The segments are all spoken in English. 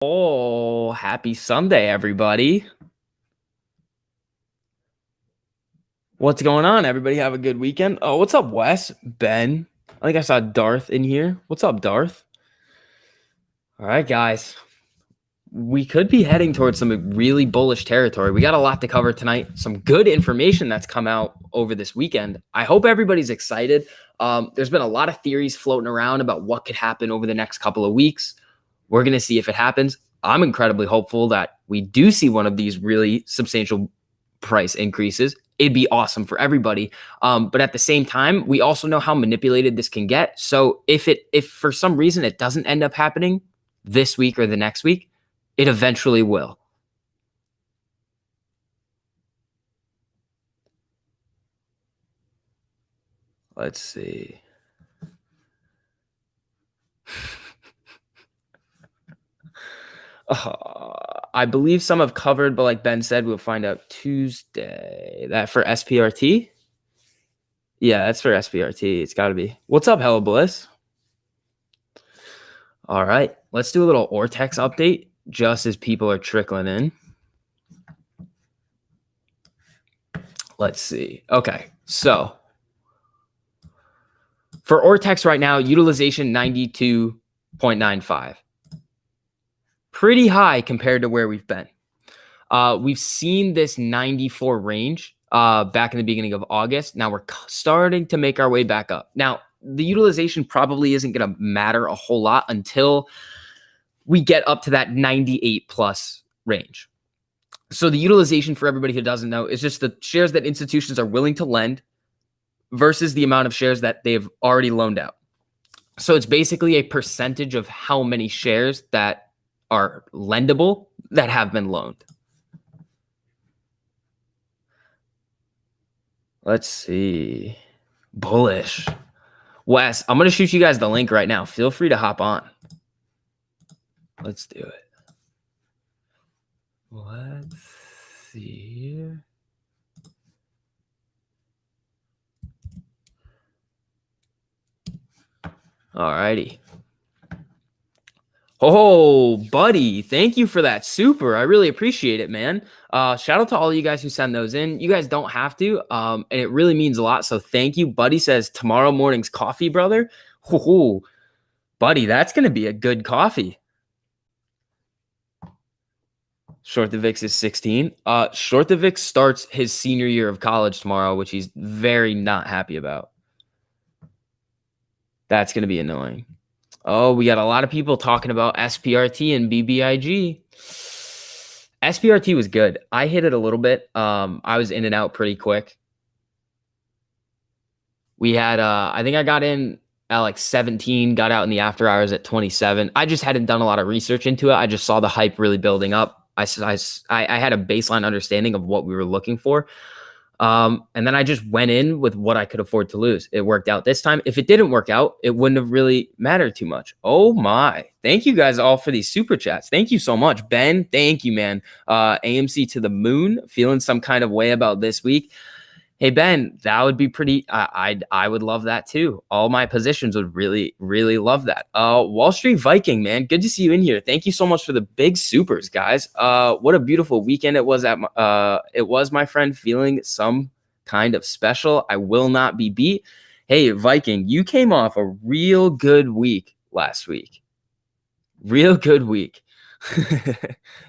Oh, happy Sunday, everybody. What's going on? Everybody have a good weekend? Oh, what's up, Wes? Ben? I think I saw Darth in here. What's up, Darth? All right, guys. We could be heading towards some really bullish territory. We got a lot to cover tonight. Some good information that's come out over this weekend. I hope everybody's excited. There's been a lot of theories floating around about what could happen over the next couple of weeks. We're going to see if it happens. I'm incredibly hopeful that we do see one of these really substantial price increases. It'd be awesome for everybody. But at the same time, we also know how manipulated this can get. So if for some reason it doesn't end up happening this week or the next week, it eventually will. Let's see. I believe some have covered, but like Ben said, we'll find out Tuesday. That for SPRT? Yeah, that's for SPRT. It's got to be. What's up, Hello Bliss? All right, let's do a little Ortex update just as people are trickling in. Let's see. Okay, so for Ortex right now, utilization 92.95. Pretty high compared to where we've been. We've seen this 94 range back in the beginning of August. Now we're starting to make our way back up. Now, the utilization probably isn't going to matter a whole lot until we get up to that 98 plus range. So the utilization, for everybody who doesn't know, is just the shares that institutions are willing to lend versus the amount of shares that they've already loaned out. So it's basically a percentage of how many shares that are lendable that have been loaned. Let's see. Bullish. Wes, I'm going to shoot you guys the link right now. Feel free to hop on. Let's do it. Let's see here. All righty. Oh, buddy, thank you for that super. I really appreciate it, man. Shout out to all of you guys who send those in. You guys don't have to, and it really means a lot. So thank you. Buddy says tomorrow morning's coffee, brother. Ooh, buddy, that's going to be a good coffee. Short the VIX is 16. Short the VIX starts his senior year of college tomorrow, which he's very not happy about. That's going to be annoying. Oh, we got a lot of people talking about SPRT and BBIG. SPRT was good. I hit it a little bit. I was in and out pretty quick. We had, I think I got in at like 17, got out in the after hours at 27. I just hadn't done a lot of research into it. I just saw the hype really building up. I had a baseline understanding of what we were looking for. And then I just went in with what I could afford to lose. It worked out this time. If it didn't work out, it wouldn't have really mattered too much. Oh my. Thank you guys all for these super chats. Thank you so much. Ben, thank you, man. AMC to the moon, feeling some kind of way about this week. Hey, Ben, that would be pretty, I would love that too. All my positions would really, really love that. Wall Street Viking, man, good to see you in here. Thank you so much for the big supers, guys. What a beautiful weekend it was my friend, feeling some kind of special. I will not be beat. Hey, Viking, you came off a real good week last week. Real good week.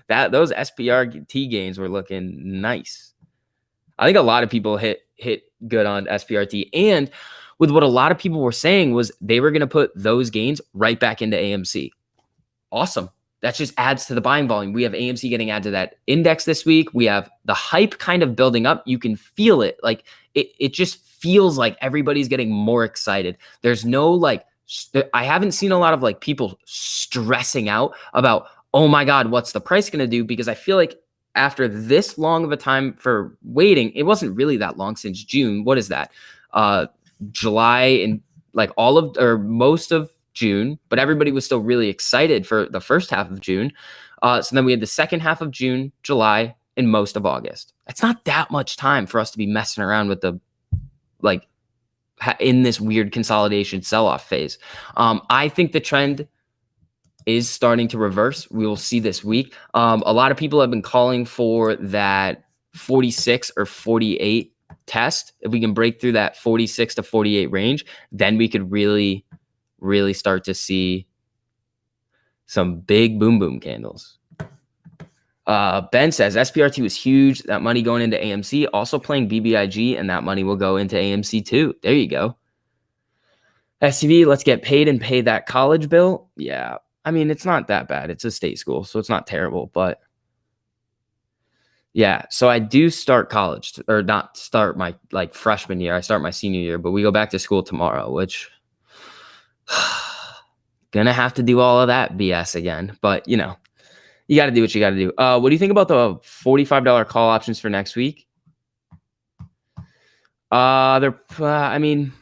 Those SPRT gains were looking nice. I think a lot of people hit good on SPRT. And with what a lot of people were saying was they were going to put those gains right back into AMC. Awesome. That just adds to the buying volume. We have AMC getting added to that index this week. We have the hype kind of building up. You can feel it. Like it just feels like everybody's getting more excited. There's no like, I haven't seen a lot of like people stressing out about, oh my God, what's the price going to do? Because I feel like after this long of a time for waiting, it wasn't really that long since June. What is that? July and like all of or most of June, but everybody was still really excited for the first half of June. So then we had the second half of June, July, and most of August. It's not that much time for us to be messing around with the like in this weird consolidation sell-off phase. I think the trend is starting to reverse. We will see this week. A lot of people have been calling for that 46 or 48 test. If we can break through that 46 to 48 range, then we could really, really start to see some big boom boom candles. Ben says SPRT was huge. That money going into AMC, also playing BBIG, and that money will go into AMC too. There you go. SCV, let's get paid and pay that college bill. Yeah. I mean, it's not that bad. It's a state school, so it's not terrible. But yeah, so I do start college, or not start my like freshman year. I start my senior year, but we go back to school tomorrow, which gonna have to do all of that BS again. But you know, you got to do what you got to do. What do you think about the $45 call options for next week? I mean,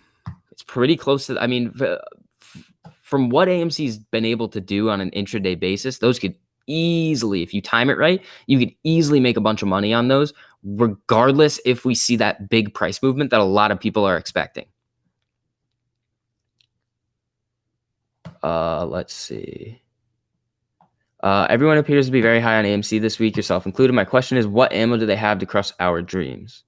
it's pretty close to. I mean, from what AMC's been able to do on an intraday basis, those could easily, if you time it right, you could easily make a bunch of money on those, regardless if we see that big price movement that a lot of people are expecting. Let's see. Everyone appears to be very high on AMC this week, yourself included. My question is, what ammo do they have to crush our dreams?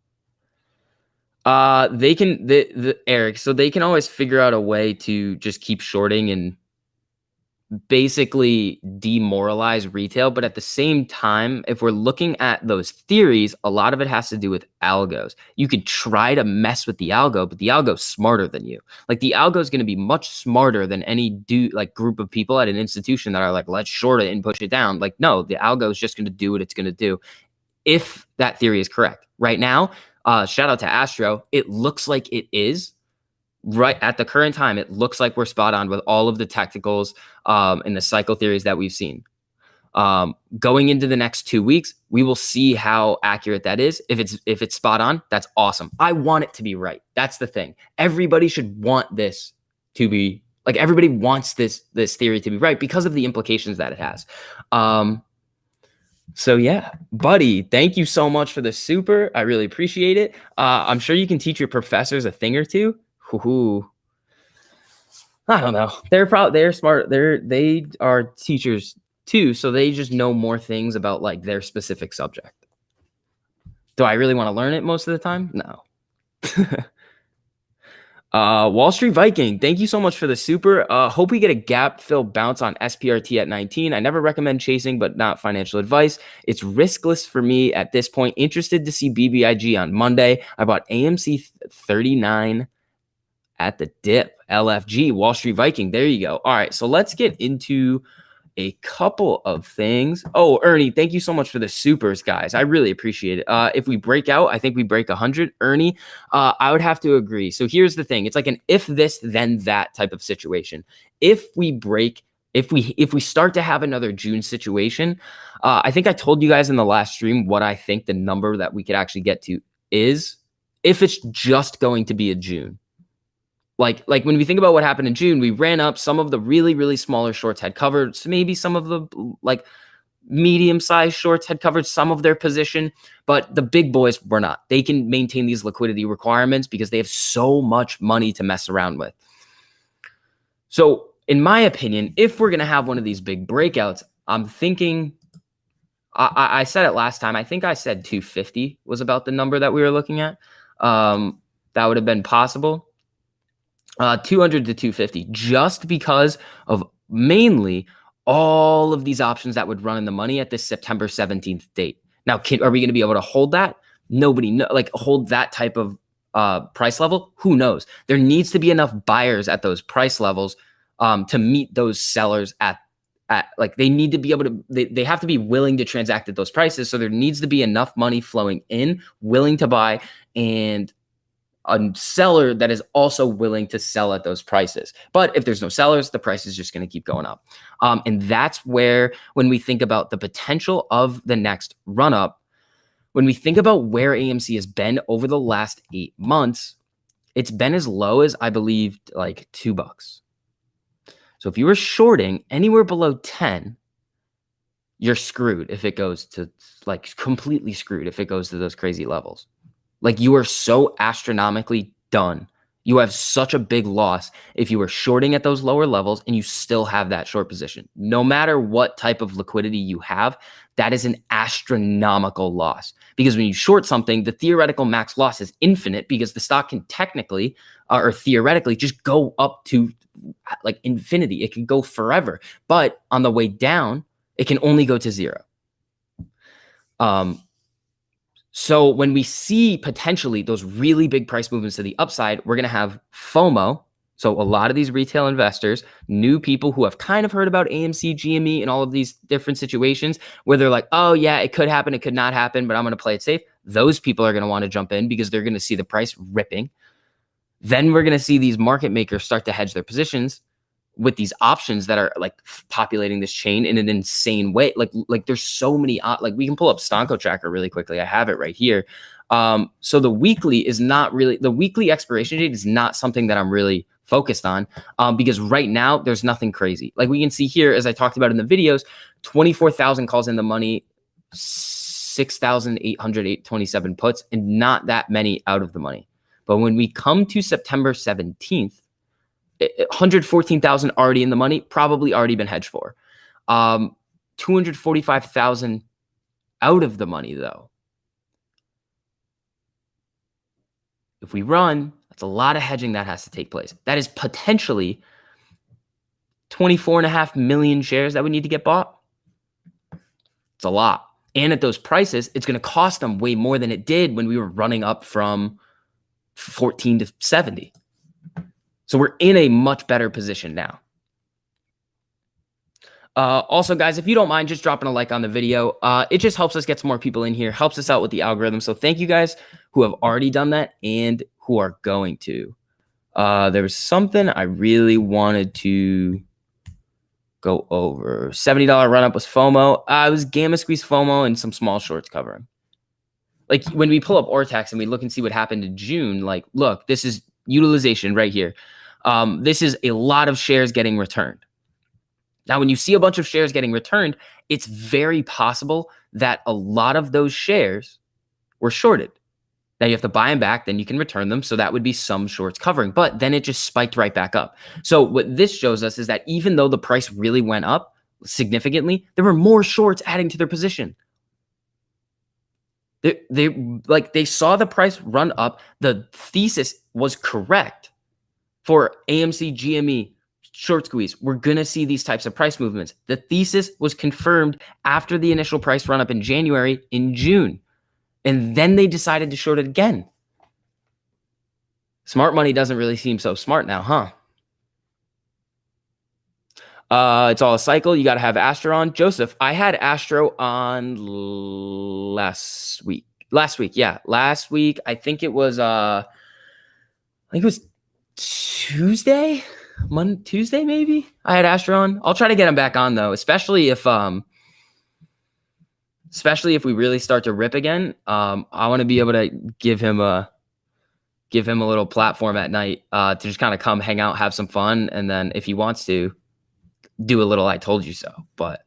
They can, Eric, so they can always figure out a way to just keep shorting and basically demoralize retail. But at the same time, if we're looking at those theories, a lot of it has to do with algos. You could try to mess with the algo, but the algo's smarter than you. Like the algo is going to be much smarter than any group of people at an institution that are like, let's short it and push it down. Like, no, the algo is just going to do what it's going to do. If that theory is correct right now, shout out to Astro. It looks like it is. Right at the current time, it looks like we're spot on with all of the technicals and the cycle theories that we've seen. Going into the next 2 weeks, we will see how accurate that is. If it's spot on, that's awesome. I want it to be right. That's the thing. Everybody should want this to be like, everybody wants this theory to be right because of the implications that it has. So yeah, buddy, thank you so much for the super. I really appreciate it. I'm sure you can teach your professors a thing or two. Who I don't know. They're smart. They are teachers too, so they just know more things about like their specific subject. Do I really want to learn it most of the time? No. Wall Street Viking, thank you so much for the super. Hope we get a gap fill bounce on SPRT at 19. I never recommend chasing, but not financial advice. It's riskless for me at this point. Interested to see BBIG on Monday. I bought AMC 39 at the dip. LFG, Wall Street Viking. There you go. All right, so let's get into a couple of things. Oh, Ernie, thank you so much for the supers, guys. I really appreciate it. If we break out, I think we break 100. Ernie, I would have to agree. So here's the thing. It's like an if this, then that type of situation. If we start to have another June situation, I think I told you guys in the last stream what I think the number that we could actually get to is if it's just going to be a June. Like when we think about what happened in June, we ran up. Some of the really, really smaller shorts had covered. So maybe some of the like medium-sized shorts had covered some of their position, but the big boys were not. They can maintain these liquidity requirements because they have so much money to mess around with. So in my opinion, if we're going to have one of these big breakouts, I'm thinking, I said it last time. I think I said 250 was about the number that we were looking at. That would have been possible. 200 to 250, just because of mainly all of these options that would run in the money at this September 17th date. Now, are we going to be able to hold that? Nobody know, like hold that type of price level. Who knows? There needs to be enough buyers at those price levels to meet those sellers at like they need to be able to. They have to be willing to transact at those prices. So there needs to be enough money flowing in, willing to buy, and a seller that is also willing to sell at those prices. But if there's no sellers, the price is just going to keep going up. And that's where, when we think about the potential of the next run up, when we think about where AMC has been over the last 8 months, it's been as low as, I believe, like $2. So if you were shorting anywhere below 10, you're screwed if it goes to like completely screwed if it goes to those crazy levels. Like you are so astronomically done You have such a big loss if you are shorting at those lower levels and you still have that short position. No matter what type of liquidity you have, that is an astronomical loss. Because when you short something, the theoretical max loss is infinite because the stock can technically or theoretically just go up to like infinity. It can go forever. But on the way down, it can only go to zero. So when we see potentially those really big price movements to the upside, we're going to have FOMO. So a lot of these retail investors, new people who have kind of heard about AMC, GME, and all of these different situations where they're like, oh yeah, it could happen, it could not happen, but I'm going to play it safe. Those people are going to want to jump in because they're going to see the price ripping. Then we're going to see these market makers start to hedge their positions with these options that are like populating this chain in an insane way. Like there's so many, like we can pull up Stonko Tracker really quickly. I have it right here. So the weekly is not really, the weekly expiration date is not something that I'm really focused on because right now there's nothing crazy. Like we can see here, as I talked about in the videos, 24,000 calls in the money, 6,827 puts, and not that many out of the money. But when we come to September 17th, 114,000 already in the money, probably already been hedged for. 245,000 out of the money though. If we run, that's a lot of hedging that has to take place. That is potentially 24.5 million shares that would need to get bought. It's a lot. And at those prices, it's going to cost them way more than it did when we were running up from 14 to 70. So we're in a much better position now. Also, guys, if you don't mind just dropping a like on the video, it just helps us get some more people in here, helps us out with the algorithm. So thank you guys who have already done that and who are going to. There was something I really wanted to go over. $70 run up was FOMO. It was gamma squeeze FOMO and some small shorts covering. Like when we pull up Ortex and we look and see what happened in June, like, look, this is utilization right here. This is a lot of shares getting returned. Now, when you see a bunch of shares getting returned, it's very possible that a lot of those shares were shorted. Now you have to buy them back, then you can return them. So that would be some shorts covering, but then it just spiked right back up. So what this shows us is that even though the price really went up significantly, there were more shorts adding to their position. They saw the price run up. The thesis was correct for AMC, GME, short squeeze. We're going to see these types of price movements. The thesis was confirmed after the initial price run up in January, in June. And then they decided to short it again. Smart money doesn't really seem so smart now, huh? It's all a cycle. You got to have Astro on. Joseph, I had Astro on last week. Yeah. Last week, I think it was Tuesday? Tuesday, maybe? I had Astro on. I'll try to get him back on, though, especially if we really start to rip again. I want to be able to give him a little platform at night to just kind of come hang out, have some fun, and then if he wants to, do a little I told you so. But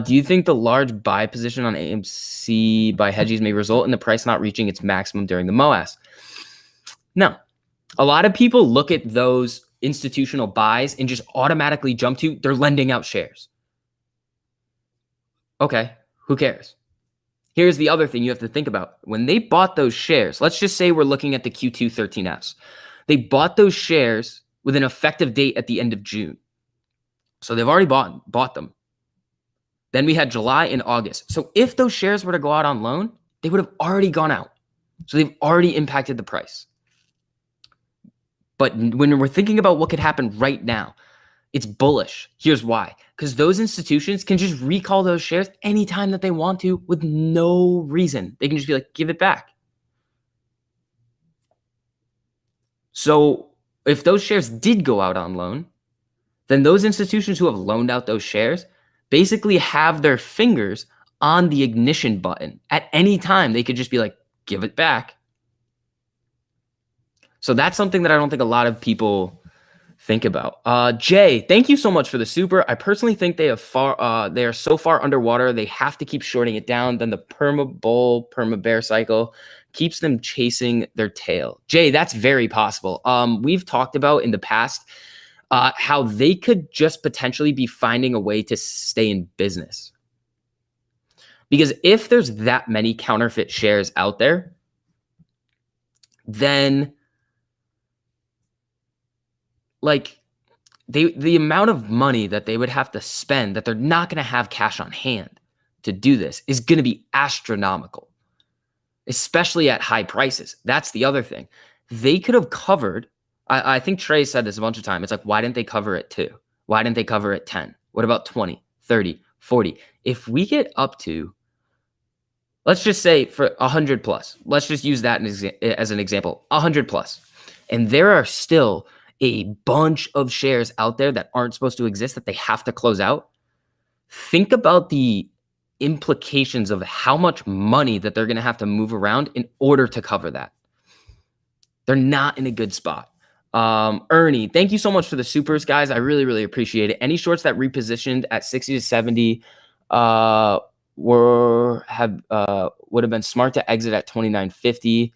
do you think the large buy position on AMC by hedgies may result in the price not reaching its maximum during the MOAS? No. A lot of people look at those institutional buys and just automatically jump to they're lending out shares. Okay, who cares? Here's the other thing you have to think about. When they bought those shares, let's just say we're looking at the Q2 13Fs. They bought those shares with an effective date at the end of June. So they've already bought them. Then we had July and August. So if those shares were to go out on loan, they would have already gone out. So they've already impacted the price. But when we're thinking about what could happen right now, it's bullish. Here's why. Because those institutions can just recall those shares anytime that they want to with no reason. They can just be like, give it back. So if those shares did go out on loan, then those institutions who have loaned out those shares basically have their fingers on the ignition button. At any time, they could just be like, give it back. So that's something that I don't think a lot of people think about. Jay, thank you so much for the super. I personally think they are so far underwater, they have to keep shorting it down. Then the perma bull, perma bear cycle keeps them chasing their tail. Jay, that's very possible. We've talked about in the past how they could just potentially be finding a way to stay in business. Because if there's that many counterfeit shares out there, then like the amount of money that they would have to spend, that they're not going to have cash on hand to do this, is going to be astronomical, especially at high prices. That's the other thing. They could have covered, I think Trey said this a bunch of times. It's like, why didn't they cover at 2? Why didn't they cover at 10? What about 20, 30, 40? If we get up to, let's just say for 100 plus, let's just use that as an example, 100 plus, and there are still a bunch of shares out there that aren't supposed to exist that they have to close out. Think about the implications of how much money that they're going to have to move around in order to cover that. They're not in a good spot. Ernie, thank you so much for the supers, guys. I really, really appreciate it. Any shorts that repositioned at 60 to 70 would have been smart to exit at 29.50.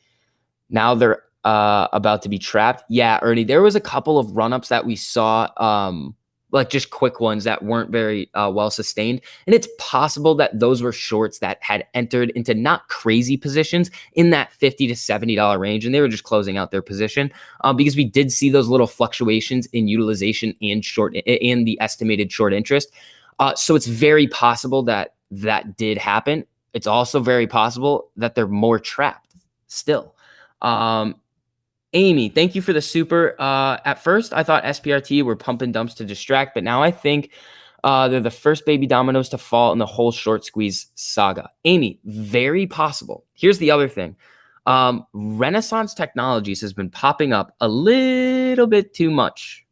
Now they're about to be trapped. Yeah, Ernie, there was a couple of run-ups that we saw, like just quick ones that weren't very well sustained. And it's possible that those were shorts that had entered into not crazy positions in that $50 to $70 range, and they were just closing out their position because we did see those little fluctuations in utilization and the estimated short interest. So it's very possible that that did happen. It's also very possible that they're more trapped still. Amy, thank you for the super. At first, I thought SPRT were pump and dumps to distract, but now I think they're the first baby dominoes to fall in the whole short squeeze saga. Amy, very possible. Here's the other thing. Renaissance Technologies has been popping up a little bit too much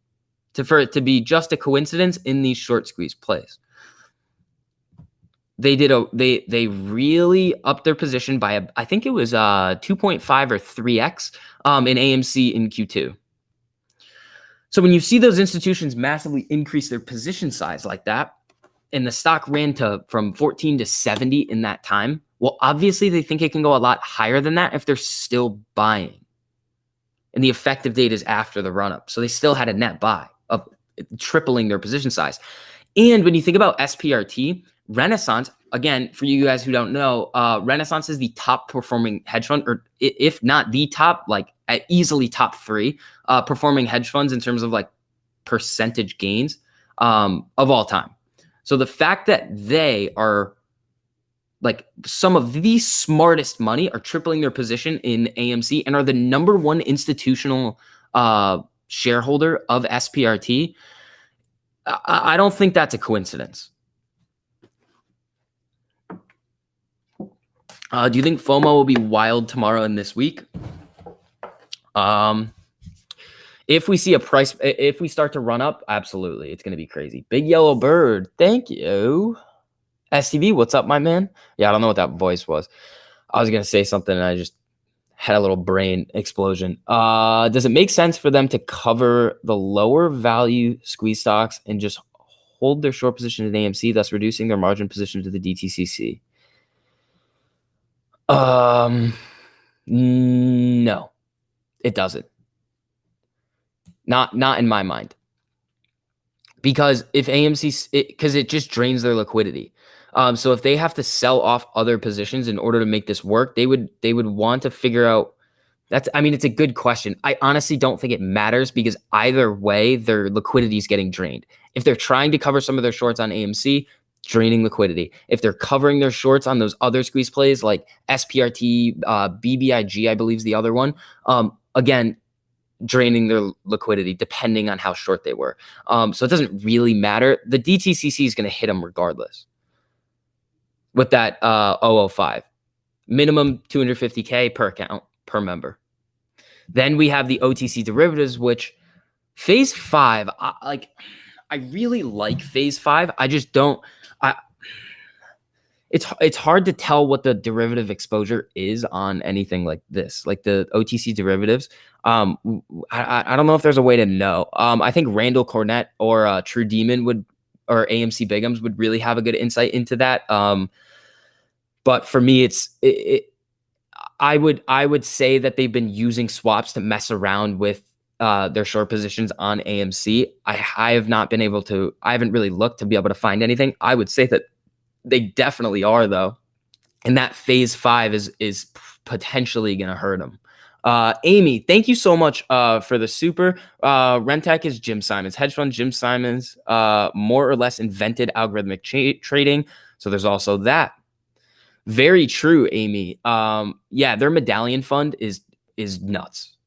for it to be just a coincidence in these short squeeze plays. They really upped their position by I think it was 2.5 or 3x in AMC in Q2. So when you see those institutions massively increase their position size like that, and the stock ran from 14 to 70 in that time, well, obviously they think it can go a lot higher than that if they're still buying. And the effective date is after the run up. So they still had a net buy of tripling their position size. And when you think about SPRT, Renaissance, again, for you guys who don't know, Renaissance is the top performing hedge fund, or if not the top, like easily top 3 performing hedge funds in terms of like percentage gains of all time. So the fact that they are like some of the smartest money are tripling their position in AMC and are the number 1 institutional shareholder of SPRT, I don't think that's a coincidence. Do you think FOMO will be wild tomorrow and this week? If we see if we start to run up, absolutely, it's going to be crazy. Big Yellow Bird, thank you. STV, what's up, my man? Yeah, I don't know what that voice was. I was going to say something and I just had a little brain explosion. Does it make sense for them to cover the lower value squeeze stocks and just hold their short position in AMC, thus reducing their margin position to the DTCC? No, it doesn't. Not in my mind. Because if AMC, because it just drains their liquidity. So if they have to sell off other positions in order to make this work, they would want to figure out. It's a good question. I honestly don't think it matters because either way, their liquidity is getting drained. If they're trying to cover some of their shorts on AMC, draining liquidity. If they're covering their shorts on those other squeeze plays like SPRT, BBIG, I believe is the other one, again, draining their liquidity depending on how short they were. So it doesn't really matter. The DTCC is going to hit them regardless with that 005. Minimum 250K per account per member. Then we have the OTC derivatives, which phase 5, I really like phase 5. I just don't. it's hard to tell what the derivative exposure is on anything like this, like the OTC derivatives. I don't know if there's a way to know. I think Randall Cornett or True Demon or AMC Bigums would really have a good insight into that. But for me, I would say that they've been using swaps to mess around with their short positions on AMC. I haven't really looked to be able to find anything. I would say that they definitely are, though. And that phase 5 is potentially going to hurt them. Amy, thank you so much for the super. Rentec is Jim Simons. Hedge fund Jim Simons more or less invented algorithmic trading. So there's also that. Very true, Amy. Yeah, their medallion fund is nuts.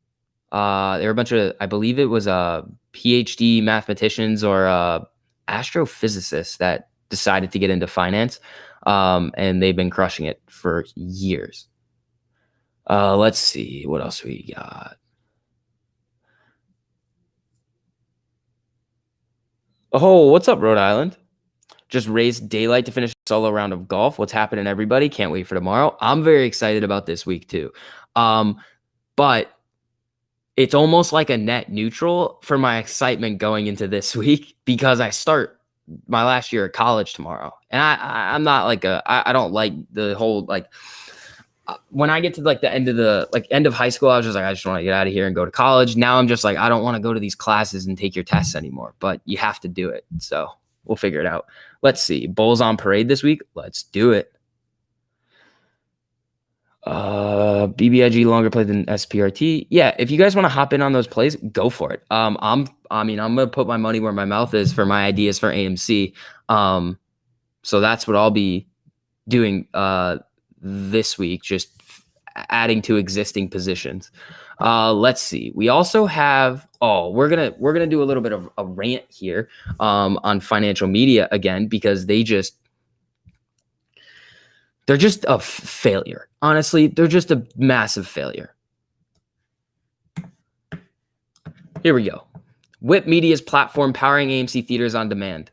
There were a bunch of, I believe it was PhD mathematicians or astrophysicists that decided to get into finance, and they've been crushing it for years. Let's see what else we got. Oh, what's up, Rhode Island? Just raised daylight to finish a solo round of golf. What's happening, everybody? Can't wait for tomorrow. I'm very excited about this week too. But it's almost like a net neutral for my excitement going into this week because I start my last year of college tomorrow. And I'm not like I don't like the whole, like, when I get to like the end of high school, I was just like, I just want to get out of here and go to college. Now I'm just like, I don't want to go to these classes and take your tests anymore, but you have to do it. So we'll figure it out. Let's see. Bulls on parade this week. Let's do it. BBIG longer play than SPRT. Yeah, if you guys want to hop in on those plays, go for it. I'm gonna put my money where my mouth is for my ideas for AMC. So that's what I'll be doing this week, just adding to existing positions. Let's see. We also have we're gonna do a little bit of a rant here on financial media again, because they're just a failure. Honestly, they're just a massive failure. Here we go. Whip Media's platform powering AMC theaters on demand.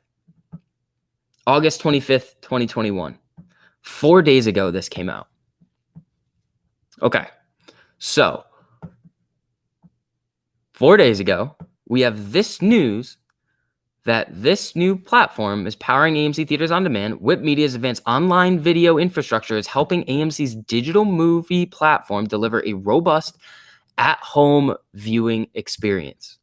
August 25th, 2021. 4 days ago, this came out. Okay. So 4 days ago, we have this news that this new platform is powering AMC theaters on demand. Whip Media's advanced online video infrastructure is helping AMC's digital movie platform deliver a robust at-home viewing experience.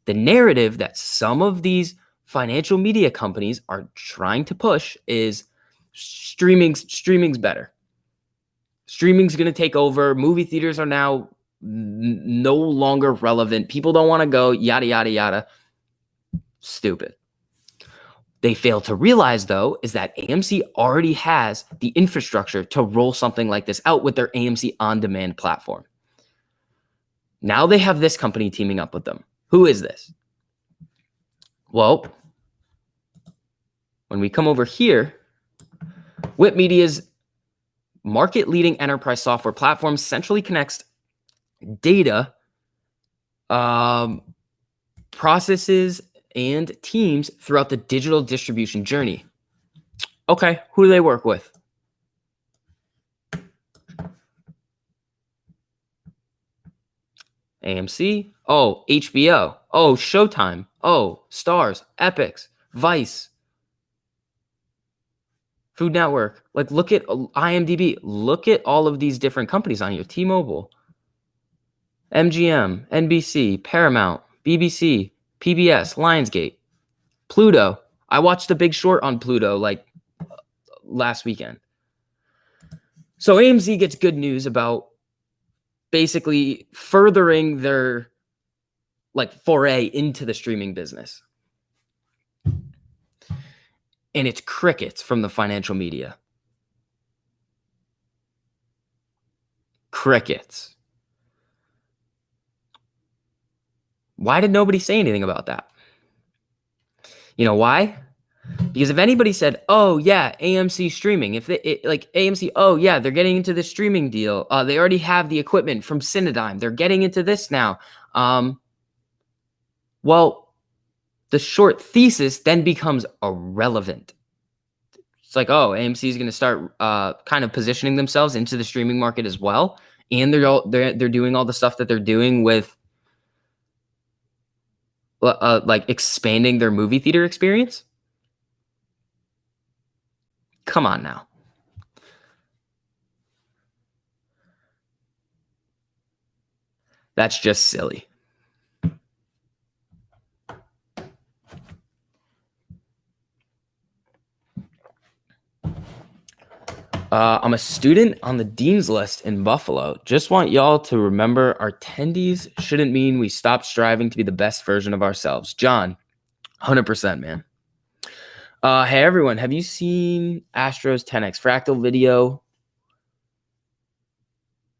The narrative that some of these financial media companies are trying to push is streaming's better. Streaming's going to take over. Movie theaters are now no longer relevant. People don't want to go, yada, yada, yada. Stupid. They fail to realize, though, is that AMC already has the infrastructure to roll something like this out with their AMC on-demand platform. Now they have this company teaming up with them. Who is this? Well, when we come over here, Whip Media's market-leading enterprise software platform centrally connects data, processes, and teams throughout the digital distribution journey. Okay, who do they work with? AMC. Oh, HBO. Oh, Showtime. Oh, Stars, Epix, Vice, Food Network. Like, look at IMDb. Look at all of these different companies on here. T-Mobile, MGM, NBC, Paramount, BBC, PBS, Lionsgate, Pluto. I watched The Big Short on Pluto like last weekend. So AMC gets good news about basically furthering their foray into the streaming business. And it's crickets from the financial media. Crickets. Why did nobody say anything about that? You know why? Because if anybody said, "Oh yeah, AMC streaming," AMC, "Oh yeah, they're getting into the streaming deal. They already have the equipment from Cinedigm. They're getting into this now." Well, the short thesis then becomes irrelevant. It's like, oh, AMC is going to start kind of positioning themselves into the streaming market as well, and they're doing all the stuff that they're doing with like expanding their movie theater experience. Come on now. That's just silly. I'm a student on the dean's list in Buffalo. Just want y'all to remember our attendees shouldn't mean we stop striving to be the best version of ourselves. John, 100%, man. Hey, everyone. Have you seen Astro's 10X Fractal video?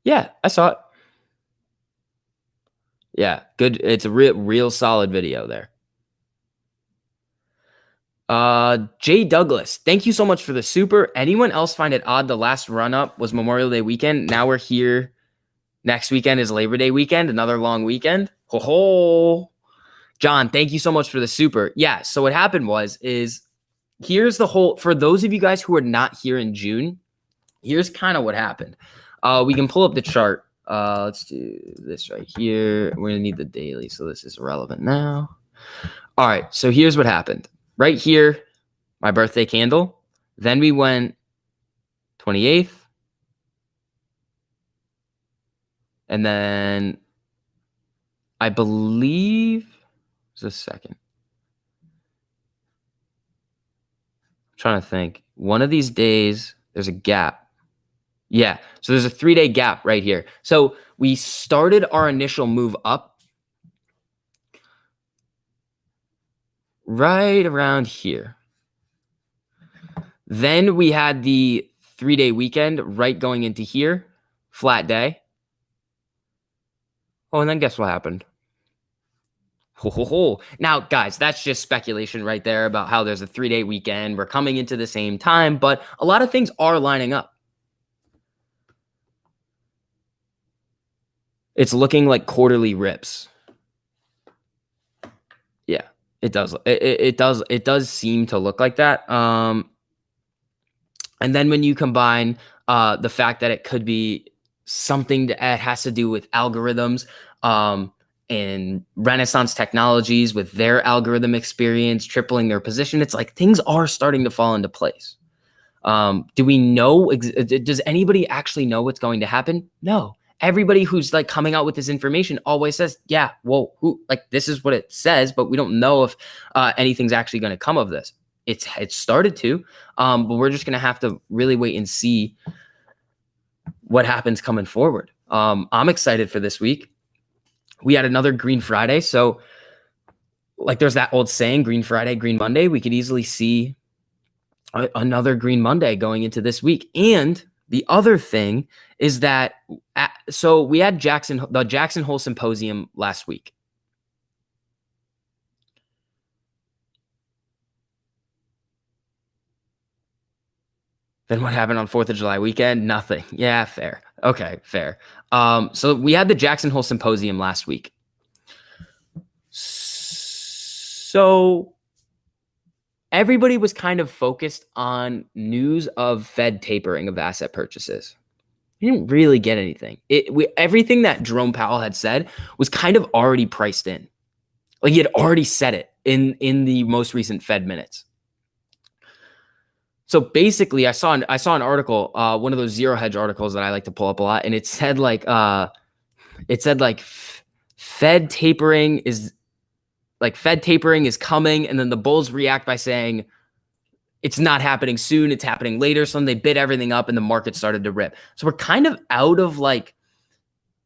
Yeah, I saw it. Yeah, good. It's a real solid video there. Jay Douglas, thank you so much for the super. Anyone else find it odd the last run up was Memorial Day weekend? Now we're here. Next weekend is Labor Day weekend, another long weekend. Ho ho. John, thank you so much for the super. Yeah, so what happened is here's the whole, for those of you guys who are not here in June, here's kind of what happened. We can pull up the chart. Let's do this right here. We're gonna need the daily, so this is relevant now. All right, so here's what happened. Right here, my birthday candle. Then we went 28th. And then I believe, just a second. I'm trying to think. One of these days, there's a gap. Yeah, so there's a 3-day gap right here. So we started our initial move up right around here. Then we had the 3-day weekend right going into here, flat day. Oh, and then guess what happened? Ho, ho, ho. Now, guys, that's just speculation right there about how there's a 3-day weekend. We're coming into the same time, but a lot of things are lining up. It's looking like quarterly rips. Yeah, it does. It does seem to look like that. And then when you combine the fact that it could be something that has to do with algorithms and Renaissance Technologies with their algorithm experience, tripling their position, it's like things are starting to fall into place. Do we know? Does anybody actually know what's going to happen? No. Everybody who's like coming out with this information always says, yeah, well, this is what it says, but we don't know if anything's actually going to come of this. It started to, but we're just going to have to really wait and see what happens coming forward. I'm excited for this week. We had another Green Friday. So like there's that old saying, Green Friday, Green Monday. We could easily see another Green Monday going into this week. And the other thing is that, so we had the Jackson Hole Symposium last week. Then what happened on 4th of July weekend? Nothing. Yeah, fair. Okay, fair. So we had the Jackson Hole Symposium last week. So everybody was kind of focused on news of Fed tapering of asset purchases. You didn't really get anything. Everything that Jerome Powell had said was kind of already priced in. Like he had already said it in the most recent Fed minutes. So basically, I saw an article, one of those zero hedge articles that I like to pull up a lot, and it said Fed tapering is coming, and then the bulls react by saying it's not happening soon, it's happening later. So then they bid everything up, and the market started to rip. So we're kind of out of like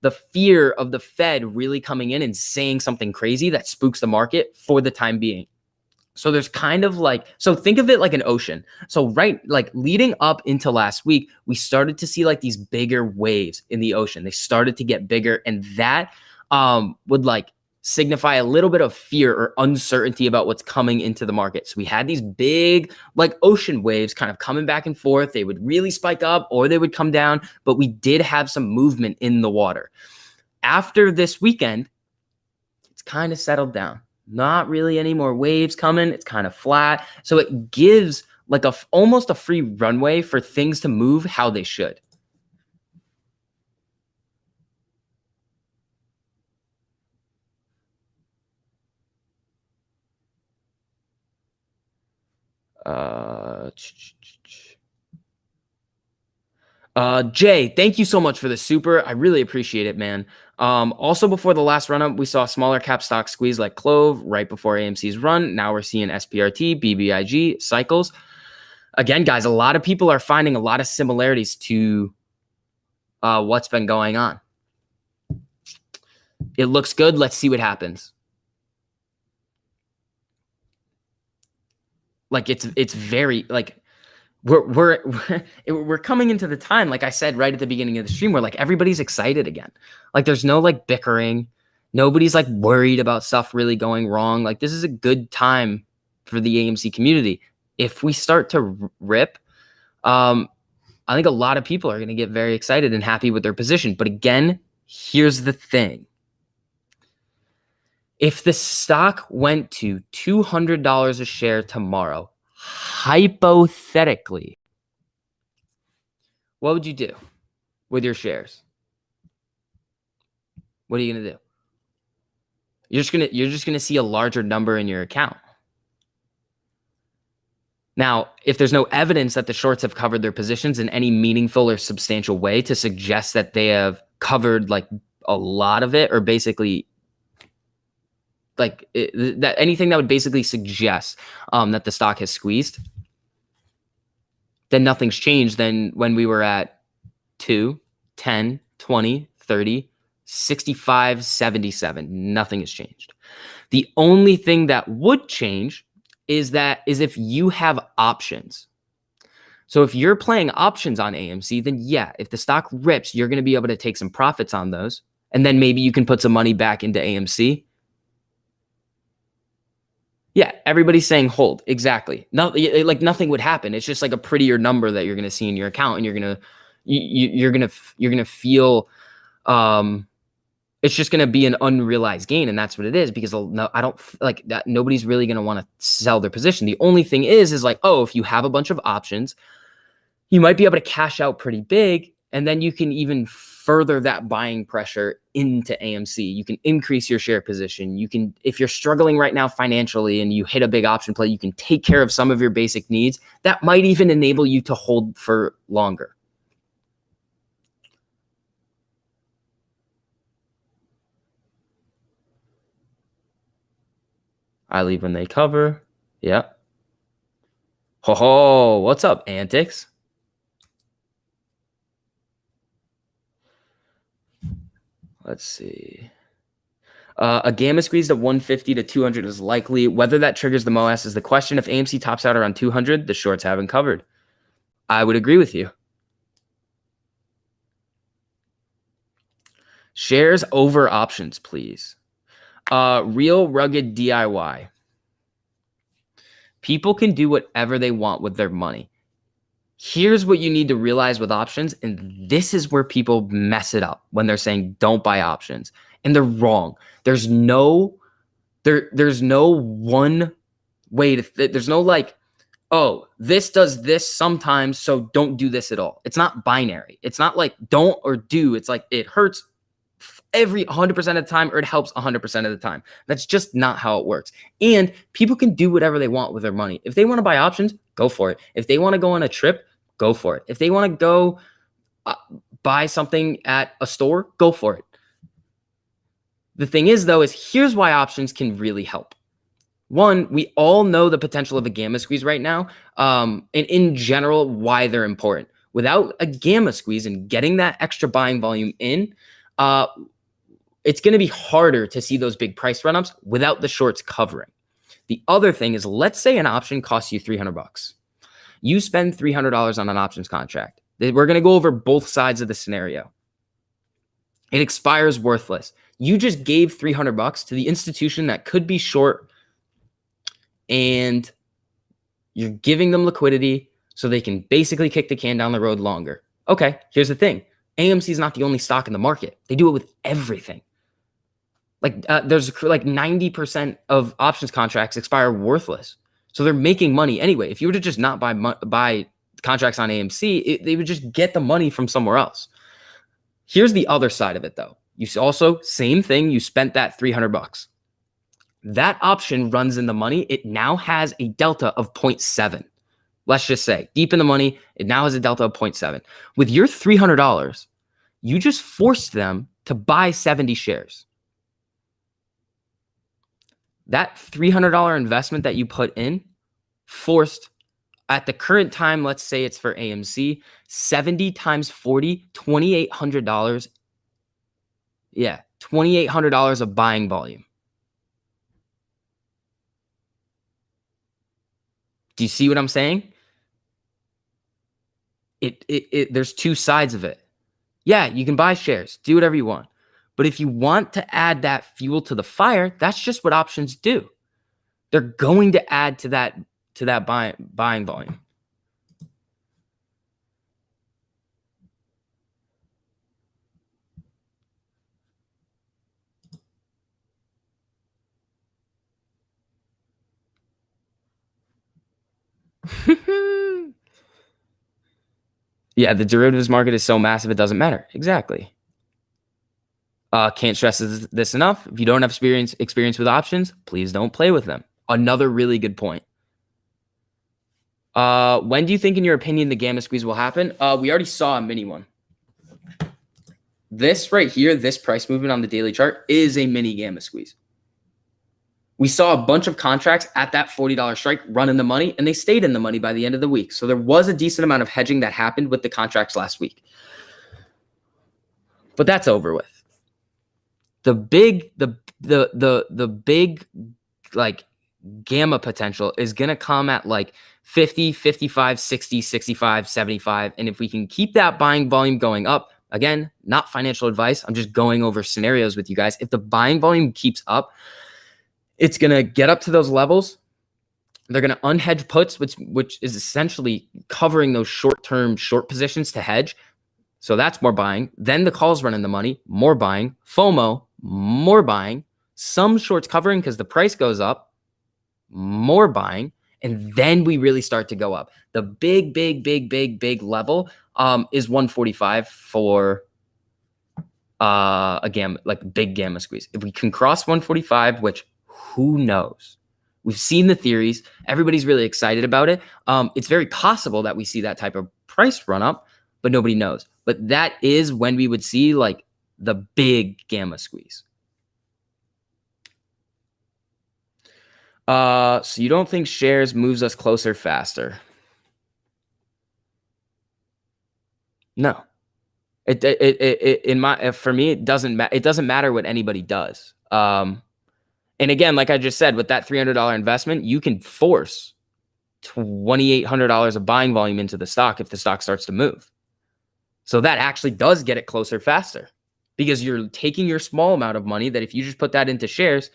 the fear of the Fed really coming in and saying something crazy that spooks the market for the time being. So there's kind of like, so think of it like an ocean. So like leading up into last week, we started to see like these bigger waves in the ocean. They started to get bigger, and that would like signify a little bit of fear or uncertainty about what's coming into the market. So we had these big like ocean waves kind of coming back and forth. They would really spike up or they would come down, but we did have some movement in the water. After this weekend, it's kind of settled down. Not really any more waves coming. It's kind of flat. So it gives like almost a free runway for things to move how they should. Jay, thank you so much for the super. I really appreciate it, man. Also, before the last run up, we saw smaller cap stock squeeze like Clove right before AMC's run. Now we're seeing SPRT, BBIG, cycles. Again, guys, a lot of people are finding a lot of similarities to what's been going on. It looks good. Let's see what happens. Like it's very like we're coming into the time, like I said right at the beginning of the stream, where like everybody's excited again. Like there's no like bickering. Nobody's like worried about stuff really going wrong. Like this is a good time for the AMC community. If we start to rip, I think a lot of people are going to get very excited and happy with their position. But again, here's the thing. If the stock went to $200 a share tomorrow, hypothetically, what would you do with your shares? What are you going to do? You're just going to see a larger number in your account. Now, if there's no evidence that the shorts have covered their positions in any meaningful or substantial way to suggest that they have covered like a lot of it, or basically like that anything that would basically suggest that the stock has squeezed, then nothing's changed than when we were at 2, 10, 20, 30, 65, 77. Nothing has changed. The only thing that would change is if you have options. So if you're playing options on AMC, then yeah, if the stock rips, you're going to be able to take some profits on those. And then maybe you can put some money back into AMC. Yeah, everybody's saying hold. Exactly. Like nothing would happen. It's just like a prettier number that you're going to see in your account, and you're going to feel it's just going to be an unrealized gain, and that's what it is, because I don't like that. Nobody's really going to want to sell their position. The only thing is like, oh, if you have a bunch of options, you might be able to cash out pretty big, and then you can even further that buying pressure into AMC. You can increase your share position. You can, if you're struggling right now financially and you hit a big option play, you can take care of some of your basic needs. That might even enable you to hold for longer. I leave when they cover. Yep. Ho ho, what's up, Antics? Let's see. A gamma squeeze at 150 to 200 is likely. Whether that triggers the MOAS is the question. If AMC tops out around 200, the shorts haven't covered. I would agree with you. Shares over options, please. Real rugged DIY. People can do whatever they want with their money. Here's what you need to realize with options, and this is where people mess it up when they're saying don't buy options, and they're wrong. There's no one way to. There's no like, oh, this does this sometimes, so don't do this at all. It's not binary. It's not like don't or do. It's like it hurts every 100% of the time, or it helps 100% of the time. That's just not how it works. And people can do whatever they want with their money. If they want to buy options, go for it. If they want to go on a trip, go for it. If they want to go buy something at a store, go for it. The thing is, though, is here's why options can really help. One, we all know the potential of a gamma squeeze right now, and in general, why they're important. Without a gamma squeeze and getting that extra buying volume in, it's going to be harder to see those big price run-ups without the shorts covering. The other thing is, let's say an option costs you $300. You spend $300 on an options contract. We're going to go over both sides of the scenario. It expires worthless. You just gave $300 to the institution that could be short, and you're giving them liquidity so they can basically kick the can down the road longer. Okay, here's the thing. AMC is not the only stock in the market. They do it with everything. Like there's like 90% of options contracts expire worthless. So they're making money anyway. If you were to just not buy contracts on AMC, they would just get the money from somewhere else. Here's the other side of it, though. You also, same thing, you spent that $300. That option runs in the money. It now has a delta of 0.7. Let's just say, deep in the money, it now has a delta of 0.7. With your $300, you just forced them to buy 70 shares. That $300 investment that you put in forced, at the current time, let's say it's for AMC, 70 times 40, $2,800. Yeah, $2,800 of buying volume. Do you see what I'm saying? There's two sides of it. Yeah, you can buy shares, do whatever you want. But if you want to add that fuel to the fire, that's just what options do. They're going to add to that buying volume. Yeah, the derivatives market is so massive, it doesn't matter. Exactly. Can't stress this enough. If you don't have experience with options, please don't play with them. Another really good point. When do you think, in your opinion, the gamma squeeze will happen? We already saw a mini one. This right here, this price movement on the daily chart is a mini gamma squeeze. We saw a bunch of contracts at that $40 strike run in the money, and they stayed in the money by the end of the week. So there was a decent amount of hedging that happened with the contracts last week. But that's over with. The big like gamma potential is going to come at like 50, 55, 60, 65, 75. And if we can keep that buying volume going up, again, not financial advice, I'm just going over scenarios with you guys. If the buying volume keeps up, it's going to get up to those levels. They're going to unhedge puts, which is essentially covering those short-term short positions to hedge. So that's more buying. Then the calls run in the money, more buying. FOMO, more buying. Some shorts covering because the price goes up, more buying. And then we really start to go up. The big level is 145 for a gamma, like big gamma squeeze. If we can cross 145, which who knows? We've seen the theories. Everybody's really excited about it. It's very possible that we see that type of price run up, but nobody knows. But that is when we would see like the big gamma squeeze. So you don't think shares moves us closer faster? No. For me, it doesn't matter what anybody does. And again, like I just said, with that $300 investment, you can force $2,800 of buying volume into the stock if the stock starts to move. So that actually does get it closer faster, because you're taking your small amount of money that if you just put that into shares,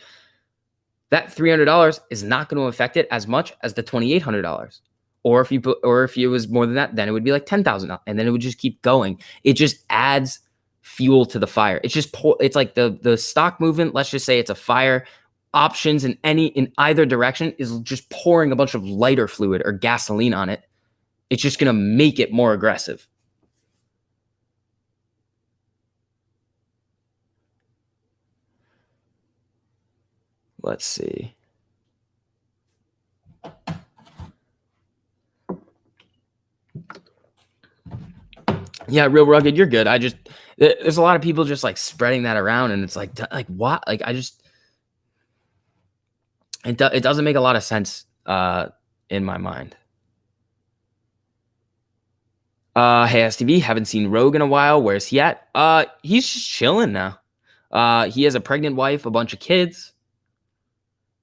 that $300 is not going to affect it as much as the $2,800. Or if it was more than that, then it would be like $10,000, and then it would just keep going. It just adds fuel to the fire. It's like the stock movement. Let's just say it's a fire. Options in either direction is just pouring a bunch of lighter fluid or gasoline on it. It's just going to make it more aggressive. Let's see. Yeah, Real Rugged, you're good. There's a lot of people just like spreading that around, and it's like what? Like it doesn't make a lot of sense in my mind. Hey STV, haven't seen Rogue in a while. Where's he at? He's just chilling now. He has a pregnant wife, a bunch of kids.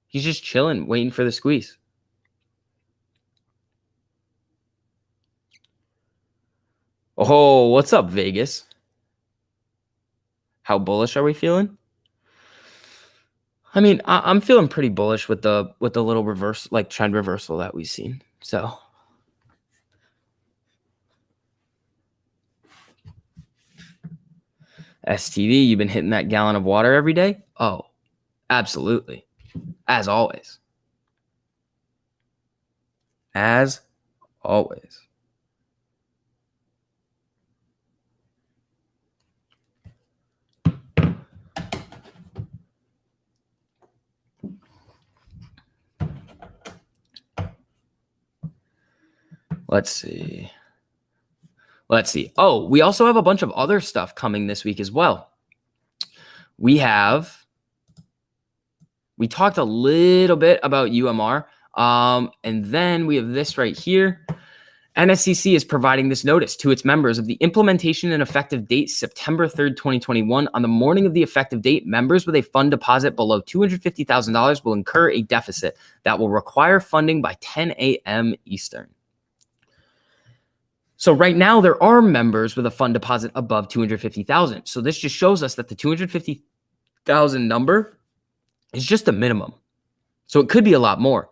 He's just chilling, waiting for the squeeze. Oh, what's up, Vegas? How bullish are we feeling? I mean, I'm feeling pretty bullish with the little reverse, like trend reversal that we've seen. So STV, you've been hitting that gallon of water every day? Oh, absolutely. As always. as always. Let's see. Oh, we also have a bunch of other stuff coming this week as well. We talked a little bit about UMR. And then we have this right here. NSCC is providing this notice to its members of the implementation and effective date September 3rd, 2021. On the morning of the effective date, members with a fund deposit below $250,000 will incur a deficit that will require funding by 10 a.m. Eastern. So right now there are members with a fund deposit above 250,000. So this just shows us that the 250,000 number is just a minimum. So it could be a lot more.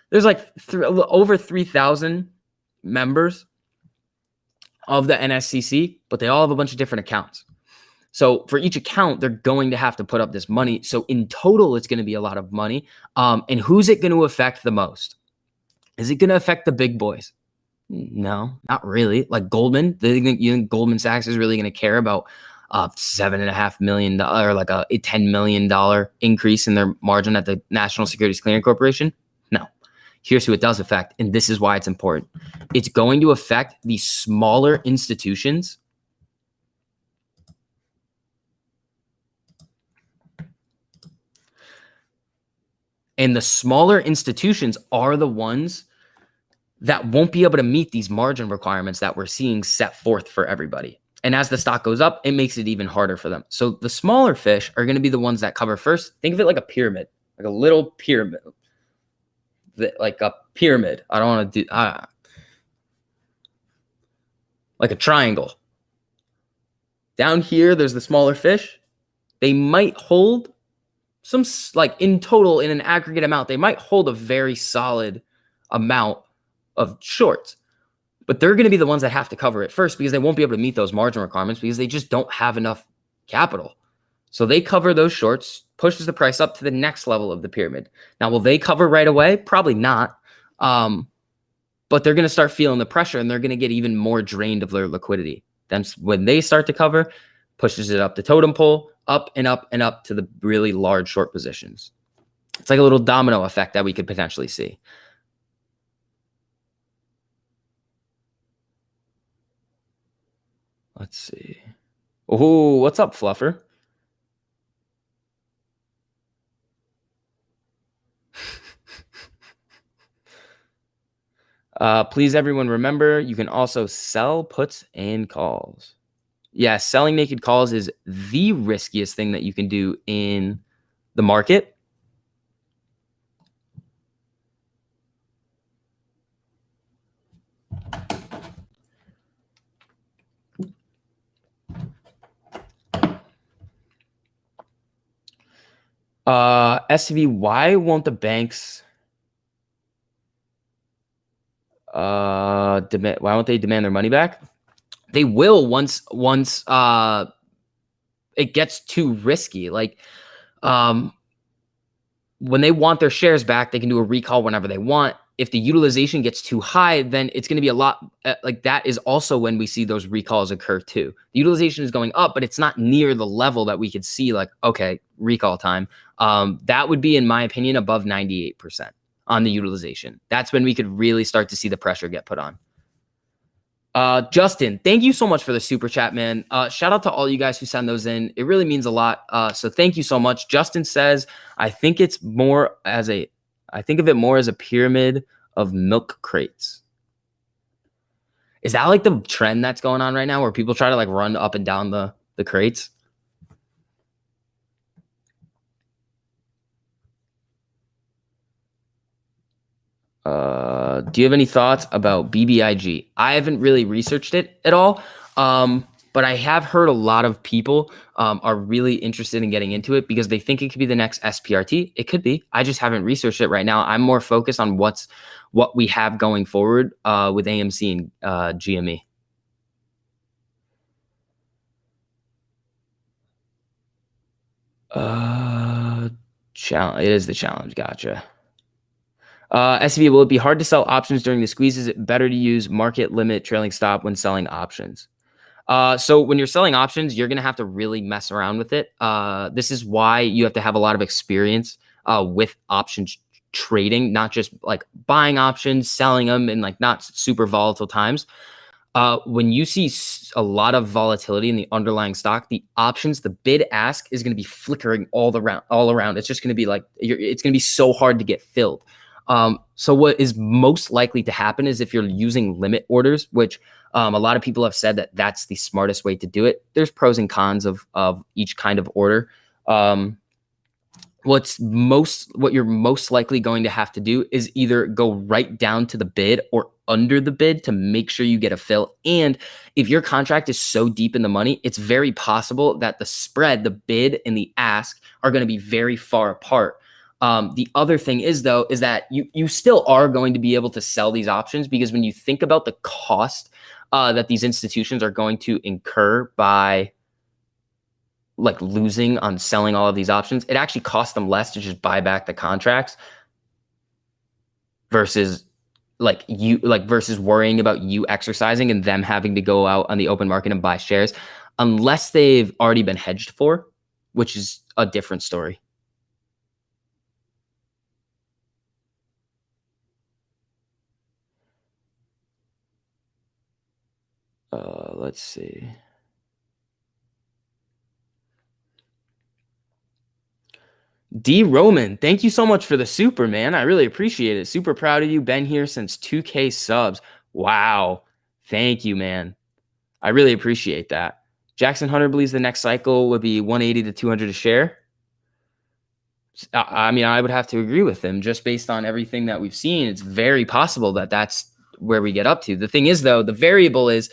There's like over 3,000 members of the NSCC, but they all have a bunch of different accounts. So for each account, they're going to have to put up this money. So in total, it's going to be a lot of money. And who's it going to affect the most? Is it going to affect the big boys? No, not really. Like Goldman, you think Goldman Sachs is really going to care about $7.5 million or like a $10 million increase in their margin at the National Securities Clearing Corporation? No. Here's who it does affect, and this is why it's important. It's going to affect the smaller institutions and the smaller institutions are the ones that won't be able to meet these margin requirements that we're seeing set forth for everybody. And as the stock goes up, it makes it even harder for them. So the smaller fish are going to be the ones that cover first. Think of it like a pyramid, like a little pyramid. Like a pyramid. I don't want to do like a triangle. Down here, there's the smaller fish. They might hold some, like in total, in an aggregate amount, they might hold a very solid amount of shorts. But they're going to be the ones that have to cover it first because they won't be able to meet those margin requirements because they just don't have enough capital. So they cover those shorts, pushes the price up to the next level of the pyramid. Now, will they cover right away? Probably not. But they're going to start feeling the pressure and they're going to get even more drained of their liquidity. Then when they start to cover, pushes it up the totem pole, up and up and up to the really large short positions. It's like a little domino effect that we could potentially see. Let's see. Oh, what's up, Fluffer? Please, everyone, remember, you can also sell puts and calls. Yeah, selling naked calls is the riskiest thing that you can do in the market. SCB, why won't the banks why won't they demand their money back? They will once it gets too risky. Like when they want their shares back, they can do a recall whenever they want. If the utilization gets too high, then it's going to be a lot like that is also when we see those recalls occur too. The utilization is going up, but it's not near the level that we could see like, okay, recall time. That would be, in my opinion, above 98% on the utilization. That's when we could really start to see the pressure get put on. Justin, thank you so much for the super chat, man. Shout out to all you guys who send those in. It really means a lot. So thank you so much. Justin says, I think of it more as a pyramid of milk crates. Is that like the trend that's going on right now where people try to like run up and down the crates? Do you have any thoughts about BBIG? I haven't really researched it at all. But I have heard a lot of people are really interested in getting into it because they think it could be the next SPRT. It could be. I just haven't researched it right now. I'm more focused on what we have going forward with AMC and GME. Challenge. It is the challenge. Gotcha. SB, will it be hard to sell options during the squeeze? Is it better to use market limit trailing stop when selling options? So when you're selling options, you're going to have to really mess around with it. This is why you have to have a lot of experience with options trading, not just like buying options, selling them in like not super volatile times. When you see a lot of volatility in the underlying stock, the options, the bid ask is going to be flickering all around. It's just going to be like it's going to be so hard to get filled. So what is most likely to happen is if you're using limit orders, which a lot of people have said that that's the smartest way to do it. There's pros and cons of each kind of order. What you're most likely going to have to do is either go right down to the bid or under the bid to make sure you get a fill. And if your contract is so deep in the money, it's very possible that the spread, the bid and the ask are going to be very far apart. The other thing is though, is that you still are going to be able to sell these options, because when you think about the cost that these institutions are going to incur by like losing on selling all of these options, it actually costs them less to just buy back the contracts versus versus worrying about you exercising and them having to go out on the open market and buy shares, unless they've already been hedged for, which is a different story. Let's see. D Roman, thank you so much for the super, man. I really appreciate it. Super proud of you. Been here since 2K subs. Wow. Thank you, man. I really appreciate that. Jackson Hunter believes the next cycle would be 180 to 200 a share. I mean, I would have to agree with him just based on everything that we've seen. It's very possible that that's where we get up to. The thing is, though, the variable is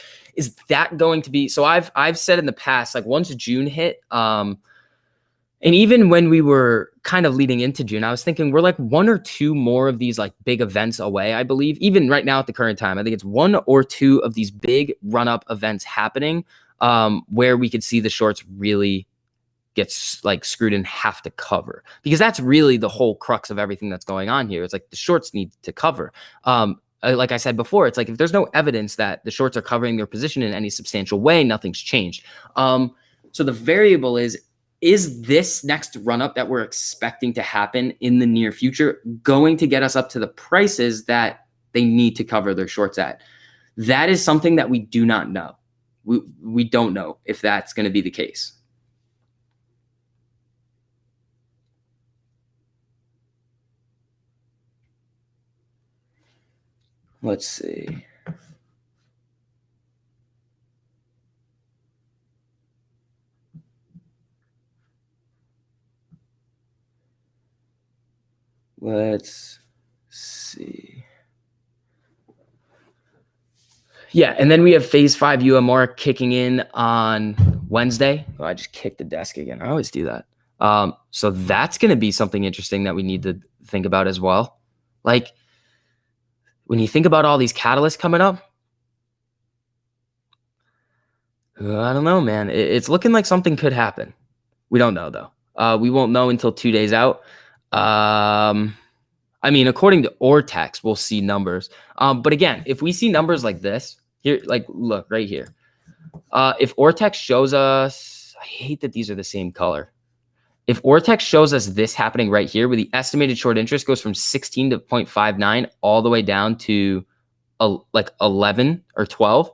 that going to be, so I've said in the past, like once June hit, and even when we were kind of leading into June, I was thinking we're like one or two more of these like big events away, I believe. Even right now at the current time, I think it's one or two of these big run-up events happening where we could see the shorts really gets like screwed and have to cover, because that's really the whole crux of everything that's going on here. It's like the shorts need to cover. Like I said before, it's like if there's no evidence that the shorts are covering their position in any substantial way, nothing's changed. So the variable is this next run up that we're expecting to happen in the near future going to get us up to the prices that they need to cover their shorts at? That is something that we do not know. We don't know if that's going to be the case. Let's see. Let's see. Yeah, and then we have phase 5 UMR kicking in on Wednesday. Oh, I just kicked the desk again. I always do that. So that's going to be something interesting that we need to think about as well. Like when you think about all these catalysts coming up, I don't know, man. It's looking like something could happen. We don't know though. We won't know until 2 days out. I mean, according to Ortex, we'll see numbers. But again, if we see numbers like this here, like look right here. If Ortex shows us, I hate that these are the same color. If Ortex shows us this happening right here, where the estimated short interest goes from 16 to 0.59 all the way down to like 11 or 12,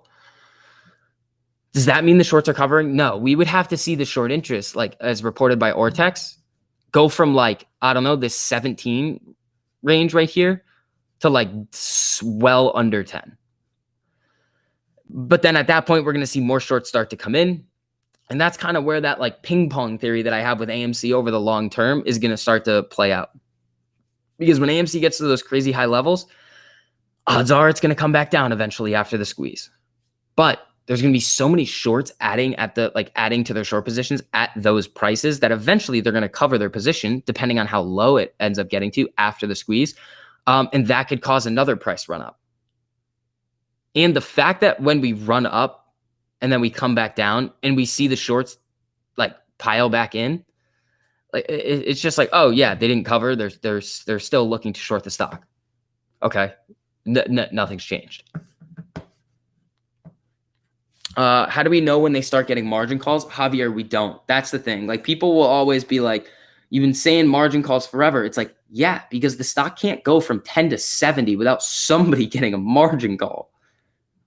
does that mean the shorts are covering? No, we would have to see the short interest, like as reported by Ortex, go from like, I don't know, this 17 range right here to like well under 10. But then at that point, we're going to see more shorts start to come in. And that's kind of where that like ping pong theory that I have with AMC over the long term is going to start to play out. Because when AMC gets to those crazy high levels, odds are it's going to come back down eventually after the squeeze. But there's going to be so many shorts adding to their short positions at those prices that eventually they're going to cover their position depending on how low it ends up getting to after the squeeze. And that could cause another price run up. And the fact that when we run up and then we come back down and we see the shorts like pile back in, like it's just like, oh yeah, they didn't cover. They're still looking to short the stock. Okay. Nothing's changed. How do we know when they start getting margin calls? Javier, we don't. That's the thing. Like, people will always be like, you've been saying margin calls forever. It's like, yeah, because the stock can't go from 10 to 70 without somebody getting a margin call.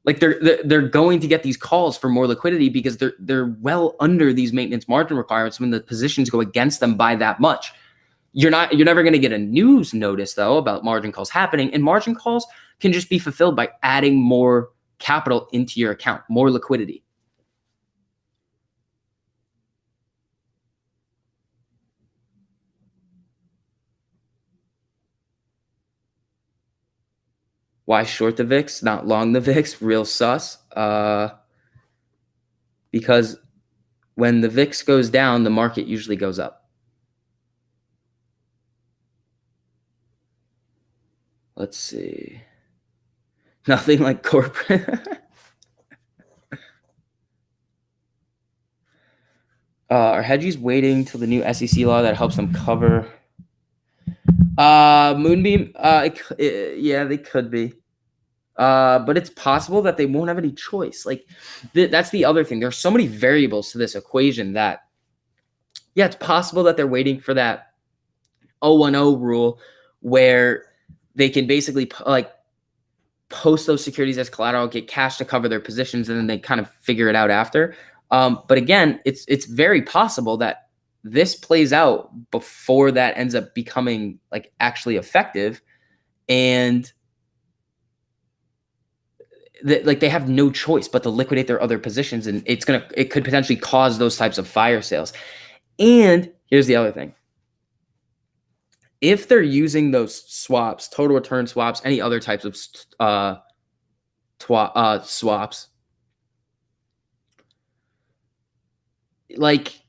Like, they're going to get these calls for more liquidity because they're well under these maintenance margin requirements when the positions go against them by that much. You're never going to get a news notice though about margin calls happening, and margin calls can just be fulfilled by adding more capital into your account, more liquidity. Why short the VIX, not long the VIX? Real sus. Because when the VIX goes down, the market usually goes up. Let's see. Nothing like corporate. Are hedgies waiting till the new SEC law that helps them cover? Moonbeam. Yeah, they could be. But it's possible that they won't have any choice. Like, that's the other thing. There's so many variables to this equation that, yeah, it's possible that they're waiting for that 010 rule where they can basically like post those securities as collateral, get cash to cover their positions, and then they kind of figure it out after. But again, it's very possible that this plays out before that ends up becoming like actually effective, and like they have no choice but to liquidate their other positions, and it could potentially cause those types of fire sales. And here's the other thing: if they're using those swaps, total return swaps, any other types of swaps, like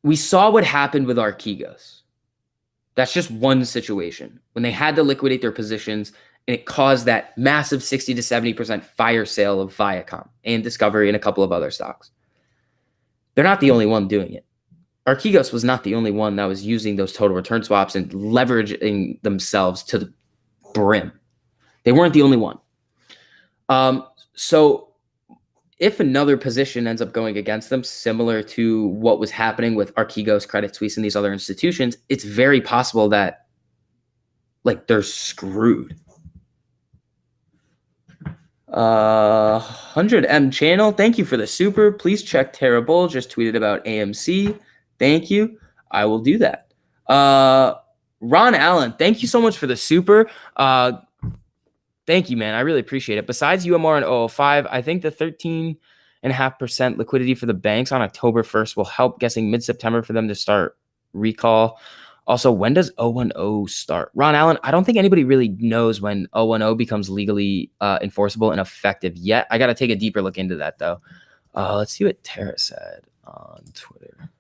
we saw what happened with Archegos. That's just one situation when they had to liquidate their positions, and it caused that massive 60 to 70% fire sale of Viacom and Discovery and a couple of other stocks. They're not the only one doing it. Archegos was not the only one that was using those total return swaps and leveraging themselves to the brim. They weren't the only one. So if another position ends up going against them, similar to what was happening with Archegos, Credit Suisse, and these other institutions, it's very possible that like they're screwed. 100M channel, thank you for the super. Please check Terrible. Just tweeted about AMC. Thank you. I will do that. Ron Allen, thank you so much for the super. Thank you, man. I really appreciate it. Besides UMR and 005, I think the 13.5% liquidity for the banks on October 1st will help, guessing mid-September for them to start recall. Also, when does 010 start? Ron Allen, I don't think anybody really knows when 010 becomes legally enforceable and effective yet. I got to take a deeper look into that, though. Let's see what Tara said on Twitter.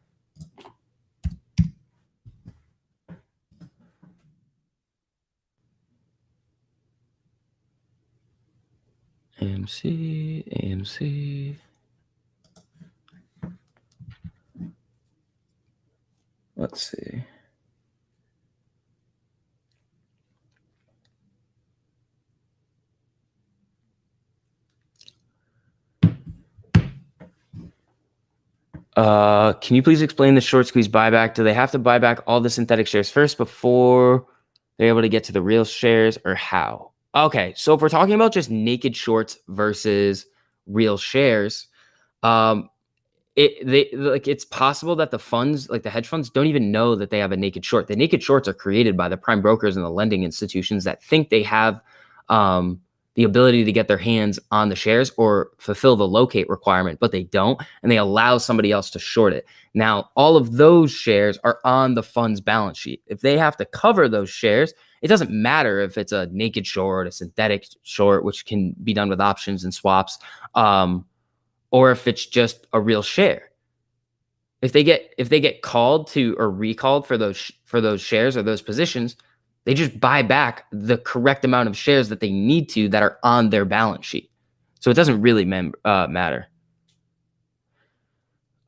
AMC. Let's see. Can you please explain the short squeeze buyback? Do they have to buy back all the synthetic shares first before they're able to get to the real shares, or how? Okay, so if we're talking about just naked shorts versus real shares, it's possible that the funds, like the hedge funds, don't even know that they have a naked short. The naked shorts are created by the prime brokers and the lending institutions that think they have the ability to get their hands on the shares or fulfill the locate requirement, but they don't, and they allow somebody else to short it. Now, all of those shares are on the fund's balance sheet. If they have to cover those shares, it doesn't matter if it's a naked short, a synthetic short, which can be done with options and swaps, or if it's just a real share. If they get called to or recalled for those shares or those positions, they just buy back the correct amount of shares that they need to that are on their balance sheet. So it doesn't really matter.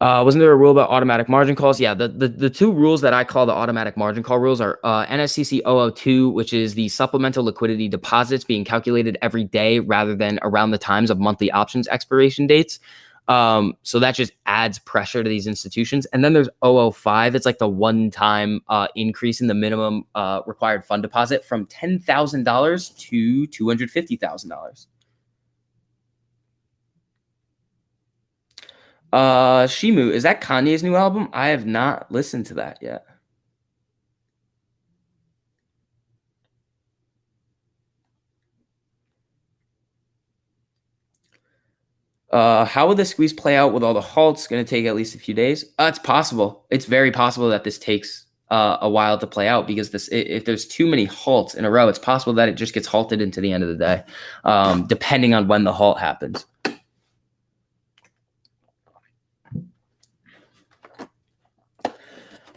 Wasn't there a rule about automatic margin calls? Yeah, the two rules that I call the automatic margin call rules are NSCC 002, which is the supplemental liquidity deposits being calculated every day rather than around the times of monthly options expiration dates. So that just adds pressure to these institutions. And then there's 005. It's like the one-time increase in the minimum required fund deposit from $10,000 to $250,000. Shimu, is that Kanye's new album? I have not listened to that yet. How will the squeeze play out with all the halts? Going to take at least a few days. It's possible. It's very possible that this takes a while to play out because if there's too many halts in a row, it's possible that it just gets halted into the end of the day, depending on when the halt happens.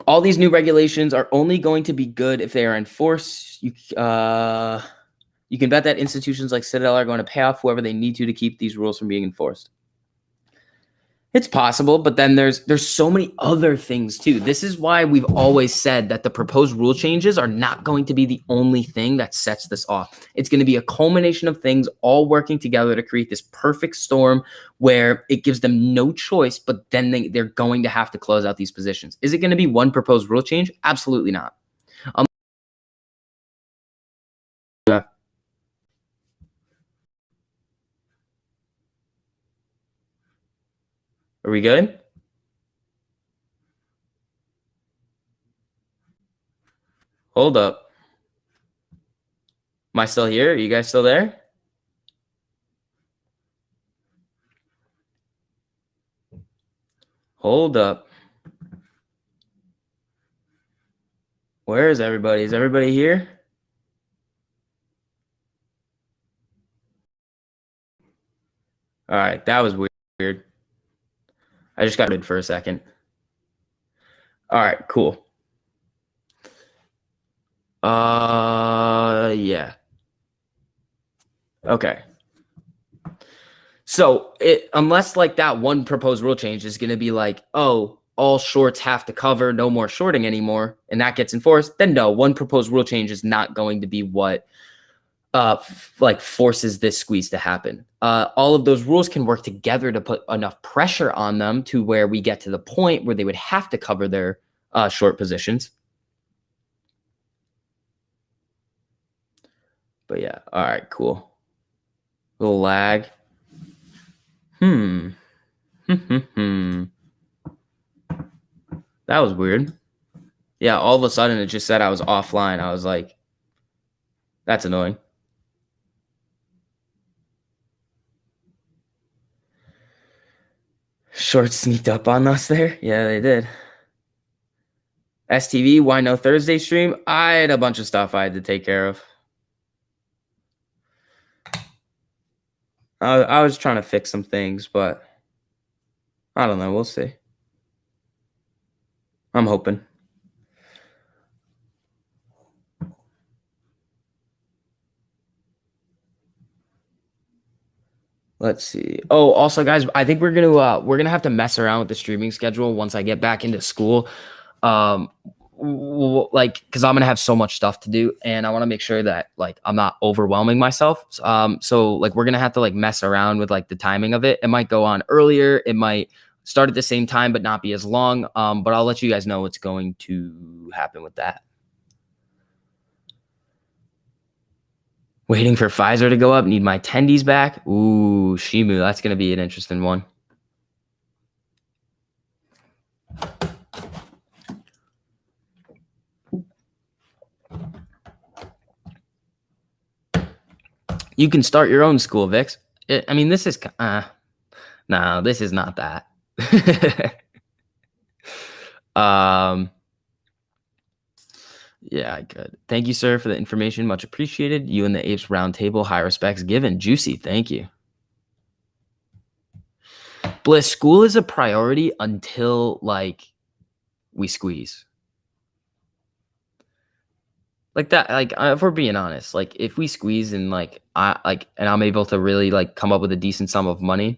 All these new regulations are only going to be good if they are enforced. You can bet that institutions like Citadel are going to pay off whoever they need to keep these rules from being enforced. It's possible, but then there's so many other things too. This is why we've always said that the proposed rule changes are not going to be the only thing that sets this off. It's going to be a culmination of things all working together to create this perfect storm where it gives them no choice, but then they're going to have to close out these positions. Is it going to be one proposed rule change? Absolutely not. Are we good? Hold up. Am I still here? Are you guys still there? Hold up. Where is everybody? Is everybody here? All right, that was weird. I just got rid for a second. All right, cool. Yeah. Okay. So unless like that one proposed rule change is going to be like, oh, all shorts have to cover, no more shorting anymore, and that gets enforced, then no, one proposed rule change is not going to be what like forces this squeeze to happen. All of those rules can work together to put enough pressure on them to where we get to the point where they would have to cover their short positions. But yeah, all right, cool. Little lag. That was weird. Yeah, all of a sudden it just said I was offline. I was like, that's annoying. Shorts sneaked up on us there. Yeah, they did. STV, why no Thursday stream? I had a bunch of stuff I had to take care of. I was trying to fix some things, but I don't know. We'll see. I'm hoping. Let's see. Oh, also, guys, I think we're gonna have to mess around with the streaming schedule once I get back into school. Like, because I'm gonna have so much stuff to do, and I want to make sure that like I'm not overwhelming myself. So like we're gonna have to like mess around with like the timing of it. It might go on earlier. It might start at the same time, but not be as long. But I'll let you guys know what's going to happen with that. Waiting for Pfizer to go up. Need my attendees back. Ooh, Shimu. That's going to be an interesting one. You can start your own school, Vix. I mean, this is... no, this is not that. Yeah, good. Thank you, sir, for the information. Much appreciated. You and the Apes Roundtable. High respects given. Juicy. Thank you. Bliss, school is a priority until like we squeeze. Like that, like if we're being honest, like if we squeeze and like and I'm able to really like come up with a decent sum of money,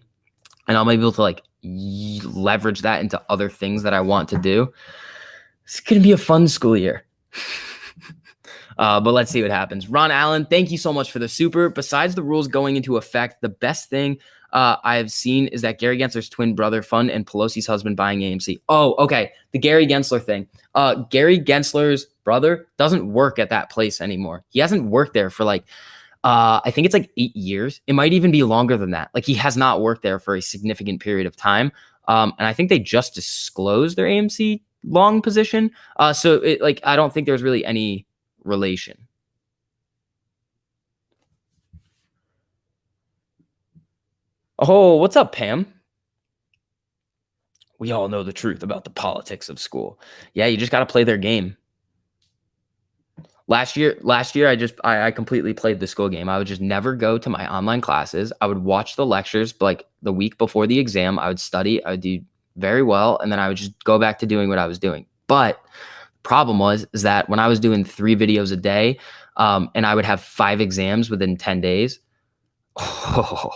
and I'm able to like leverage that into other things that I want to do. It's going to be a fun school year. But let's see what happens. Ron Allen, thank you so much for the super. Besides the rules going into effect, the best thing I have seen is that Gary Gensler's twin brother fund and Pelosi's husband buying AMC. Oh, okay. The Gary Gensler thing. Gary Gensler's brother doesn't work at that place anymore. He hasn't worked there for like, I think it's like 8 years. It might even be longer than that. Like he has not worked there for a significant period of time. And I think they just disclosed their AMC long position. So it, like, I don't think there's really any relation. Oh, what's up, Pam? We all know the truth about the politics of school. Yeah, you just got to play their game. Last year, I completely played the school game. I would just never go to my online classes. I would watch the lectures like the week before the exam. I would study. I would do very well, and then I would just go back to doing what I was doing. But problem is that when I was doing 3 videos a day, and I would have 5 exams within 10 days, I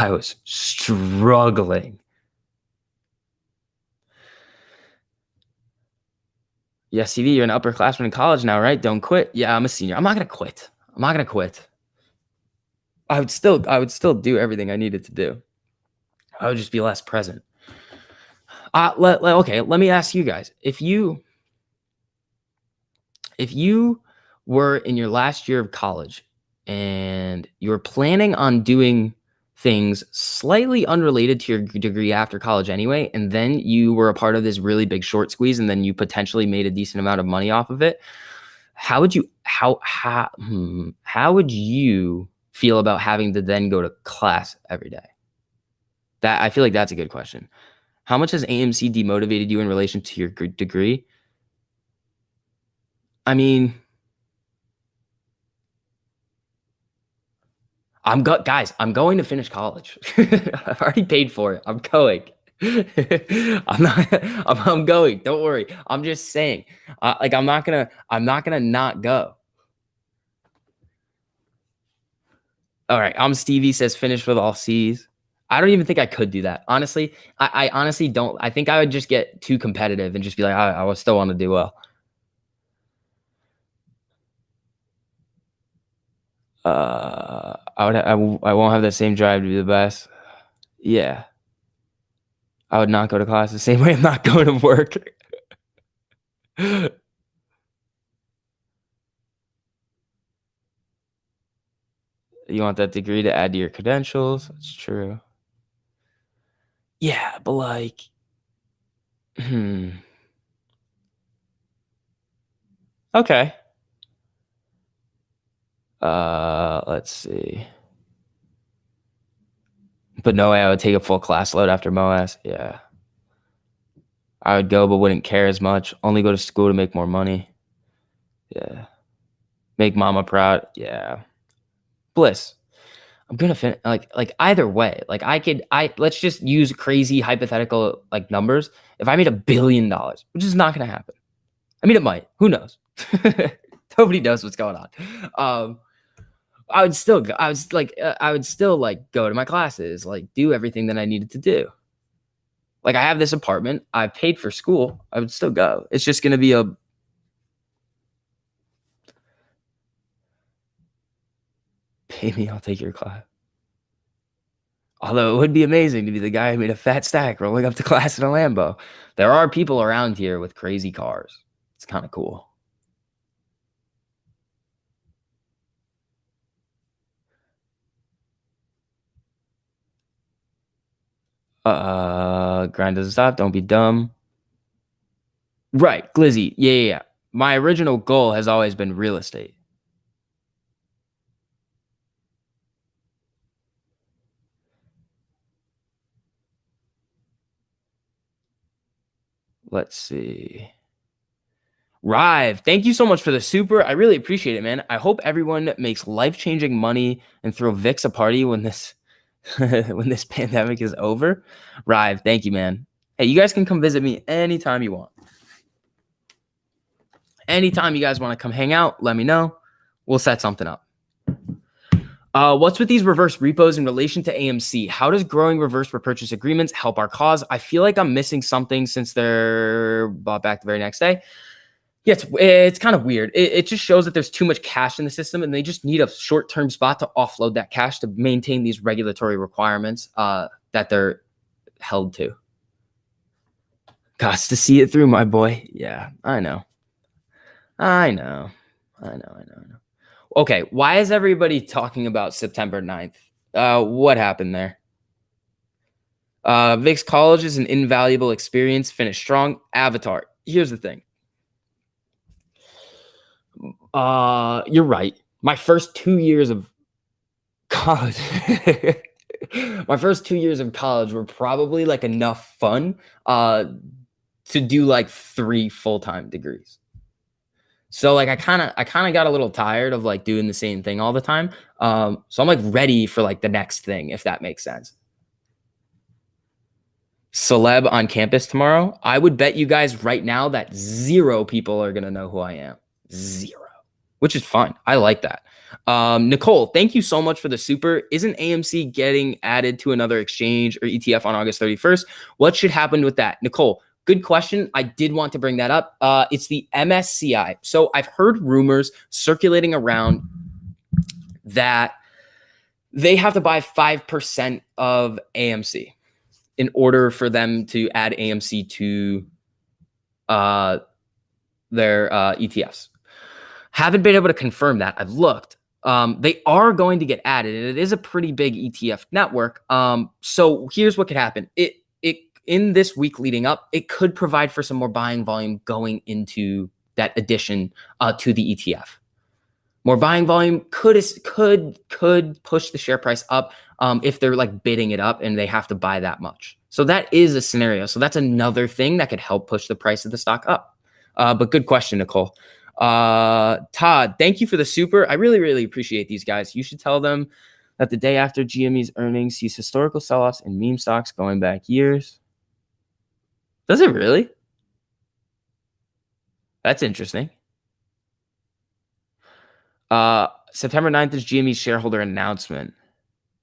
was struggling. Yeah, CV, you're an upperclassman in college now, right? Don't quit. Yeah, I'm a senior. I'm not gonna quit. I would still do everything I needed to do. I would just be less present. Okay, let me ask you guys. If you were in your last year of college and you were planning on doing things slightly unrelated to your degree after college anyway, and then you were a part of this really big short squeeze and then you potentially made a decent amount of money off of it, how would you feel about having to then go to class every day? That, I feel like that's a good question. How much has AMC demotivated you in relation to your degree? I mean, I'm going to finish college. I've already paid for it. I'm going. I'm going. Don't worry. I'm just saying. Like I'm not gonna not go. All right. I'm Stevie says finish with all C's. I don't even think I could do that. Honestly, I honestly don't. I think I would just get too competitive and just be like, I would still want to do well. I won't have that same drive to be the best. Yeah. I would not go to class the same way I'm not going to work. You want that degree to add to your credentials. That's true. Yeah, but like, okay. Let's see. But no way I would take a full class load after MOAS. Yeah. I would go, but wouldn't care as much. Only go to school to make more money. Yeah. Make mama proud. Yeah. Bliss. I'm gonna finish like either way. Like let's just use crazy hypothetical like numbers. If I made $1 billion, which is not gonna happen. I mean, it might. Who knows? Nobody knows what's going on. I would still go to my classes, like do everything that I needed to do. Like I have this apartment, I paid for school, I would still go. It's just gonna be pay me, I'll take your class. Although it would be amazing to be the guy who made a fat stack rolling up to class in a Lambo. There are people around here with crazy cars. It's kind of cool. Grind doesn't stop. Don't be dumb. Right, Glizzy. Yeah. My original goal has always been real estate. Let's see. Rive, thank you so much for the super. I really appreciate it, man. I hope everyone makes life-changing money and throw Vix a party when this when this pandemic is over. Rive, thank you, man. Hey, you guys can come visit me anytime you want. Anytime you guys want to come hang out, let me know. We'll set something up. What's with these reverse repos in relation to AMC? How does growing reverse repurchase agreements help our cause? I feel like I'm missing something since they're bought back the very next day. Yeah, it's kind of weird. It just shows that there's too much cash in the system, and they just need a short-term spot to offload that cash to maintain these regulatory requirements that they're held to. Gots to see it through, my boy. Yeah, I know. I know. Okay, why is everybody talking about September 9th? What happened there? Vic's college is an invaluable experience. Finish strong. Avatar. Here's the thing. You're right. My first 2 years of college, my first 2 years of college were probably like enough fun to do like 3 full-time degrees. So like I kind of got a little tired of like doing the same thing all the time. So I'm like ready for like the next thing, if that makes sense. Celeb on campus tomorrow. I would bet you guys right now that 0 people are gonna know who I am. 0, which is fine. I like that. Nicole, thank you so much for the super. Isn't AMC getting added to another exchange or ETF on August 31st? What should happen with that? Nicole, good question. I did want to bring that up. It's the MSCI. So I've heard rumors circulating around that they have to buy 5% of AMC in order for them to add AMC to their ETFs. Haven't been able to confirm that. I've looked. They are going to get added, and it is a pretty big ETF network. So here's what could happen. It in this week leading up, it could provide for some more buying volume going into that addition to the ETF. More buying volume could push the share price up if they're like bidding it up and they have to buy that much. So that is a scenario. So that's another thing that could help push the price of the stock up. But good question, Nicole. Todd, thank you for the super. I really, really appreciate these guys. You should tell them that the day after GME's earnings sees historical sell-offs in meme stocks going back years. Does it really? That's interesting. September 9th is GME's shareholder announcement.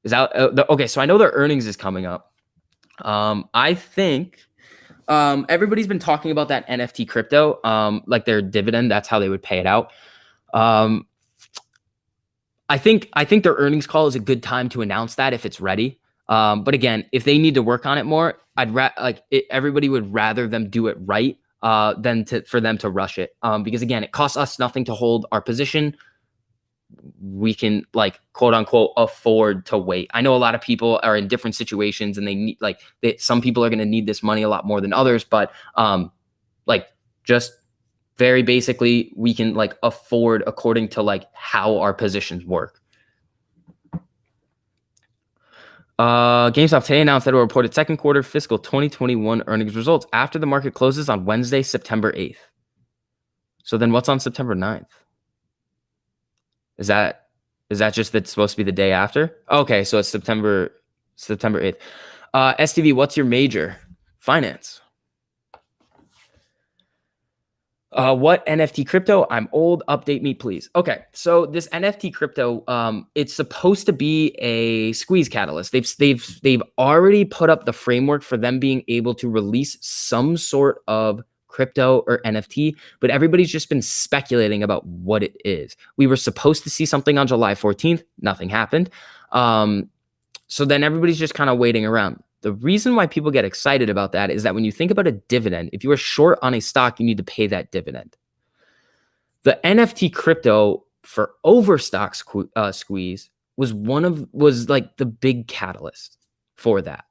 Is that okay? So I know their earnings is coming up. I think everybody's been talking about that NFT crypto, like their dividend. That's how they would pay it out. I think their earnings call is a good time to announce that if it's ready. But again, if they need to work on it more, everybody would rather them do it right than for them to rush it. Because again, it costs us nothing to hold our position. We can like quote unquote afford to wait. I know a lot of people are in different situations and they need some people are going to need this money a lot more than others, but like just very basically we can like afford according to like how our positions work. GameStop today announced that it will report its second quarter fiscal 2021 earnings results after the market closes on Wednesday, September 8th. So then what's on September 9th? Is that just that's supposed to be the day after? Okay, so it's September 8th. STV, what's your major? Finance. What NFT crypto? I'm old. Update me, please. Okay, so this NFT crypto, it's supposed to be a squeeze catalyst. They've already put up the framework for them being able to release some sort of crypto or NFT, but everybody's just been speculating about what it is. We were supposed to see something on July 14th. Nothing happened. So then everybody's just kind of waiting around. The reason why people get excited about that is that when you think about a dividend, if you are short on a stock, you need to pay that dividend. The NFT crypto for overstock squeeze was like the big catalyst for that.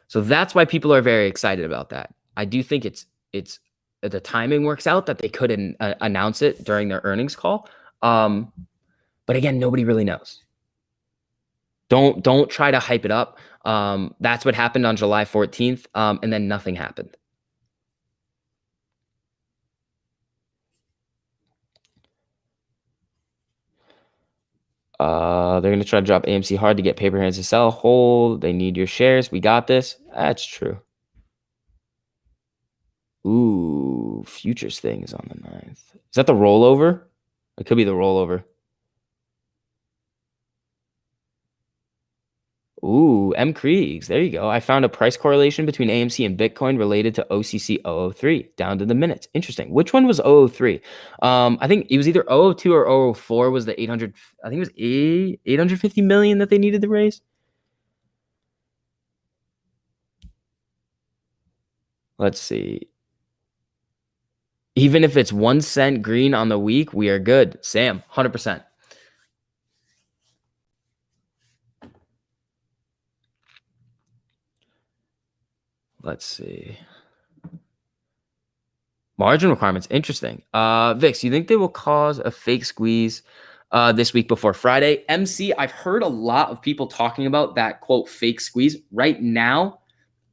So that's why people are very excited about that. I do think it's the timing works out that they couldn't announce it during their earnings call. But again, nobody really knows. Don't try to hype it up. That's what happened on July 14th, and then nothing happened. They're going to try to drop AMC hard to get paper hands to sell. Hold. They need your shares. We got this. That's true. Ooh, futures thing is on the 9th. Is that the rollover? It could be the rollover. Ooh, M. Kriegs. There you go. I found a price correlation between AMC and Bitcoin related to OCC 003 down to the minutes. Interesting. Which one was 003? I think it was either 002 or 004 was the 800. I think it was 850 million that they needed to raise. Let's see. Even if it's 1 cent green on the week, we are good. Sam, 100%. Let's see. Margin requirements. Interesting. Vix, you think they will cause a fake squeeze this week before Friday? MC, I've heard a lot of people talking about that quote fake squeeze. Right now,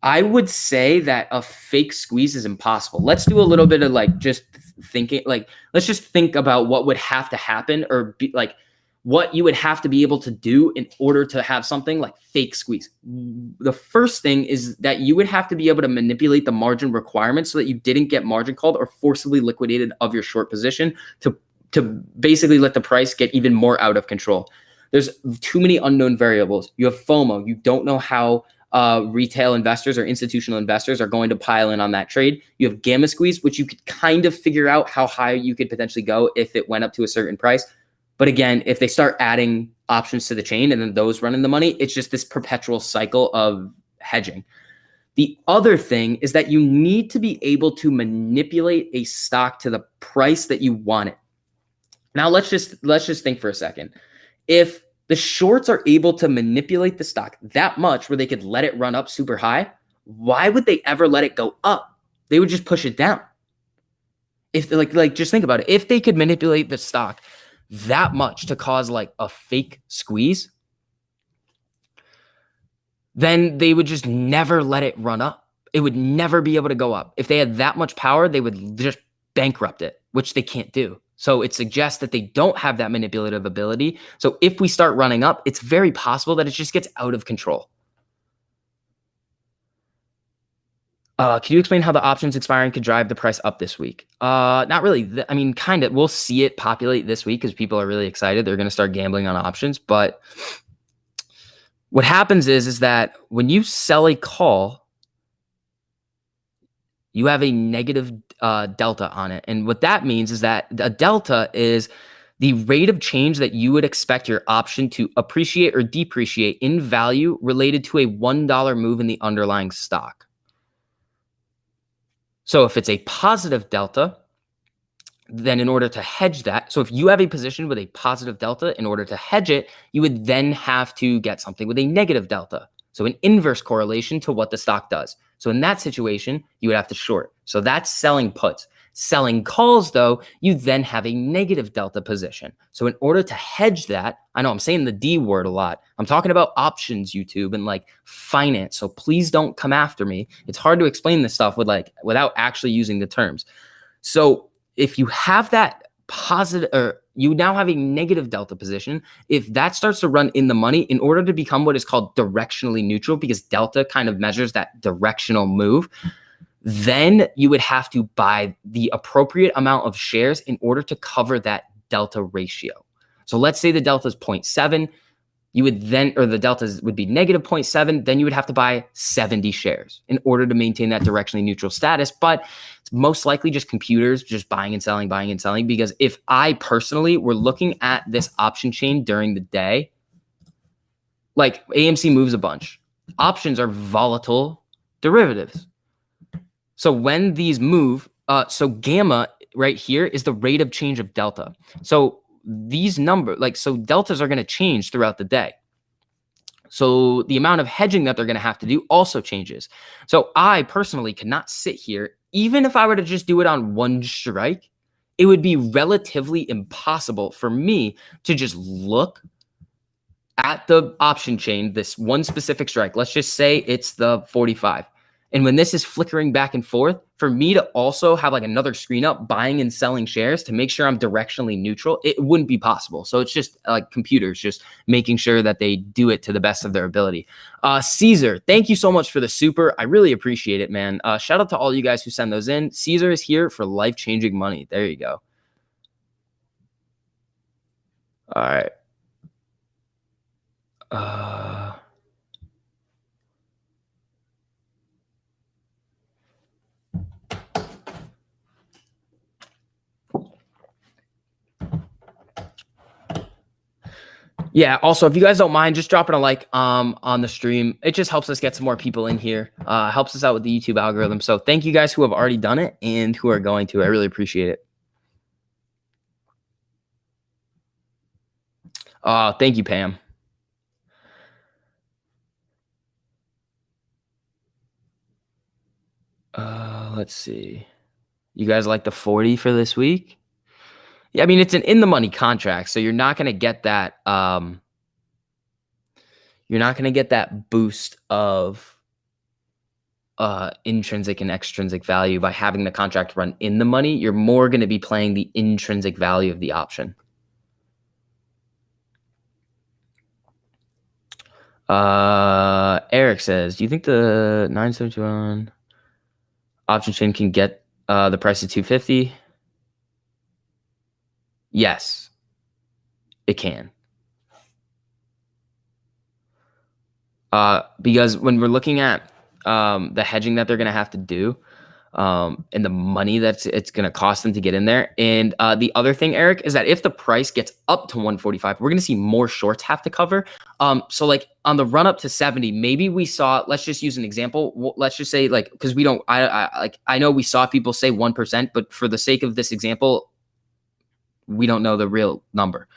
I would say that a fake squeeze is impossible. Let's do a little bit of like just thinking, like let's just think about what would have to happen or be like what you would have to be able to do in order to have something like fake squeeze. The first thing is that you would have to be able to manipulate the margin requirements so that you didn't get margin called or forcibly liquidated of your short position to basically let the price get even more out of control. There's too many unknown variables. You have FOMO. You don't know how retail investors or institutional investors are going to pile in on that trade. You have gamma squeeze, which you could kind of figure out how high you could potentially go if it went up to a certain price. But again, if they start adding options to the chain and then those run in the money, it's just this perpetual cycle of hedging. The other thing is that you need to be able to manipulate a stock to the price that you want it. Now let's just think for a second. If the shorts are able to manipulate the stock that much where they could let it run up super high, why would they ever let it go up? They would just push it down. If like just think about it. If they could manipulate the stock that much to cause like a fake squeeze, then they would just never let it run up. It would never be able to go up. If they had that much power, they would just bankrupt it, which they can't do. So it suggests that they don't have that manipulative ability. So if we start running up, it's very possible that it just gets out of control. Can you explain how the options expiring could drive the price up this week? Not really. I mean, kind of. We'll see it populate this week because people are really excited. They're going to start gambling on options. But what happens is that when you sell a call, you have a negative delta on it. And what that means is that a delta is the rate of change that you would expect your option to appreciate or depreciate in value related to a $1 move in the underlying stock. So if it's a positive delta, then in order to hedge that, so if you have a position with a positive delta, in order to hedge it, you would then have to get something with a negative delta. So an inverse correlation to what the stock does. So in that situation, you would have to short. So that's selling puts. Selling calls, though, you then have a negative delta position. So in order to hedge that, I know I'm saying the D word a lot. I'm talking about options, YouTube, and like finance. So please don't come after me. It's hard to explain this stuff without actually using the terms. So if you have that positive, or you now have a negative delta position, if that starts to run in the money, in order to become what is called directionally neutral, because delta kind of measures that directional move, then you would have to buy the appropriate amount of shares in order to cover that delta ratio. So let's say the delta is 0.7. You would then, or the delta would be negative 0.7, then you would have to buy 70 shares in order to maintain that directionally neutral status. But it's most likely just computers just buying and selling, because if I personally were looking at this option chain during the day, like AMC moves a bunch. Options are volatile derivatives. So when these move, so gamma right here is the rate of change of delta. So these numbers, so deltas are going to change throughout the day. So the amount of hedging that they're going to have to do also changes. So I personally cannot sit here, even if I were to just do it on one strike, it would be relatively impossible for me to just look at the option chain, this one specific strike. Let's just say it's the 45. And when this is flickering back and forth, for me to also have like another screen up buying and selling shares to make sure I'm directionally neutral, it wouldn't be possible. So it's just like computers just making sure that they do it to the best of their ability. Caesar, thank you so much for the super. I really appreciate it, man. Shout out to all you guys who send those in. Caesar is here for life-changing money. There you go. All right. Yeah. Also, if you guys don't mind, just dropping a like on the stream. It just helps us get some more people in here. Helps us out with the YouTube algorithm. So thank you guys who have already done it and who are going to. I really appreciate it. Thank you, Pam. Let's see. You guys like the 40 for this week? Yeah, I mean it's an in the money contract, so you're not gonna get that. You're not gonna get that boost of intrinsic and extrinsic value by having the contract run in the money. You're more gonna be playing the intrinsic value of the option. Eric says, do you think the 971 option chain can get the price of 250? Yes, it can. Because when we're looking at the hedging that they're going to have to do and the money it's going to cost them to get in there. And the other thing, Eric, is that if the price gets up to 145, we're going to see more shorts have to cover. So like on the run up to 70, maybe we saw, let's just use an example. Let's just say like, because we don't, I know we saw people say 1%, but for the sake of this example, we don't know the real number.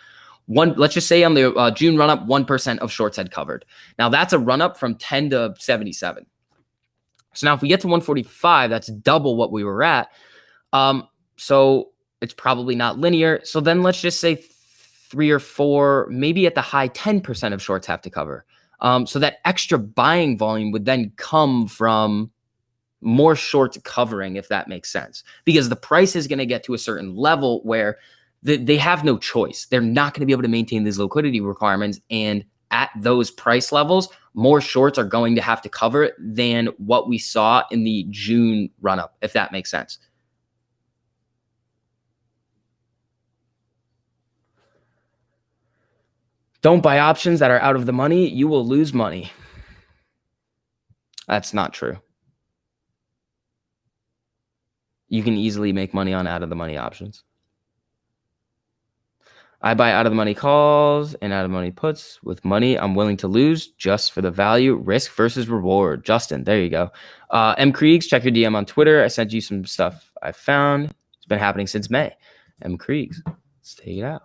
Let's just say on the June run up, 1% of shorts had covered. Now that's a run up from 10 to 77. So now if we get to 145, that's double what we were at. So it's probably not linear. So then let's just say 3 or 4, maybe at the high 10% of shorts have to cover. So that extra buying volume would then come from more shorts covering, if that makes sense, because the price is going to get to a certain level where they have no choice. They're not going to be able to maintain these liquidity requirements. And at those price levels, more shorts are going to have to cover than what we saw in the June run-up, if that makes sense. Don't buy options that are out of the money. You will lose money. That's not true. You can easily make money on out of the money options. I buy out of the money calls and out of money puts with money I'm willing to lose just for the value, risk versus reward. Justin, there you go. M. Kriegs, check your DM on Twitter. I sent you some stuff I found. It's been happening since May. M. Kriegs, let's take it out.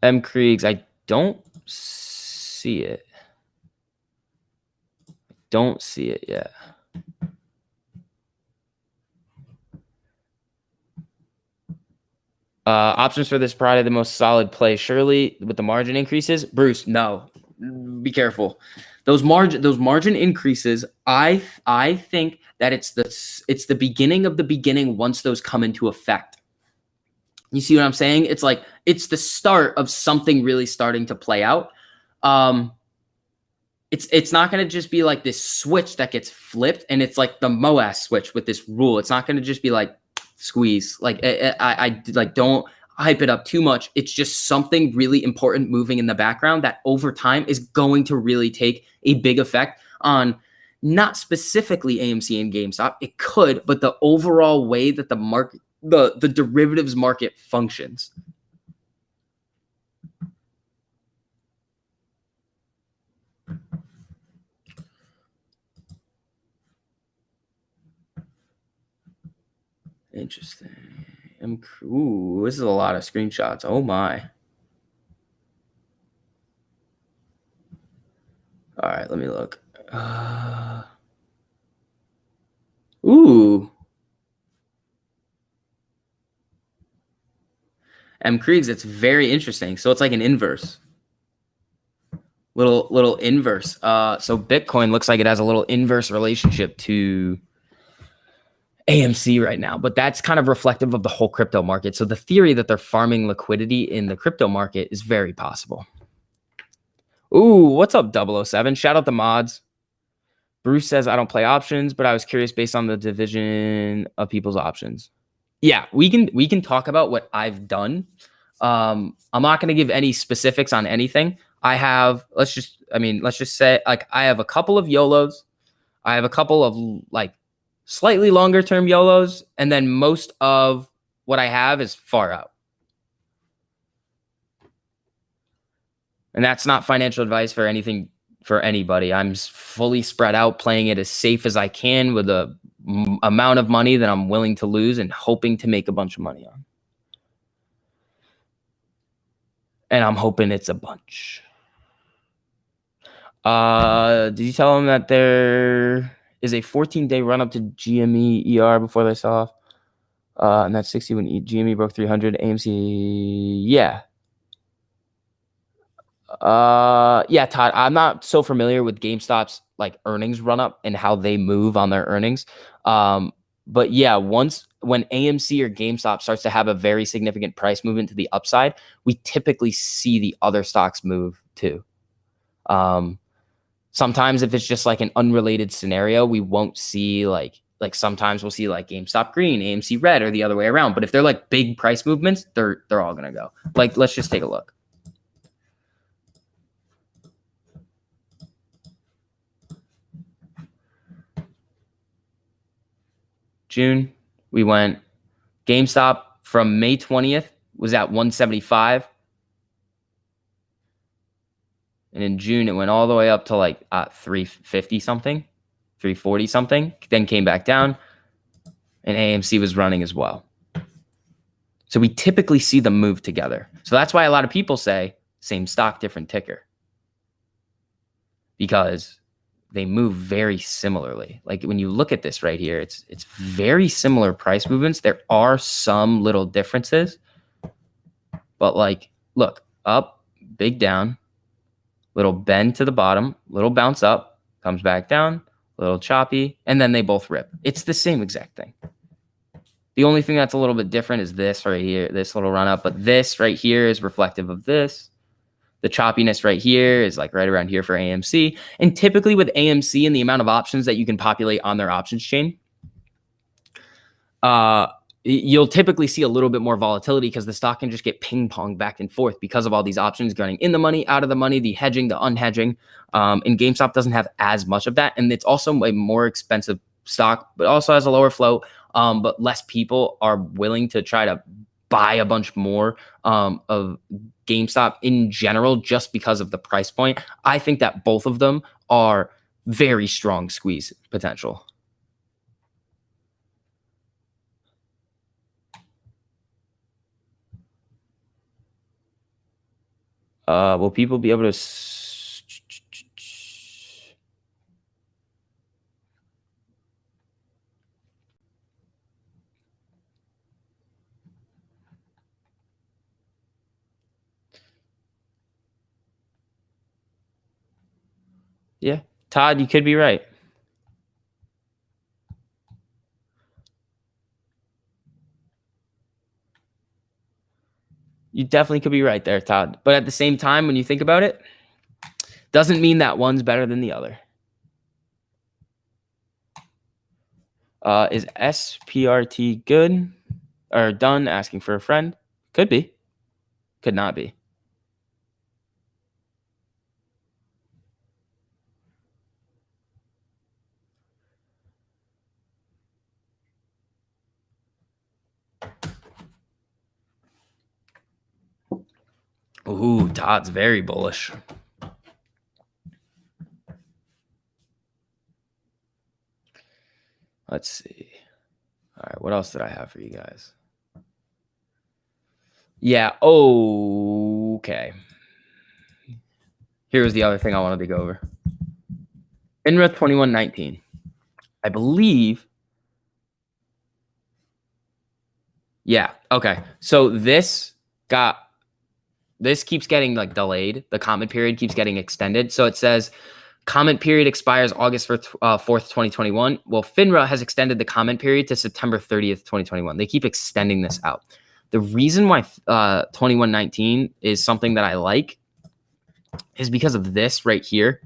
M. Kriegs, I don't see it. Don't see it yet. Options for this Friday, the most solid play, surely with the margin increases. Bruce, no, be careful. Those margin increases. I think that it's the beginning of the beginning once those come into effect. You see what I'm saying? It's like it's the start of something really starting to play out. It's not going to just be like this switch that gets flipped and it's like the MOAS switch with this rule. It's not going to just be like squeeze. Like I like don't hype it up too much. It's just something really important moving in the background that over time is going to really take a big effect on not specifically AMC and GameStop. It could, but the overall way that the market, the derivatives market functions. Interesting. Ooh, this is a lot of screenshots. Oh my. All right, let me look. Ooh. M. Kriegs, it's very interesting. So it's like an inverse. Little inverse. So Bitcoin looks like it has a little inverse relationship to AMC right now, but that's kind of reflective of the whole crypto market. So the theory that they're farming liquidity in the crypto market is very possible. Ooh, what's up, 007? Shout out the mods. Bruce says, I don't play options, but I was curious based on the division of people's options. Yeah, we can talk about what I've done. I'm not going to give any specifics on anything. I have, let's just say, like, I have a couple of YOLOs. I have a couple of like slightly longer term YOLOs, and then most of what I have is far out. And that's not financial advice for anything for anybody. I'm fully spread out, playing it as safe as I can with a amount of money that I'm willing to lose and hoping to make a bunch of money on. And I'm hoping it's a bunch. Did you tell them that there is a 14-day run up to GME ER before they sell off? And that's 60 when GME broke 300. AMC, yeah. Yeah, Todd, I'm not so familiar with GameStop's like earnings run up and how they move on their earnings. But yeah, when AMC or GameStop starts to have a very significant price movement to the upside, we typically see the other stocks move too. Sometimes if it's just like an unrelated scenario, we won't see like sometimes we'll see like GameStop green, AMC red, or the other way around. But if they're like big price movements, they're all gonna go. Like, let's just take a look. June, we went GameStop from May 20th was at 175. And in June, it went all the way up to like 350 something, 340 something, then came back down. And AMC was running as well. So we typically see them move together. So that's why a lot of people say same stock, different ticker. Because they move very similarly. Like when you look at this right here, it's very similar price movements. There are some little differences, but like, look, up, big down, little bend to the bottom, little bounce up, comes back down, little choppy, and then they both rip. It's the same exact thing. The only thing that's a little bit different is this right here, this little run up, but this right here is reflective of this. The choppiness right here is like right around here for AMC. And typically with AMC and the amount of options that you can populate on their options chain, you'll typically see a little bit more volatility because the stock can just get ping pong back and forth because of all these options going in the money, out of the money, the hedging, the unhedging. And GameStop doesn't have as much of that. And it's also a more expensive stock, but also has a lower float. But less people are willing to try to buy a bunch more of GameStop in general just because of the price point. I think that both of them are very strong squeeze potential. Will people be able to Yeah, Todd, you could be right. You definitely could be right there, Todd. But at the same time, when you think about it, doesn't mean that one's better than the other. Is SPRT good or done? Asking for a friend. Could be. Could not be. Ooh, Todd's very bullish. Let's see. All right, what else did I have for you guys? Yeah, okay. Here was the other thing I wanted to go over. Finra 2119. I believe. Yeah, okay. So this keeps getting like delayed. The comment period keeps getting extended. So it says comment period expires August 4th, 2021. Well, Finra has extended the comment period to September 30th, 2021. They keep extending this out. The reason why 2119 is something that I like is because of this right here.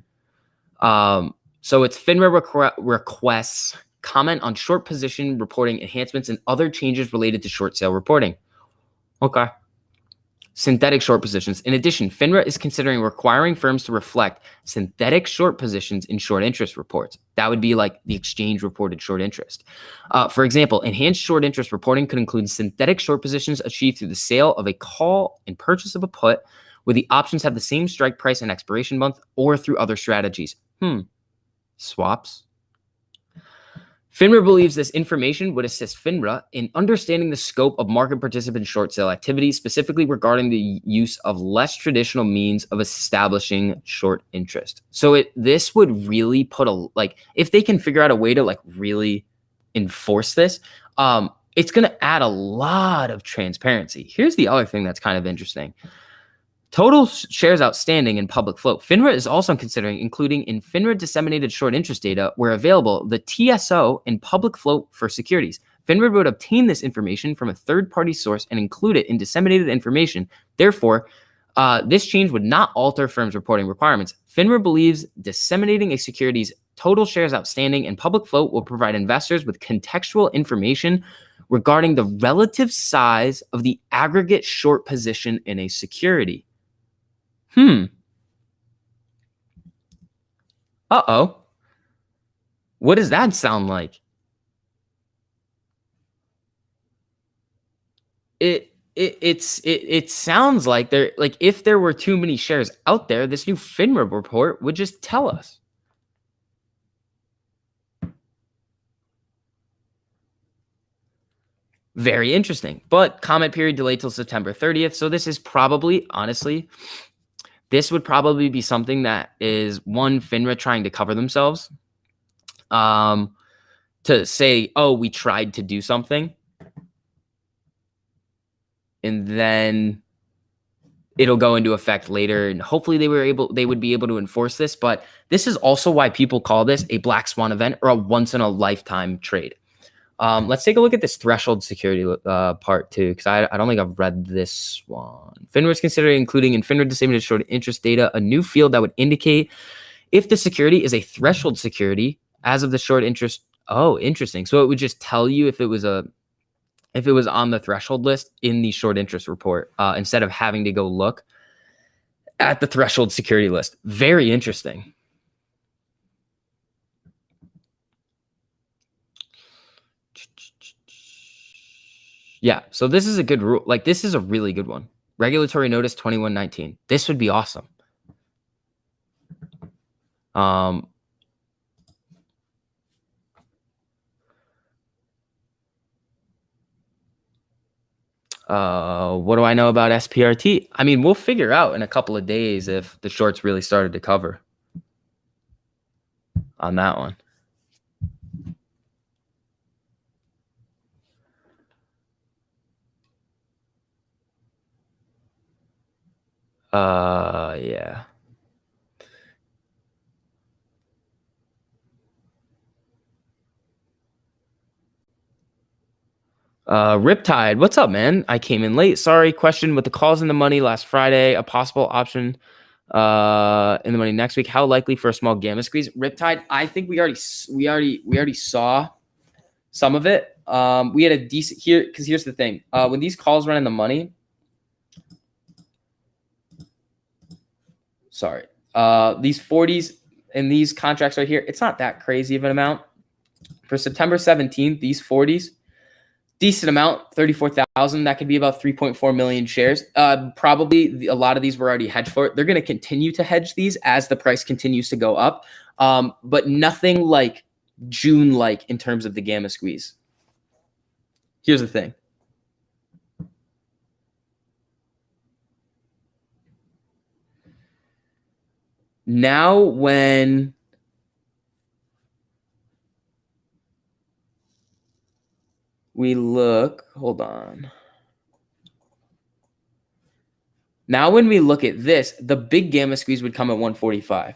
So it's Finra requests comment on short position reporting enhancements and other changes related to short sale reporting. Okay. synthetic short positions. In addition, Finra is considering requiring firms to reflect synthetic short positions in short interest reports. That would be like the exchange reported short interest. For example, enhanced short interest reporting could include synthetic short positions achieved through the sale of a call and purchase of a put, where the options have the same strike price and expiration month, or through other strategies. Swaps. Finra believes this information would assist Finra in understanding the scope of market participant short sale activity, specifically regarding the use of less traditional means of establishing short interest. So this would really put if they can figure out a way to really enforce this, it's going to add a lot of transparency. Here's the other thing that's kind of interesting. Total shares outstanding in public float. Finra is also considering including in Finra disseminated short interest data, where available, the TSO and public float for securities. Finra would obtain this information from a third-party source and include it in disseminated information. Therefore, this change would not alter firms' reporting requirements. Finra believes disseminating a security's total shares outstanding and public float will provide investors with contextual information regarding the relative size of the aggregate short position in a security. Uh-oh. What does that sound like? It sounds like if there were too many shares out there, this new Finra report would just tell us. Very interesting. But comment period delayed till September 30th. So this is probably, honestly, this would probably be something that is Finra trying to cover themselves, to say, oh, we tried to do something, and then it'll go into effect later, and hopefully they would be able to enforce this. But this is also why people call this a black swan event or a once in a lifetime trade. Let's take a look at this threshold security part too, because I don't think I've read this one. Finra is considering including in Finra disseminated short interest data a new field that would indicate if the security is a threshold security as of the short interest. Oh, interesting. So it would just tell you if it was on the threshold list in the short interest report, instead of having to go look at the threshold security list. Very interesting. Yeah, so this is a good rule. This is a really good one. Regulatory notice 2119. This would be awesome. What do I know about SPRT? I mean, we'll figure out in a couple of days if the shorts really started to cover on that one. Yeah. Riptide, what's up, man? I came in late. Sorry. Question: with the calls in the money last Friday, a possible option in the money next week, how likely for a small gamma squeeze? Riptide, I think we already saw some of it. We had a decent here, because here's the thing. When these calls run in the money, sorry, these 40s and these contracts right here, it's not that crazy of an amount. For September 17th, these 40s, decent amount, 34,000. That could be about 3.4 million shares. Probably a lot of these were already hedged for it. They're going to continue to hedge these as the price continues to go up, but nothing like June-like in terms of the gamma squeeze. Here's the thing. Now when we look, hold on. Now when we look at this, the big gamma squeeze would come at 145.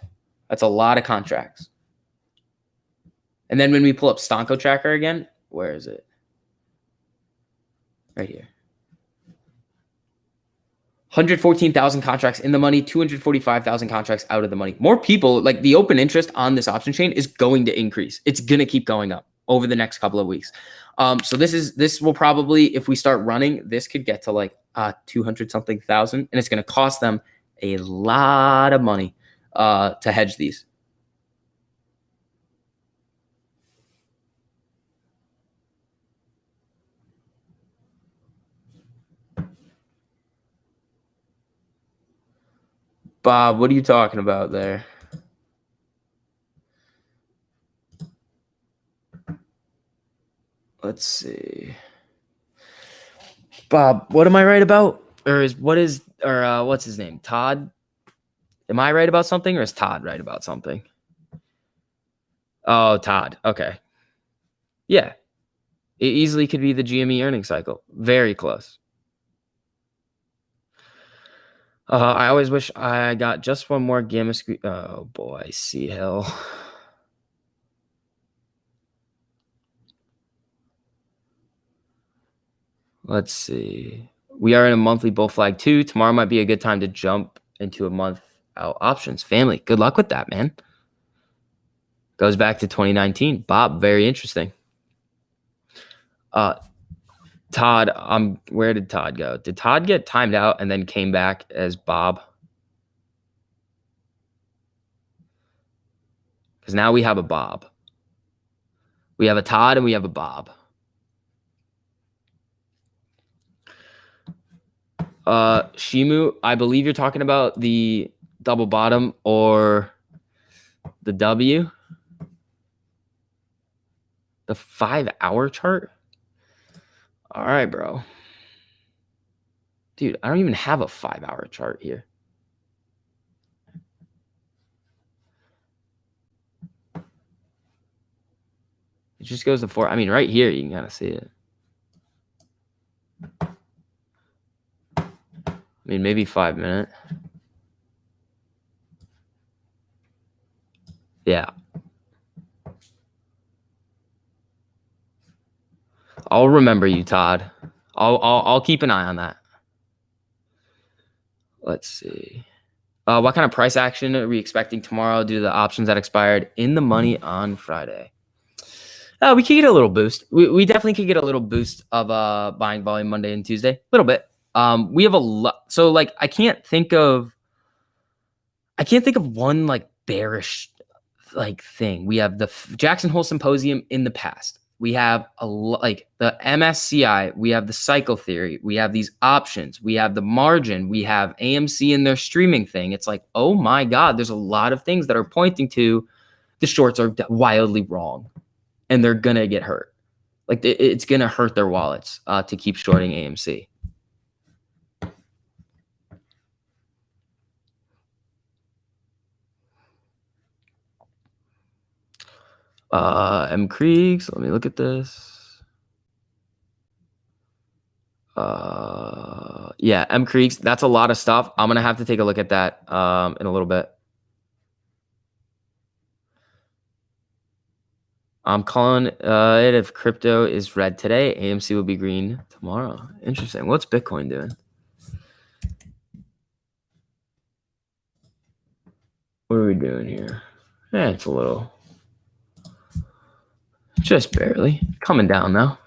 That's a lot of contracts. And then when we pull up Stonko Tracker again, where is it? Right here. 114,000 contracts in the money, 245,000 contracts out of the money. More people, like the open interest on this option chain is going to increase. It's going to keep going up over the next couple of weeks. So this will probably, if we start running, this could get to like, 200 something thousand, and it's going to cost them a lot of money to hedge these. Bob, what are you talking about there? Let's see. Bob, what am I right about? What's his name? Todd? Am I right about something, or is Todd right about something? Oh, Todd. Okay. Yeah. It easily could be the GME earnings cycle. Very close. I always wish I got just one more gamma squeeze. Oh boy, Sea Hill. Let's see. We are in a monthly bull flag 2. Tomorrow might be a good time to jump into a month out options. Family, good luck with that, man. Goes back to 2019. Bob, very interesting. Todd, where did Todd go? Did Todd get timed out and then came back as Bob? Because now we have a Bob. We have a Todd and we have a Bob. Shimu, I believe you're talking about the double bottom or the W. The 5-hour chart? All right, bro. Dude, I don't even have a 5-hour chart here. It just goes to 4. I mean, right here, you can kind of see it. I mean, maybe 5 minute. Yeah. I'll remember you, Todd. I'll keep an eye on that. Let's see. What kind of price action are we expecting tomorrow due to the options that expired in the money on Friday? We could get a little boost. We definitely could get a little boost of buying volume Monday and Tuesday. A little bit. We have a lot. So like I can't think of one like bearish like thing. We have the Jackson Hole Symposium in the past. We have like the MSCI, we have the cycle theory, we have these options, we have the margin, we have AMC in their streaming thing. It's like, oh my God, there's a lot of things that are pointing to the shorts are wildly wrong and they're going to get hurt. Like it's going to hurt their wallets to keep shorting AMC. M. Kriegs, let me look at this. Yeah, M. Kriegs, that's a lot of stuff. I'm gonna have to take a look at that in a little bit. I'm calling it if crypto is red today, AMC will be green tomorrow. Interesting. What's Bitcoin doing? What are we doing here? Yeah, it's a little, just barely coming down though.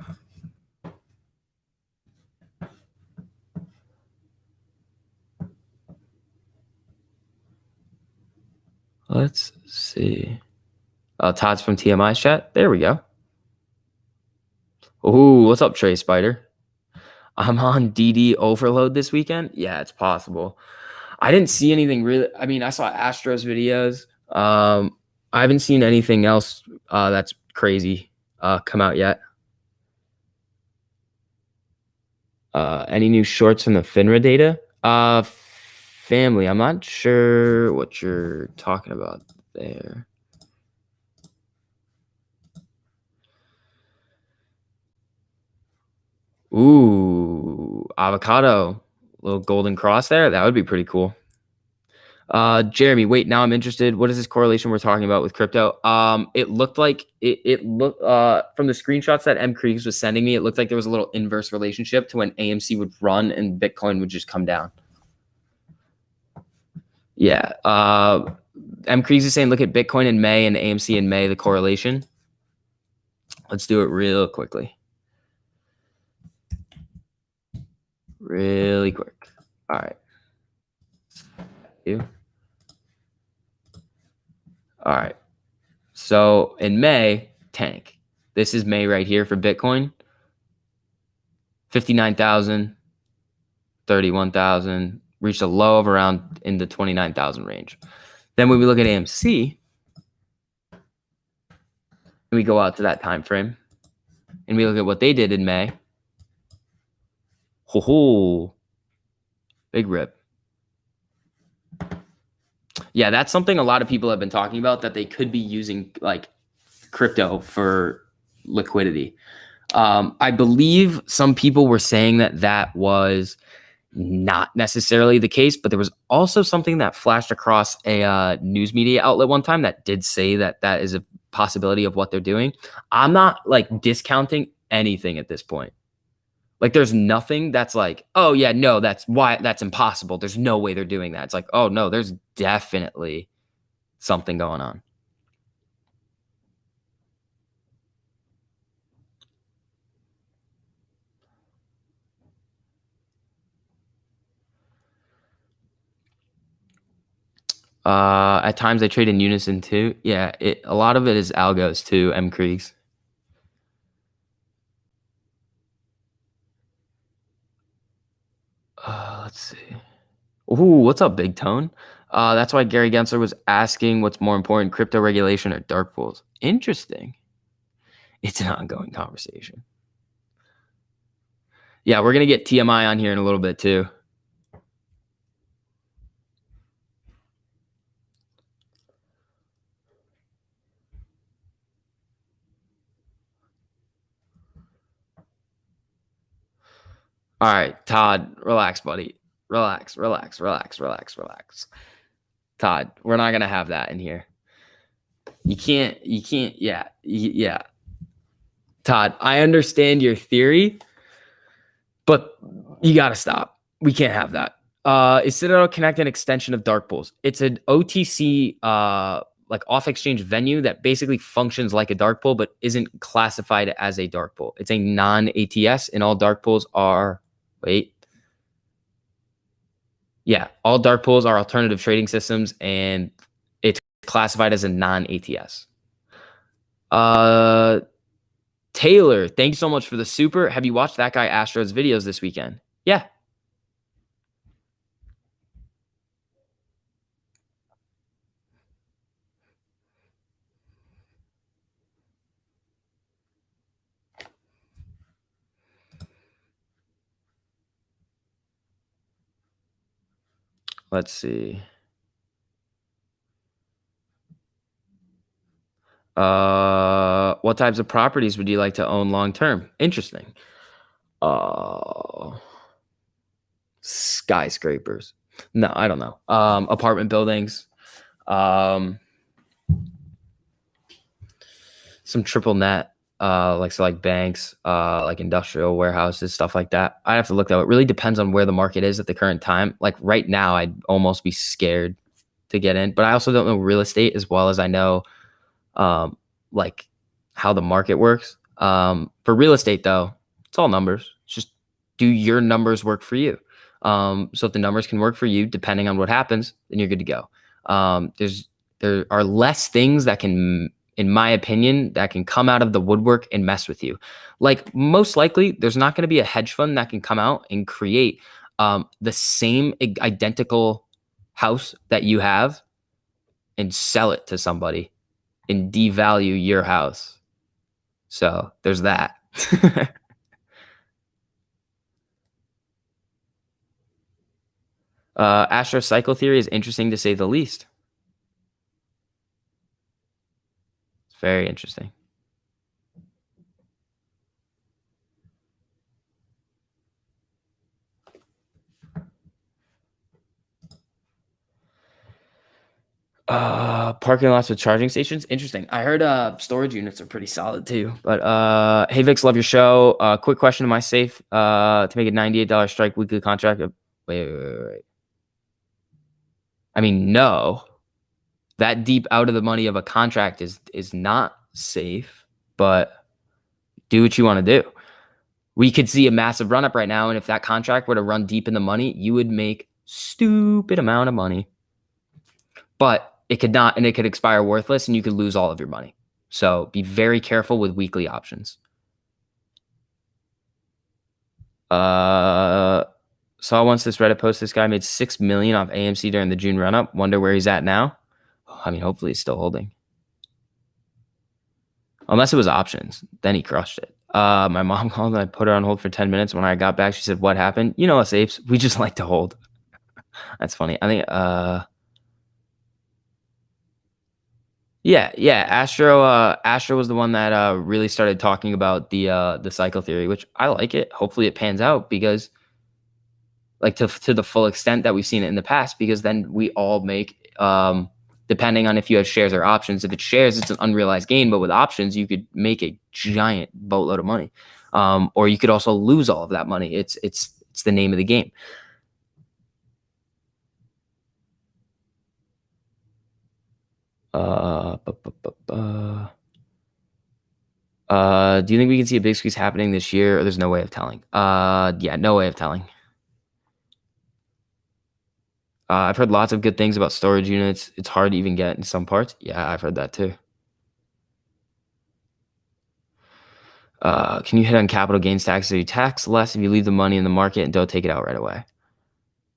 Let's see. Todd's from TMI's chat. There we go. Ooh, what's up, Trey Spider? I'm on DD overload this weekend. Yeah, it's possible. I didn't see anything really. I mean, I saw Astros videos. I haven't seen anything else that's crazy come out yet. Any new shorts from the Finra data? Family, I'm not sure what you're talking about there. Ooh, avocado. Little golden cross there. That would be pretty cool. Jeremy, wait, now I'm interested. What is this correlation we're talking about with crypto? It looked like it looked from the screenshots that M. Kriegs was sending me, it looked like there was a little inverse relationship to when AMC would run and Bitcoin would just come down. Yeah. M. Kriegs is saying look at Bitcoin in May and AMC in May, the correlation. Let's do it real quickly. really quick. All right. You. All right. So in May, tank. This is May right here for Bitcoin. 59,000, 31,000, reached a low of around in the 29,000 range. Then when we look at AMC, and we go out to that time frame, and we look at what they did in May. Ho, big rip. Yeah, that's something a lot of people have been talking about, that they could be using like crypto for liquidity. I believe some people were saying that that was not necessarily the case, but there was also something that flashed across a news media outlet one time that did say that that is a possibility of what they're doing. I'm not like discounting anything at this point. Like there's nothing that's like, oh yeah, no, that's impossible. There's no way they're doing that. It's like, oh no, there's definitely something going on. At times I trade in unison too. Yeah, a lot of it is algos too, M Kriegs. Let's see. Ooh, what's up, Big Tone? That's why Gary Gensler was asking what's more important, crypto regulation or dark pools. Interesting. It's an ongoing conversation. Yeah, we're gonna get TMI on here in a little bit too. All right, Todd, relax, buddy. Relax. Todd, we're not gonna have that in here. You can't, yeah. Todd, I understand your theory, but you gotta stop. We can't have that. Is Citadel Connect an extension of dark pools? It's an OTC like off exchange venue that basically functions like a dark pool, but isn't classified as a dark pool. It's a non-ATS, and all dark pools are all dark pools are alternative trading systems, and it's classified as a non-ATS. Taylor, thanks so much for the super. Have you watched that guy Astro's videos this weekend? Yeah. Let's see. What types of properties would you like to own long term? Interesting. Skyscrapers. No, I don't know. Apartment buildings. Some triple net. Like banks, like industrial warehouses, stuff like that. I have to look that up. It really depends on where the market is at the current time. Like right now, I'd almost be scared to get in, but I also don't know real estate as well as I know like how the market works. For real estate though, it's all numbers. It's just, do your numbers work for you? So if the numbers can work for you, depending on what happens, then you're good to go. There are less things that can, in my opinion, that can come out of the woodwork and mess with you. Like most likely, there's not going to be a hedge fund that can come out and create the same identical house that you have and sell it to somebody and devalue your house. So there's that. Astrocycle theory is interesting to say the least. It's very interesting. Parking lots with charging stations. Interesting. I heard storage units are pretty solid too. But hey Vix, love your show. Quick question: am I safe to make a $98 strike weekly contract? Wait. I mean, no. That deep out of the money of a contract is not safe, but do what you want to do. We could see a massive run up right now, and if that contract were to run deep in the money, you would make stupid amount of money. But it could not, and it could expire worthless, and you could lose all of your money. So be very careful with weekly options. Saw once this Reddit post. This guy made $6 million off AMC during the June run up. Wonder where he's at now. I mean, hopefully he's still holding. Unless it was options, then he crushed it. My mom called and I put her on hold for 10 minutes. When I got back, she said, "What happened?" You know us apes, we just like to hold. That's funny. I think yeah, Astro was the one that really started talking about the cycle theory, which I like it. Hopefully it pans out because like to the full extent that we've seen it in the past, because then we all make depending on if you have shares or options. If it's shares, it's an unrealized gain, but with options, you could make a giant boatload of money, or you could also lose all of that money. It's the name of the game. Do you think we can see a big squeeze happening this year, or there's no way of telling? Yeah, no way of telling. I've heard lots of good things about storage units. It's hard to even get in some parts. Yeah, I've heard that too. Can you hit on capital gains taxes? You tax less if you leave the money in the market and don't take it out right away.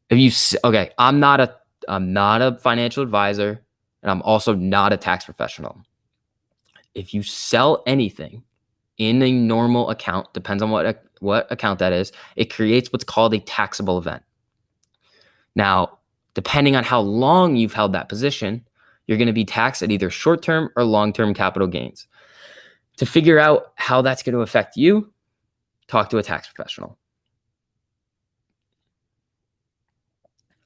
If you okay, I'm not a financial advisor, and I'm also not a tax professional. If you sell anything in a normal account, depends on what account that is, it creates what's called a taxable event. Now, depending on how long you've held that position, you're going to be taxed at either short-term or long-term capital gains. To figure out how that's going to affect you, talk to a tax professional.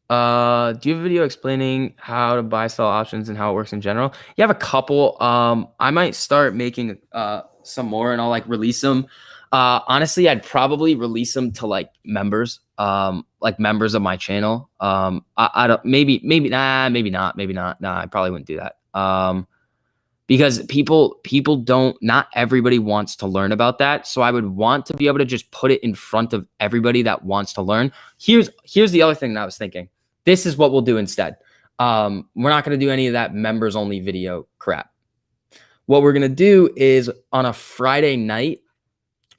Do you have a video explaining how to buy, sell options and how it works in general? You have a couple. I might start making some more, and I'll like release them. Honestly, I'd probably release them to like members of my channel. I don't, maybe not. Nah, I probably wouldn't do that. Because people don't, not everybody wants to learn about that. So I would want to be able to just put it in front of everybody that wants to learn. Here's the other thing that I was thinking. This is what we'll do instead. We're not going to do any of that members only video crap. What we're going to do is on a Friday night,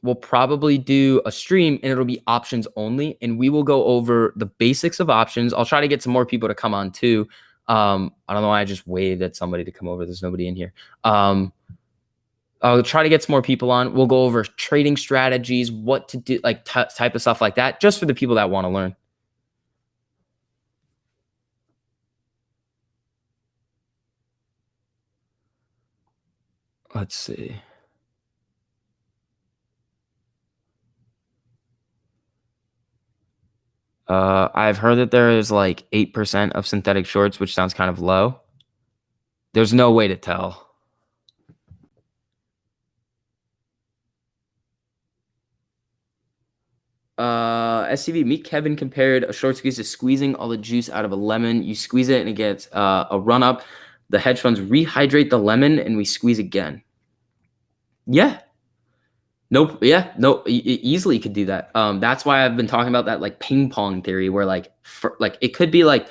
we'll probably do a stream and it'll be options only. And we will go over the basics of options. I'll try to get some more people to come on too. I don't know why I just waved at somebody to come over. There's nobody in here. I'll try to get some more people on. We'll go over trading strategies, what to do, like type of stuff like that, just for the people that want to learn. Let's see. I've heard that there is like 8% of synthetic shorts, which sounds kind of low. There's no way to tell. SCV, meet Kevin compared a short squeeze to squeezing all the juice out of a lemon. You squeeze it and it gets a run up. The hedge funds rehydrate the lemon and we squeeze again. Yeah. Nope. Yeah. No. Easily could do that. That's why I've been talking about that like ping pong theory, where like it could be like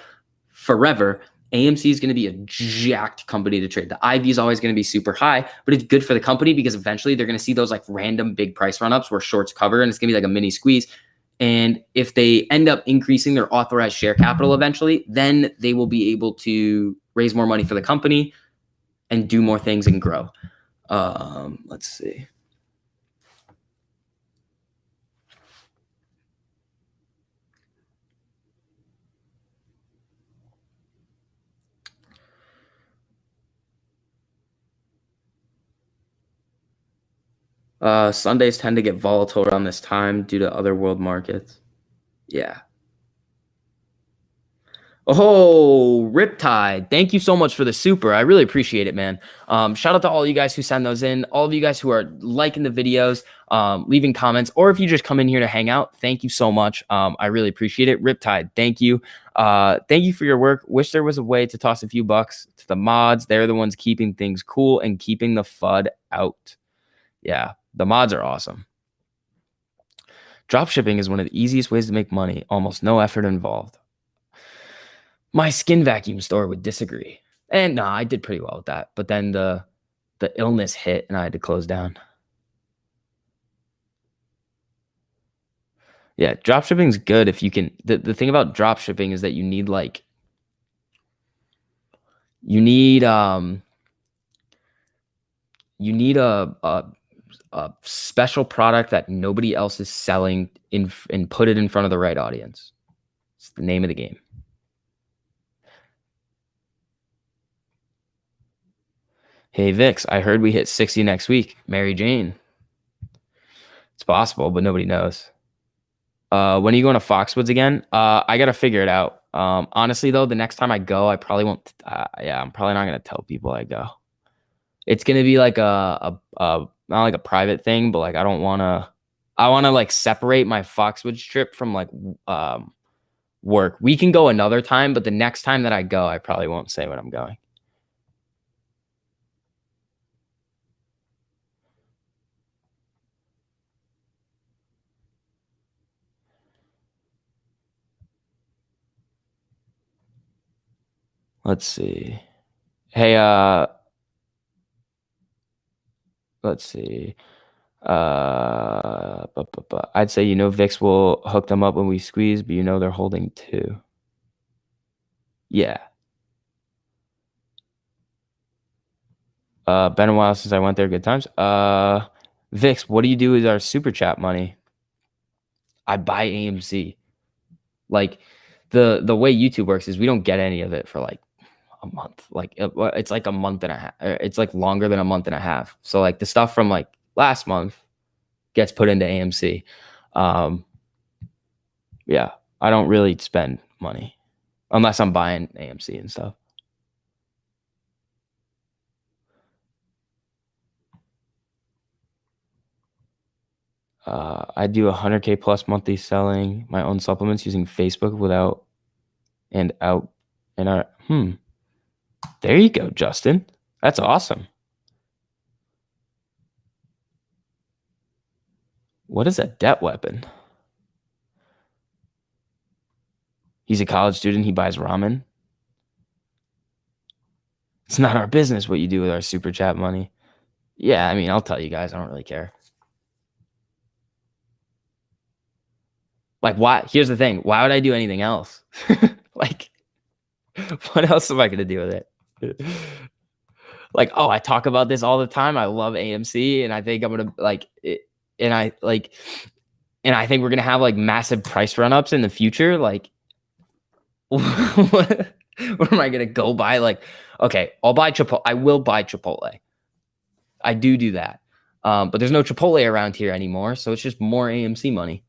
forever. AMC is going to be a jacked company to trade. The IV is always going to be super high, but it's good for the company because eventually they're going to see those like random big price run ups where shorts cover, and it's going to be like a mini squeeze. And if they end up increasing their authorized share capital eventually, then they will be able to raise more money for the company and do more things and grow. Let's see. Sundays tend to get volatile around this time due to other world markets. Yeah. Oh, Riptide. Thank you so much for the super. I really appreciate it, man. Shout out to all you guys who send those in, all of you guys who are liking the videos, leaving comments, or if you just come in here to hang out, thank you so much. I really appreciate it. Riptide, thank you. Thank you for your work. Wish there was a way to toss a few bucks to the mods. They're the ones keeping things cool and keeping the FUD out. Yeah, the mods are awesome. Drop shipping is one of the easiest ways to make money, almost no effort involved. My skin vacuum store would disagree. And no, I did pretty well with that. But then the illness hit and I had to close down. Yeah, drop shipping is good if you can. The thing about drop shipping is that you need you need a special product that nobody else is selling and put it in front of the right audience. It's the name of the game. Hey Vix, I heard we hit 60 next week. Mary Jane. It's possible, but nobody knows. When are you going to Foxwoods again? I gotta figure it out. Honestly though, the next time I go, I probably won't. Yeah, I'm probably not gonna tell people I go. It's gonna be like a not like a private thing, but like I wanna like separate my Foxwoods trip from like work. We can go another time, but the next time that I go, I probably won't say when I'm going. Let's see. Hey, let's see. I'd say Vix will hook them up when we squeeze, but they're holding two. Yeah. Been a while since I went there. Good times. Vix, what do you do with our super chat money? I buy AMC. Like the way YouTube works is we don't get any of it for like a month. Like it's like a month and a half. It's like longer than a month and a half. So like the stuff from like last month gets put into AMC. Yeah, I don't really spend money unless I'm buying AMC and stuff. I do 100K plus monthly selling my own supplements using Facebook without and out and our There you go, Justin. That's awesome. What is a debt weapon? He's a college student. He buys ramen. It's not our business what you do with our super chat money. Yeah, I mean, I'll tell you guys. I don't really care. Like, why? Here's the thing. Why would I do anything else? Like, what else am I going to do with it? Like, oh, I talk about this all the time. I love AMC, and I think I'm going to like it. And I think we're going to have like massive price run-ups in the future. Like, what am I going to go buy? Like, okay, I'll buy Chipotle. I will buy Chipotle. I do that. But there's no Chipotle around here anymore. So it's just more AMC money.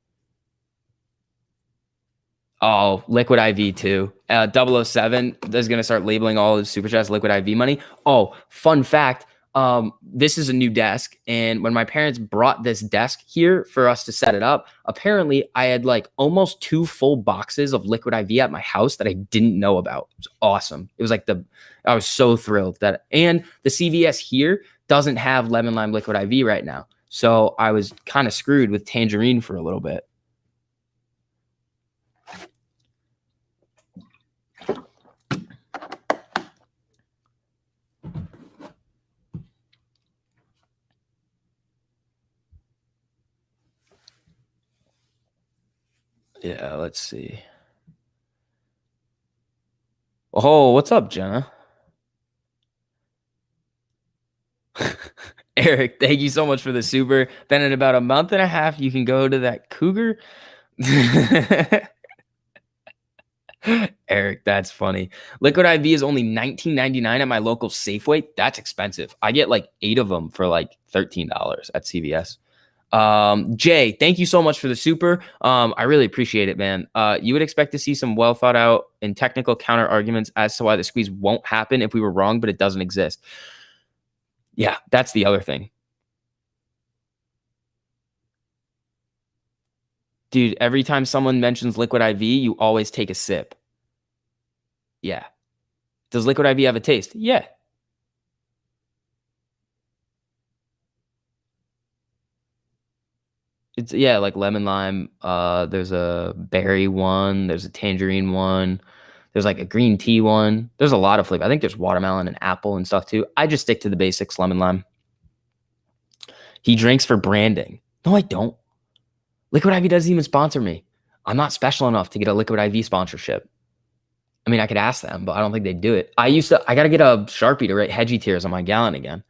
Oh, Liquid IV too. 007 is going to start labeling all his super chats Liquid IV money. Oh, fun fact. This is a new desk. And when my parents brought this desk here for us to set it up, apparently I had like almost 2 full boxes of Liquid IV at my house that I didn't know about. It was awesome. It was like I was so thrilled that, and the CVS here doesn't have lemon lime Liquid IV right now. So I was kind of screwed with tangerine for a little bit. Yeah, let's see. Oh, what's up, Jenna? Eric, thank you so much for the super. Then in about a month and a half, you can go to that cougar. Eric, that's funny. Liquid IV is only $19.99 at my local Safeway. That's expensive. I get like 8 of them for like $13 at CVS. Jay, thank you so much for the super. I really appreciate it, man. You would expect to see some well thought out and technical counter arguments as to why the squeeze won't happen if we were wrong, but it doesn't exist. Yeah, that's the other thing. Dude, every time someone mentions Liquid IV, you always take a sip. Yeah. Does Liquid IV have a taste? Yeah. It's yeah, like lemon lime. There's a berry one. There's a tangerine one. There's like a green tea one. There's a lot of flavor. I think there's watermelon and apple and stuff too. I just stick to the basics, lemon lime. He drinks for branding. No, I don't. Liquid IV doesn't even sponsor me. I'm not special enough to get a Liquid IV sponsorship. I mean, I could ask them, but I don't think they'd do it. I got to get a Sharpie to write hedgy tears on my gallon again.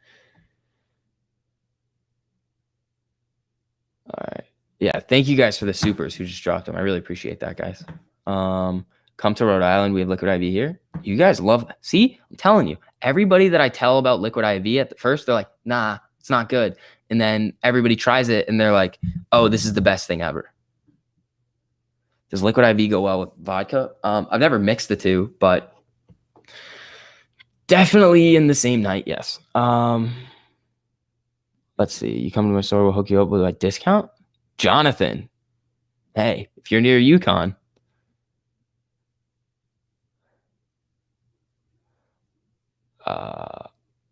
All right. Yeah. Thank you guys for the supers who just dropped them. I really appreciate that, guys. Come to Rhode Island. We have Liquid IV here. You guys love that. See, I'm telling you, everybody that I tell about Liquid IV at the first, they're like, nah, it's not good. And then everybody tries it and they're like, oh, this is the best thing ever. Does Liquid IV go well with vodka? I've never mixed the two, but definitely in the same night, yes. Let's see. You come to my store, we'll hook you up with a discount. Jonathan, hey, if you're near Yukon,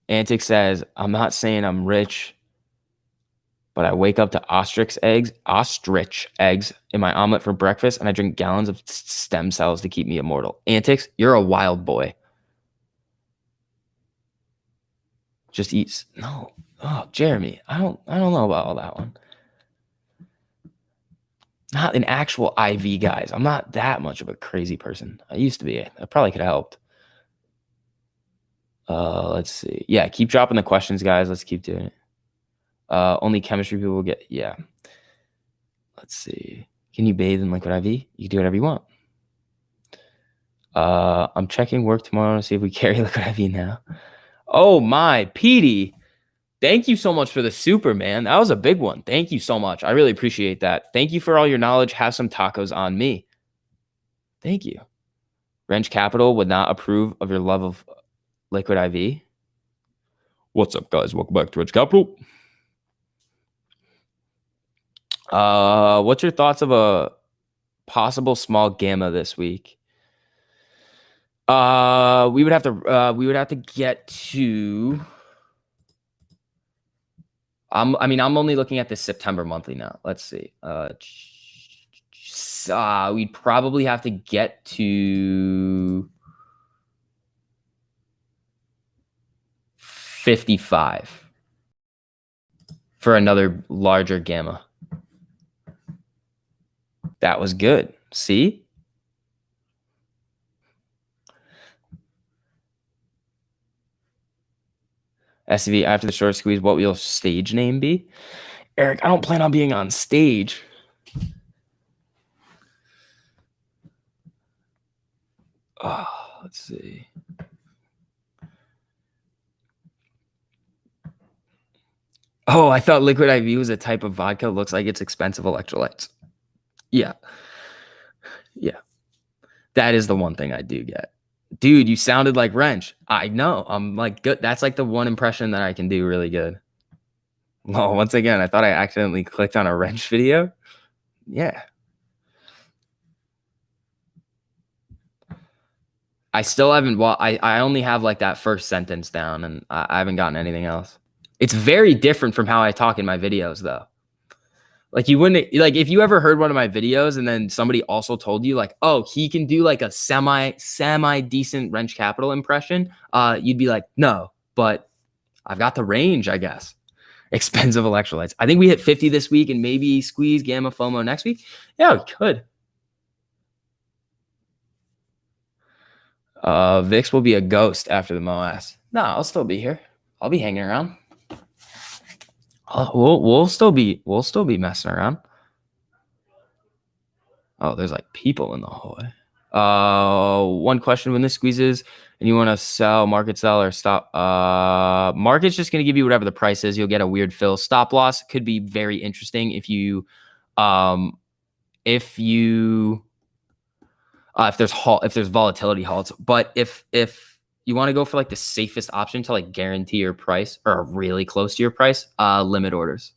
Antic says, I'm not saying I'm rich, but I wake up to ostrich eggs in my omelet for breakfast, and I drink gallons of stem cells to keep me immortal. Antics, you're a wild boy. Just eat. No. Oh, Jeremy, I don't know about all that one. Not an actual IV, guys. I'm not that much of a crazy person. I used to be. I probably could have helped. Let's see. Yeah, keep dropping the questions, guys. Let's keep doing it. Only chemistry people will get. Yeah. Let's see. Can you bathe in Liquid IV? You can do whatever you want. I'm checking work tomorrow to see if we carry Liquid IV now. Oh my, Petey. Thank you so much for the super, man. That was a big one. Thank you so much. I really appreciate that. Thank you for all your knowledge. Have some tacos on me. Thank you. Wrench Capital would not approve of your love of Liquid IV. What's up, guys? Welcome back to Wrench Capital. What's your thoughts of a possible small gamma this week? We would have to get to. I'm only looking at this September monthly now. Let's see. We'd probably have to get to 55 for another larger gamma. That was good. See? SCV, after the short squeeze, what will your stage name be? Eric, I don't plan on being on stage. Let's see. Oh, I thought Liquid IV was a type of vodka. Looks like it's expensive electrolytes. Yeah. Yeah. That is the one thing I do get. Dude, you sounded like Wrench. I know. I'm like good. That's like the one impression that I can do really good. Well, once again, I thought I accidentally clicked on a Wrench video. Yeah. I still haven't. Well, I only have like that first sentence down, and I haven't gotten anything else. It's very different from how I talk in my videos, though. Like you wouldn't like if you ever heard one of my videos and then somebody also told you like, oh, he can do like a semi decent Wrench Capital impression. You'd be like, no, but I've got the range, I guess. Expensive electrolytes. I think we hit 50 this week and maybe squeeze gamma FOMO next week. Yeah, we could. Vix will be a ghost after the MOAS. No, I'll still be here. I'll be hanging around. We'll still be messing around. Oh, there's like people in the hallway. One question: when this squeezes and you want to sell, market sell, or stop? Market's just going to give you whatever the price is. You'll get a weird fill. Stop loss could be very interesting if there's volatility halts. But if you want to go for like the safest option to like guarantee your price or really close to your price, limit orders.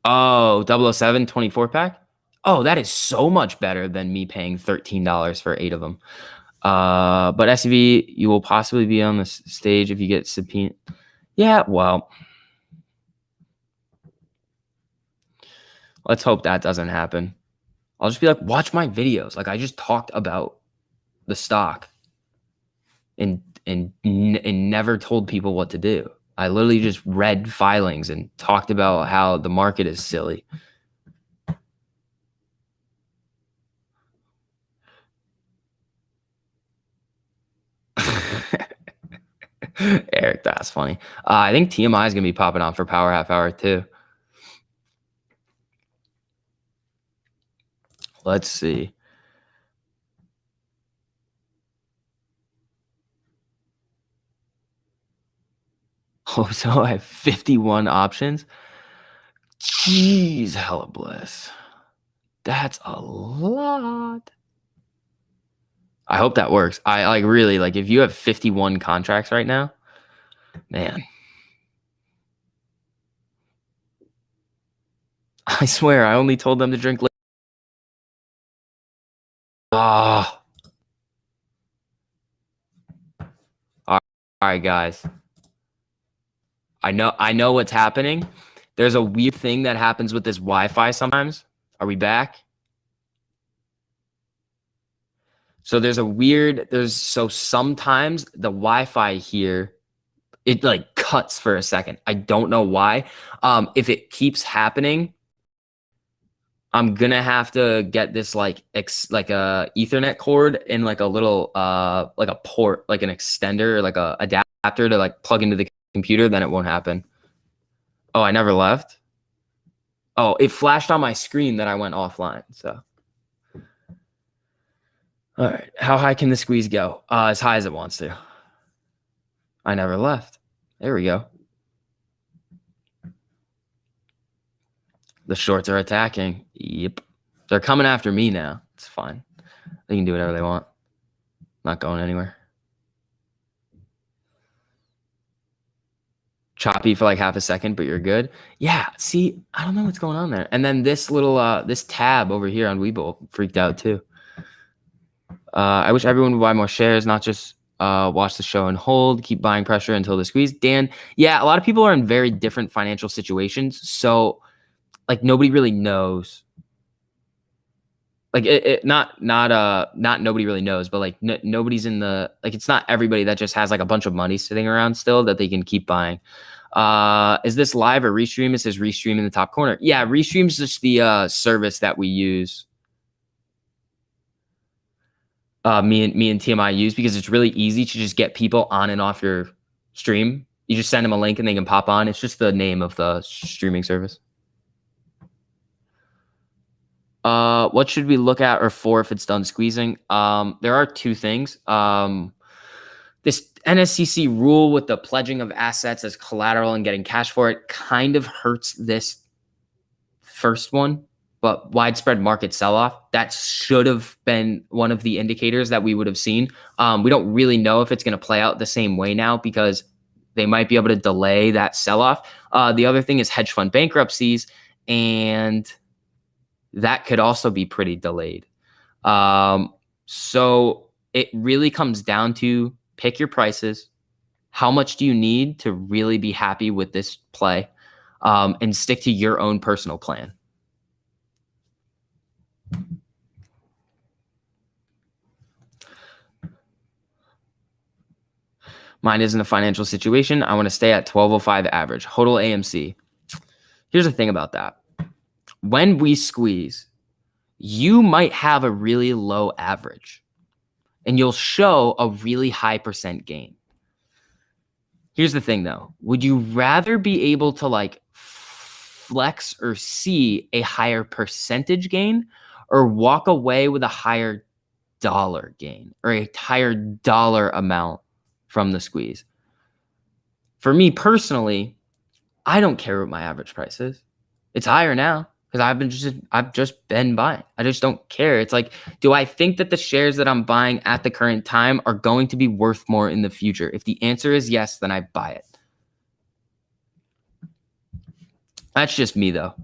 Oh, 007 24 pack. Oh, that is so much better than me paying $13 for 8 of them. But SCV, you will possibly be on the stage if you get subpoena. Yeah, well, Let's hope that doesn't happen. I'll just be like, watch my videos. Like I just talked about the stock and never told people what to do. I literally just read filings and talked about how the market is silly. Eric, that's funny. I think TMI is gonna be popping on for Power Half Hour too. Let's see. Oh, so I have 51 options. Jeez, hella bliss. That's a lot. I hope that works. I like really like if you have 51 contracts right now, man. I swear I only told them to drink. Ah. All right, guys. I know what's happening. There's a weird thing that happens with this Wi-Fi sometimes. Are we back? So so sometimes the Wi-Fi here, it like cuts for a second. I don't know why. If it keeps happening, I'm gonna have to get this like a Ethernet cord and like a little like a port, like an extender, or like a adapter to like plug into the computer. Then it won't happen. Oh, I never left. Oh, it flashed on my screen that I went offline. So, all right, how high can the squeeze go? As high as it wants to. I never left. There we go. The shorts are attacking. Yep. They're coming after me now. It's fine. They can do whatever they want. Not going anywhere. Choppy for like half a second, but you're good. Yeah, see, I don't know what's going on there. And then this little this tab over here on Webull freaked out too. I wish everyone would buy more shares, not just watch the show and hold, keep buying pressure until the squeeze. Dan, yeah, a lot of people are in very different financial situations. So like nobody really knows. Like not nobody really knows, but like nobody's in the, like, it's not everybody that just has like a bunch of money sitting around still that they can keep buying. Is this live or restream? It says restream in the top corner. Yeah, restream is just the service that we use. Me and TMI use because it's really easy to just get people on and off your stream. You just send them a link and they can pop on. It's just the name of the streaming service. What should we look at or for if it's done squeezing? There are two things. This NSCC rule with the pledging of assets as collateral and getting cash for it kind of hurts this first one, but widespread market sell-off, that should have been one of the indicators that we would have seen. We don't really know if it's going to play out the same way now because they might be able to delay that sell-off. The other thing is hedge fund bankruptcies, and that could also be pretty delayed. So it really comes down to pick your prices. How much do you need to really be happy with this play? And stick to your own personal plan. Mine isn't a financial situation. I want to stay at 1205 average. Hodl AMC. Here's the thing about that. When we squeeze, you might have a really low average and you'll show a really high percent gain. Here's the thing though. Would you rather be able to like flex or see a higher percentage gain or walk away with a higher dollar gain or a higher dollar amount from the squeeze? For me personally, I don't care what my average price is. It's higher now because I've just been buying. I just don't care. It's like, do I think that the shares that I'm buying at the current time are going to be worth more in the future? If the answer is yes, then I buy it. That's just me though.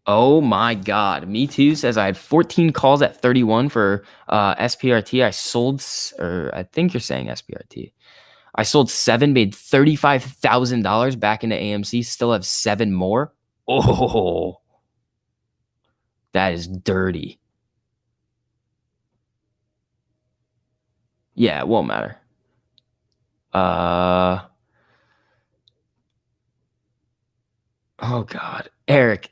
Oh my God. Me too says I had 14 calls at 31 for SPRT. I sold, or I think you're saying SPRT. I sold 7, made $35,000 back into AMC, still have 7 more. Oh, that is dirty. Yeah, it won't matter. Oh God, Eric,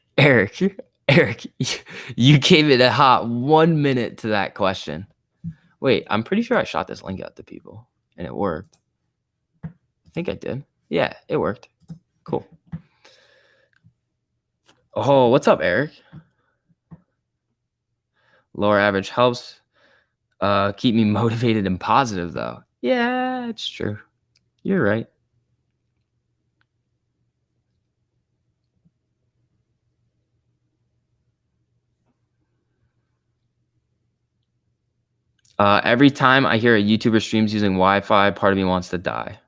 you gave it a hot 1 minute to that question. Wait, I'm pretty sure I shot this link out to people and it worked. I think I did. Yeah, it worked. Cool. Oh, what's up, Eric? Lower average helps keep me motivated and positive, though. Yeah, it's true. You're right. Every time I hear a YouTuber streams using Wi-Fi, part of me wants to die.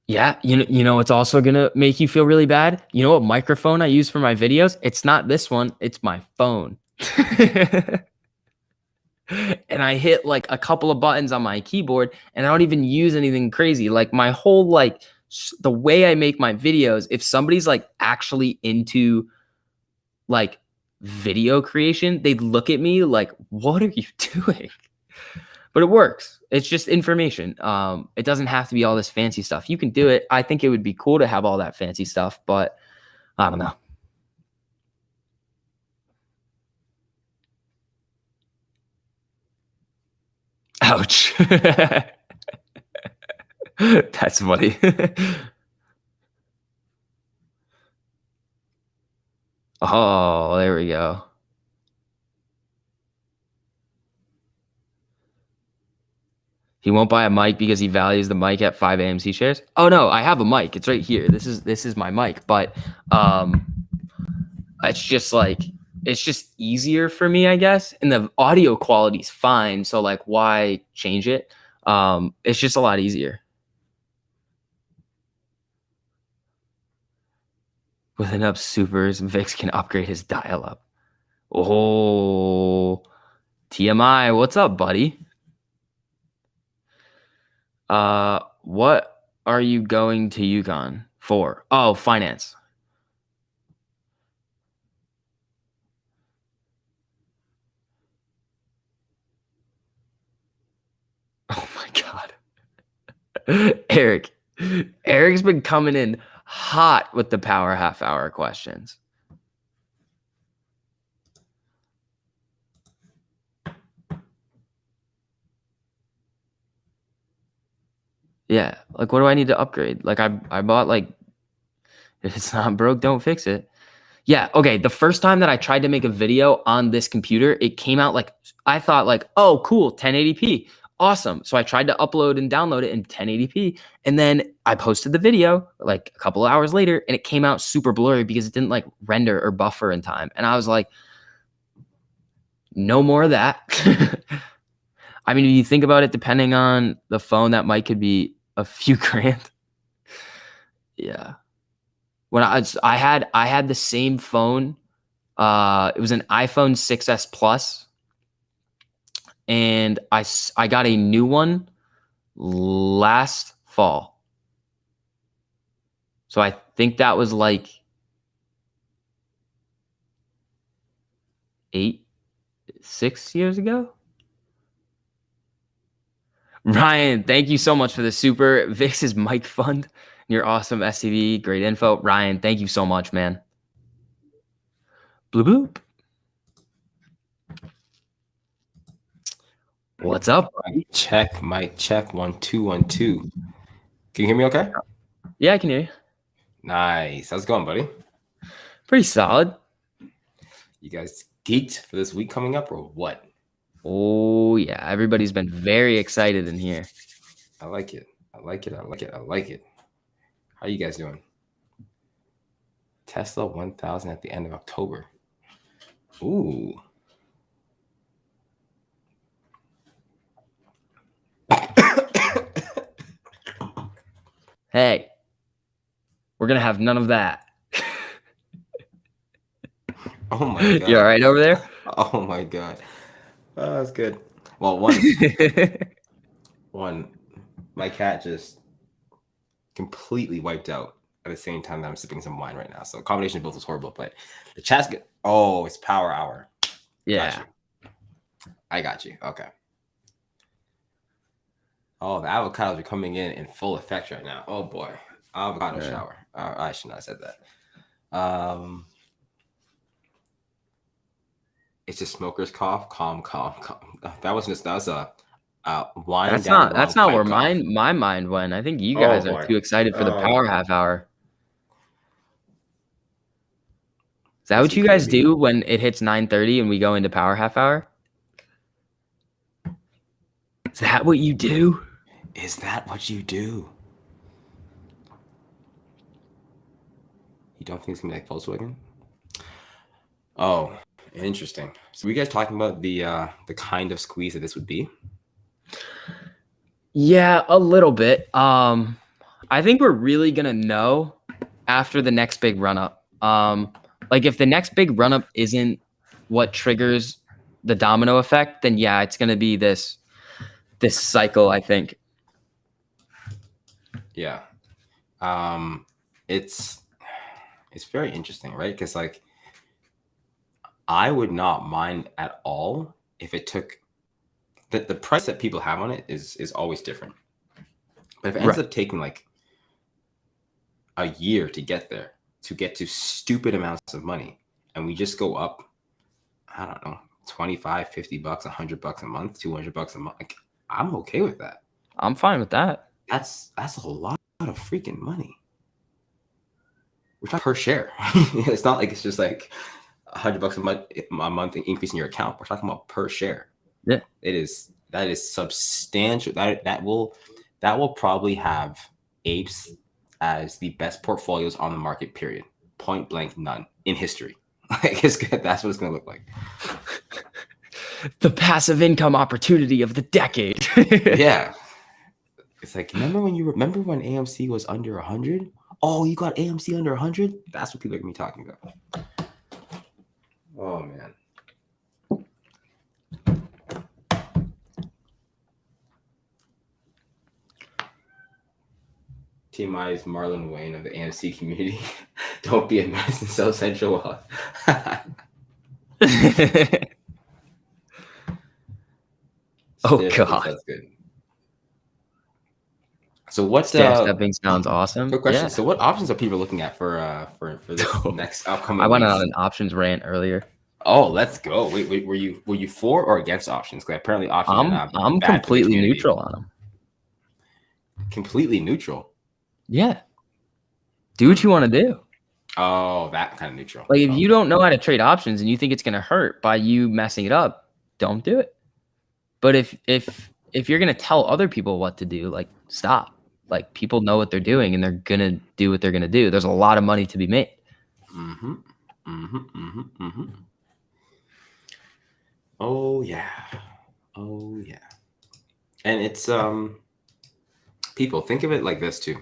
Yeah, you know what's also gonna make you feel really bad? You know what microphone I use for my videos? It's not this one, it's my phone. And I hit like a couple of buttons on my keyboard and I don't even use anything crazy. Like my whole like the way I make my videos, if somebody's like actually into like video creation, they'd look at me like, what are you doing? But it works. It's just information. It doesn't have to be all this fancy stuff. You can do it. I think it would be cool to have all that fancy stuff, but I don't know. Ouch. That's funny. Oh, there we go. He won't buy a mic because he values the mic at 5 AMC shares. Oh no, I have a mic. It's right here. This is my mic, but it's just like it's just easier for me, I guess. And the audio quality is fine, so like why change it? It's just a lot easier. With enough supers, Vix can upgrade his dial-up. Oh, TMI, what's up, buddy? What are you going to UConn for? Oh, finance. Oh my God. Eric's been coming in hot with the power half hour questions. Yeah, like what do I need to upgrade? Like I bought like if it's not broke, don't fix it. Yeah, okay. The first time that I tried to make a video on this computer, it came out like I thought like, oh, cool, 1080p. Awesome. So I tried to upload and download it in 1080p. And then I posted the video like a couple of hours later and it came out super blurry because it didn't like render or buffer in time. And I was like, no more of that. I mean, if you think about it, depending on the phone, that might could be a few grand. Yeah. When I had the same phone. It was an iPhone 6S Plus, and I got a new one last fall. So I think that was like 6 years ago. Ryan, thank you so much for the super. Vix's mic fund. Your awesome SCV, great info. Ryan, thank you so much, man. Bloop bloop. What's up? Check, mic check, 1 2 1 2. Can you hear me okay? Yeah, I can hear you. Nice. How's it going, buddy? Pretty solid. You guys geeked for this week coming up or what? Oh yeah, everybody's been very excited in here. I like it. I like it. I like it. I like it. How you guys doing? Tesla 1000 at the end of October. Ooh. Hey, we're gonna have none of that. Oh my God. You all right over there? Oh my God. Oh, that's good. Well, one, my cat just completely wiped out at the same time that I'm sipping some wine right now. So a combination of both was horrible. But the chat's good. Oh, it's power hour. Yeah. Got you. I got you. Okay. Oh, the avocados are coming in full effect right now. Oh boy, avocado shower. I should not have said that. It's a smoker's cough. Calm. That was a wine That's down not the that's wrong not pipe where cough. my mind went. I think you Oh guys are boy. too excited for the power half hour. Is that what you guys do when it hits 9:30 and we go into power half hour? Is that what you do? Is that what you do? You don't think it's gonna be like Volkswagen? Oh, interesting. So, were you guys talking about the kind of squeeze that this would be? Yeah, a little bit. I think we're really gonna know after the next big run up. Like if the next big run up isn't what triggers the domino effect, then yeah, it's gonna be this cycle, I think. Yeah. It's very interesting, right? Because like I would not mind at all if it took the price that people have on it is always different. But if it ends up taking like a year to get there, to get to stupid amounts of money, and we just go up, I don't know, 25, 50 bucks, $100 a month, $200 a month, like, I'm okay with that. I'm fine with that. That's a lot of freaking money. We're talking per share. It's not like it's just like $100 a month increase in your account. We're talking about per share. Yeah. That is substantial. That will probably have apes as the best portfolios on the market, period. Point blank, none in history. Like that's what it's gonna look like. The passive income opportunity of the decade. Yeah. It's like, remember when AMC was under 100? Oh, you got AMC under 100? That's what people are gonna be talking about. Oh man. TMI's Marlon Wayne of the AMC community. Don't be a mess in South Central. Oh god, that's good. So what stair-stepping sounds awesome. Quick question. Yeah. So what options are people looking at for this next upcoming I went weeks? on an options rant earlier. Oh, let's go. Wait, were you for or against options? Because apparently options I'm completely neutral on them. Completely neutral. Yeah. Do what you want to do. Oh, that kind of neutral. Like if you don't know how to trade options and you think it's gonna hurt by you messing it up, don't do it. But if you're gonna tell other people what to do, like stop. Like people know what they're doing and they're gonna do what they're gonna do. There's a lot of money to be made. Oh yeah. And it's people think of it like this too.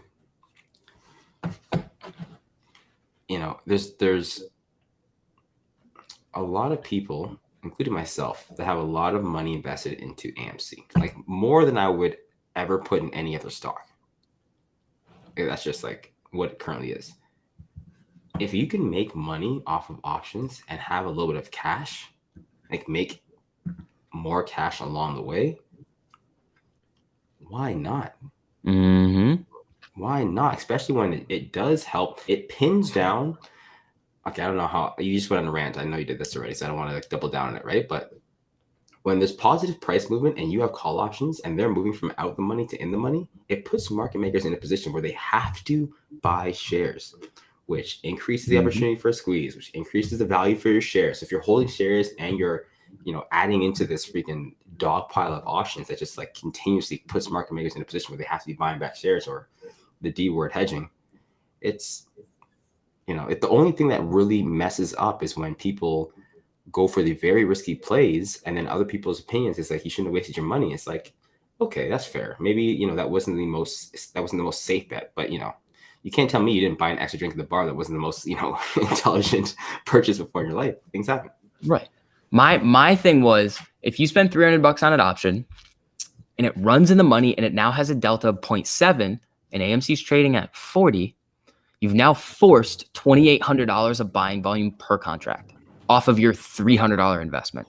You know, there's a lot of people, including myself, that have a lot of money invested into AMC, like more than I would ever put in any other stock. Okay, that's just like what it currently is. If you can make money off of options and have a little bit of cash, like make more cash along the way, why not? Why not? Especially when it does help. It pins down. Okay, I don't know how you just went on a rant. I know you did this already, so I don't want to like double down on it, right? But when there's positive price movement and you have call options and they're moving from out the money to in the money, it puts market makers in a position where they have to buy shares, which increases the opportunity for a squeeze, which increases the value for your shares. So if you're holding shares and you're, adding into this freaking dog pile of options that just like continuously puts market makers in a position where they have to be buying back shares, or the D word, hedging, it's the only thing that really messes up is when people go for the very risky plays and then other people's opinions is like, you shouldn't have wasted your money. It's like, okay, that's fair. Maybe, that wasn't the most safe bet, but you can't tell me you didn't buy an extra drink at the bar that wasn't the most, intelligent purchase before in your life. Things happen. Right. My thing was, If you spend $300 on an option and it runs in the money and it now has a delta of 0.7 and AMC's trading at 40, you've now forced $2,800 of buying volume per contract off of your $300 investment.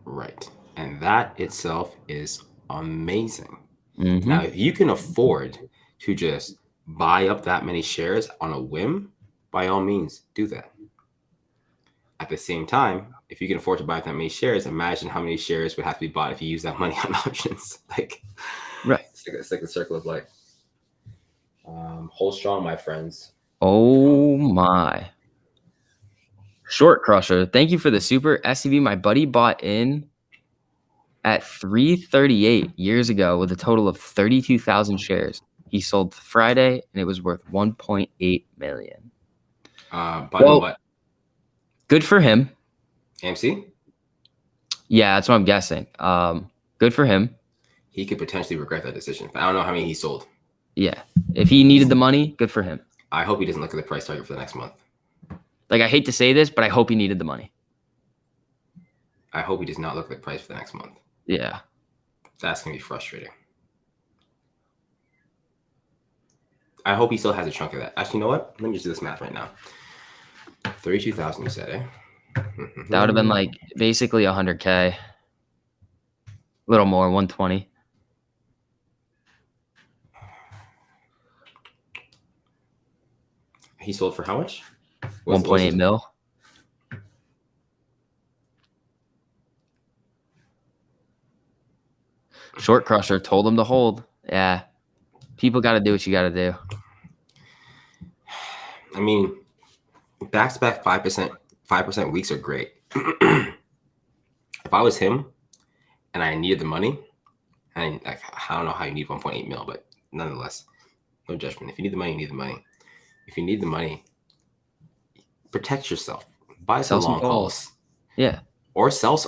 Right. And that itself is amazing. Mm-hmm. Now, if you can afford to just buy up that many shares on a whim, by all means, do that. At the same time, if you can afford to buy that many shares, imagine how many shares would have to be bought if you use that money on options. Like, right. It's like the circle of life. Hold strong, my friends. Oh my. Short Crusher, thank you for the super SCB. My buddy bought in at 338 years ago with a total of 32,000 shares. He sold Friday and it was worth 1.8 million. Well, what? Good for him. AMC? Yeah, that's what I'm guessing. Good for him. He could potentially regret that decision. But I don't know how many he sold. Yeah. If he needed the money, good for him. I hope he doesn't look at the price target for the next month. Like, I hate to say this, but I hope he needed the money. I hope he does not look at the price for the next month. Yeah. That's going to be frustrating. I hope he still has a chunk of that. Actually, you know what? Let me just do this math right now. 32,000, you said, eh? That would have been like basically 100K. A little more, 120. He sold for how much? 1.8 mil. Short Crusher told him to hold. Yeah. People got to do what you got to do. I mean, back-to-back 5% weeks are great. If I was him and I needed the money, and I don't know how you need 1.8 mil, but nonetheless, no judgment. If you need the money, you need the money. If you need the money, protect yourself. Buy some long calls. Yeah. Or sell.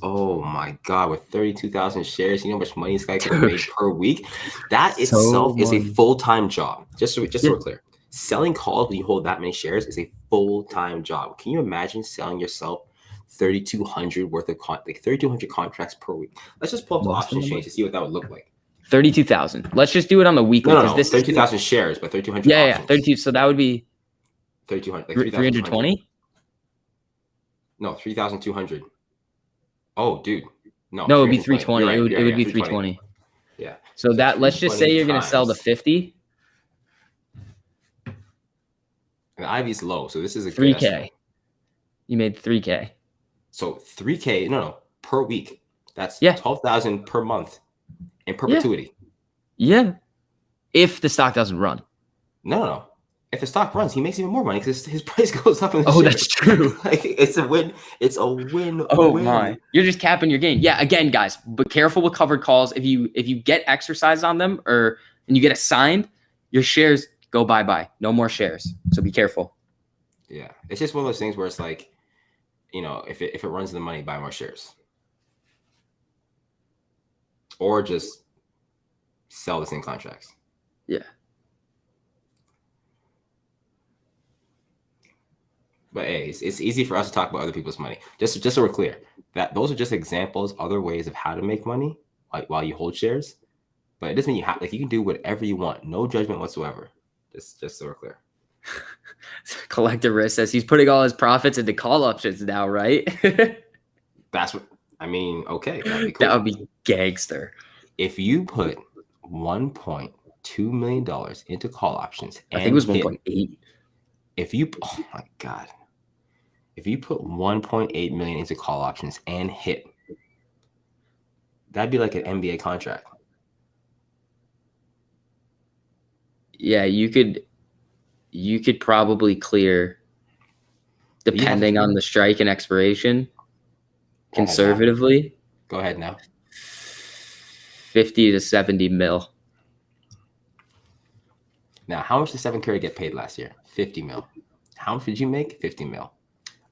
Oh my God! With 32,000 shares, you know how much money this guy could make per week. That itself is a full-time job. Just so we're clear, selling calls when you hold that many shares is a full-time job. Can you imagine selling yourself 3,200 worth of 3,200 contracts per week? Let's just pull up the option exchange to see what that would look like. 32,000. Let's just do it on the weekly. No. 32,000 shares, but 3,200. Yeah, 32. So that would be 3,200. Like 320. No, 3,200. Oh, dude. No, it would be 320. Right, it would be 320. Yeah. So that, let's just say you're going to sell to 50. And IV is low, so this is a 3K. You made 3K. So 3K, no, per week. That's 12,000 per month in perpetuity. Yeah. If the stock doesn't run. No. If the stock runs, he makes even more money because his price goes up. That's true. Like, it's a win. It's a win. My! You're just capping your gain. Yeah. Again, guys, but careful with covered calls. If you get exercise on them and you get assigned, your shares go bye. No more shares. So be careful. Yeah, it's just one of those things where it's like, if it runs in the money, buy more shares, or just sell the same contracts. Yeah. But hey, it's easy for us to talk about other people's money. Just so we're clear, that those are just examples, other ways of how to make money, like while you hold shares. But it doesn't mean you can do whatever you want, no judgment whatsoever. Just so we're clear. Collective Risk says he's putting all his profits into call options now, right? That's what I mean. Okay, that'd be cool. That would be gangster. If you put $1.2 million into call options, I think it was 1.8. Oh my God. If you put 1.8 million into call options and hit, that'd be like an NBA contract. Yeah, you could probably clear, depending on the strike and expiration, conservatively. Go ahead now. 50 to 70 mil. Now, how much did Stephen Curry get paid last year? 50 mil. How much did you make? 50 mil.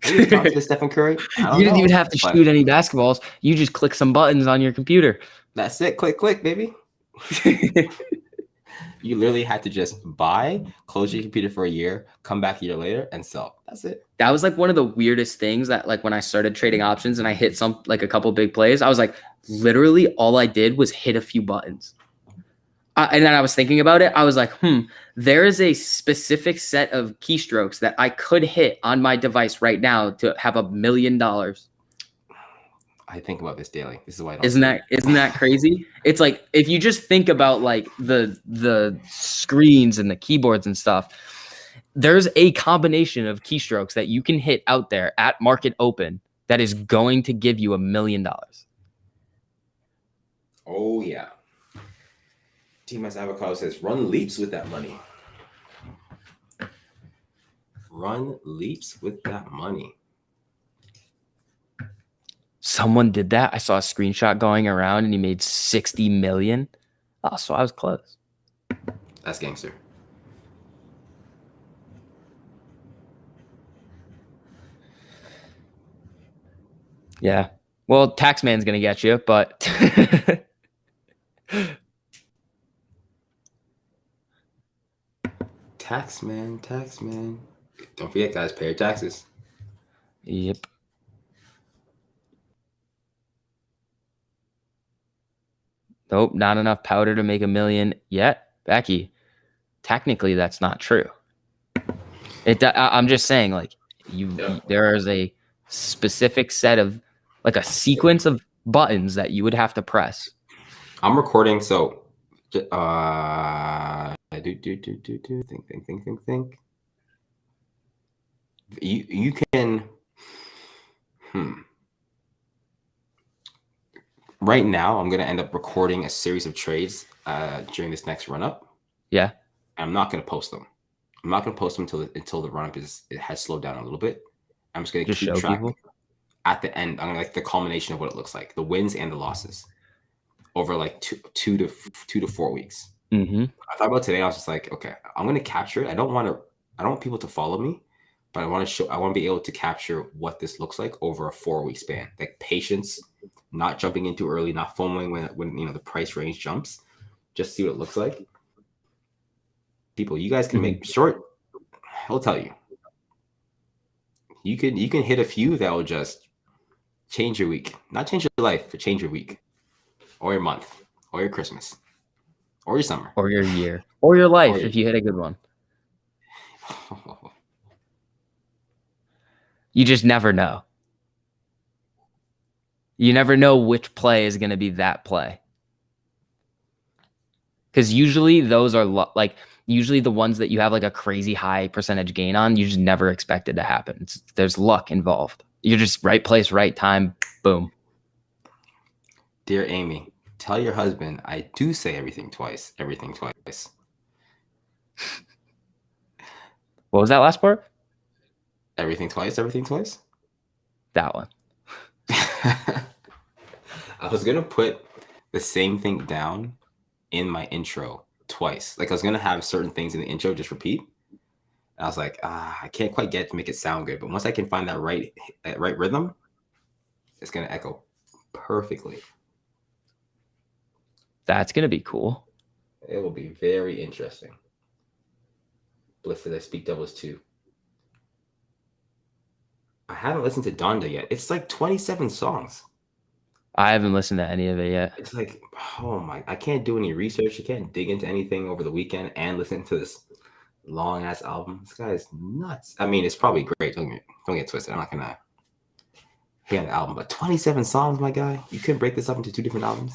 You to Stephen Curry? You didn't even have to shoot any basketballs. You just click some buttons on your computer. That's it. Click, baby. You literally had to just buy, close your computer for a year, come back a year later, and sell. That's it. That was like one of the weirdest things that like when I started trading options and I hit some like a couple big plays, I was like, literally all I did was hit a few buttons. And then I was thinking about it. I was like, there is a specific set of keystrokes that I could hit on my device right now to have $1 million. I think about this daily. This is why I don't Isn't that crazy? It's like if you just think about like the screens and the keyboards and stuff, there's a combination of keystrokes that you can hit out there at market open that is going to give you $1 million. Oh yeah. T-Max Avocado says, run leaps with that money. Run leaps with that money. Someone did that. I saw a screenshot going around and he made 60 million. Oh, so I was close. That's gangster. Yeah. Well, Taxman's going to get you, but Taxman. Don't forget, guys, pay your taxes. Yep. Nope, not enough powder to make $1 million yet. Becky, technically that's not true. I'm just saying, like, there is a specific set of, like, a sequence of buttons that you would have to press. I'm recording, so think. You can. Right now, I'm gonna end up recording a series of trades during this next run up. Yeah. I'm not gonna post them. I'm not gonna post them until the run up has slowed down a little bit. I'm just gonna keep track people at the end. I'm gonna like the culmination of what it looks like, the wins and the losses over like two to 4 weeks. Mm-hmm. I thought about today. I was just like, okay, I'm gonna capture it. I don't want people to follow me, but I want to be able to capture what this looks like over a 4-week span. Like patience, not jumping in too early, not foaming when the price range jumps. Just see what it looks like. People, you guys can make short. I'll tell you. You can hit a few that will just change your week. Not change your life, but change your week, or your month, or your Christmas, or your summer, or your year, or your life if you hit a good one. You just never know. You never know which play is going to be that play. Because usually those are usually the ones that you have like a crazy high percentage gain on, you just never expect it to happen. There's luck involved. You're just right place, right time, boom. Dear Amy, tell your husband I do say everything twice. What was that last part? Everything twice. That one. I was going to put the same thing down in my intro twice. Like I was going to have certain things in the intro just repeat. And I was like, I can't quite get to make it sound good. But once I can find that right rhythm, it's going to echo perfectly. That's going to be cool. It will be very interesting. Blessed I speak devils too. I haven't listened to Donda yet. It's like 27 songs. I haven't listened to any of it yet. It's like, oh my, I can't do any research. I can't dig into anything over the weekend and listen to this long ass album. This guy is nuts. I mean, it's probably great. Don't get twisted. I'm not gonna hear the album, but 27 songs, my guy. You couldn't break this up into 2 different albums.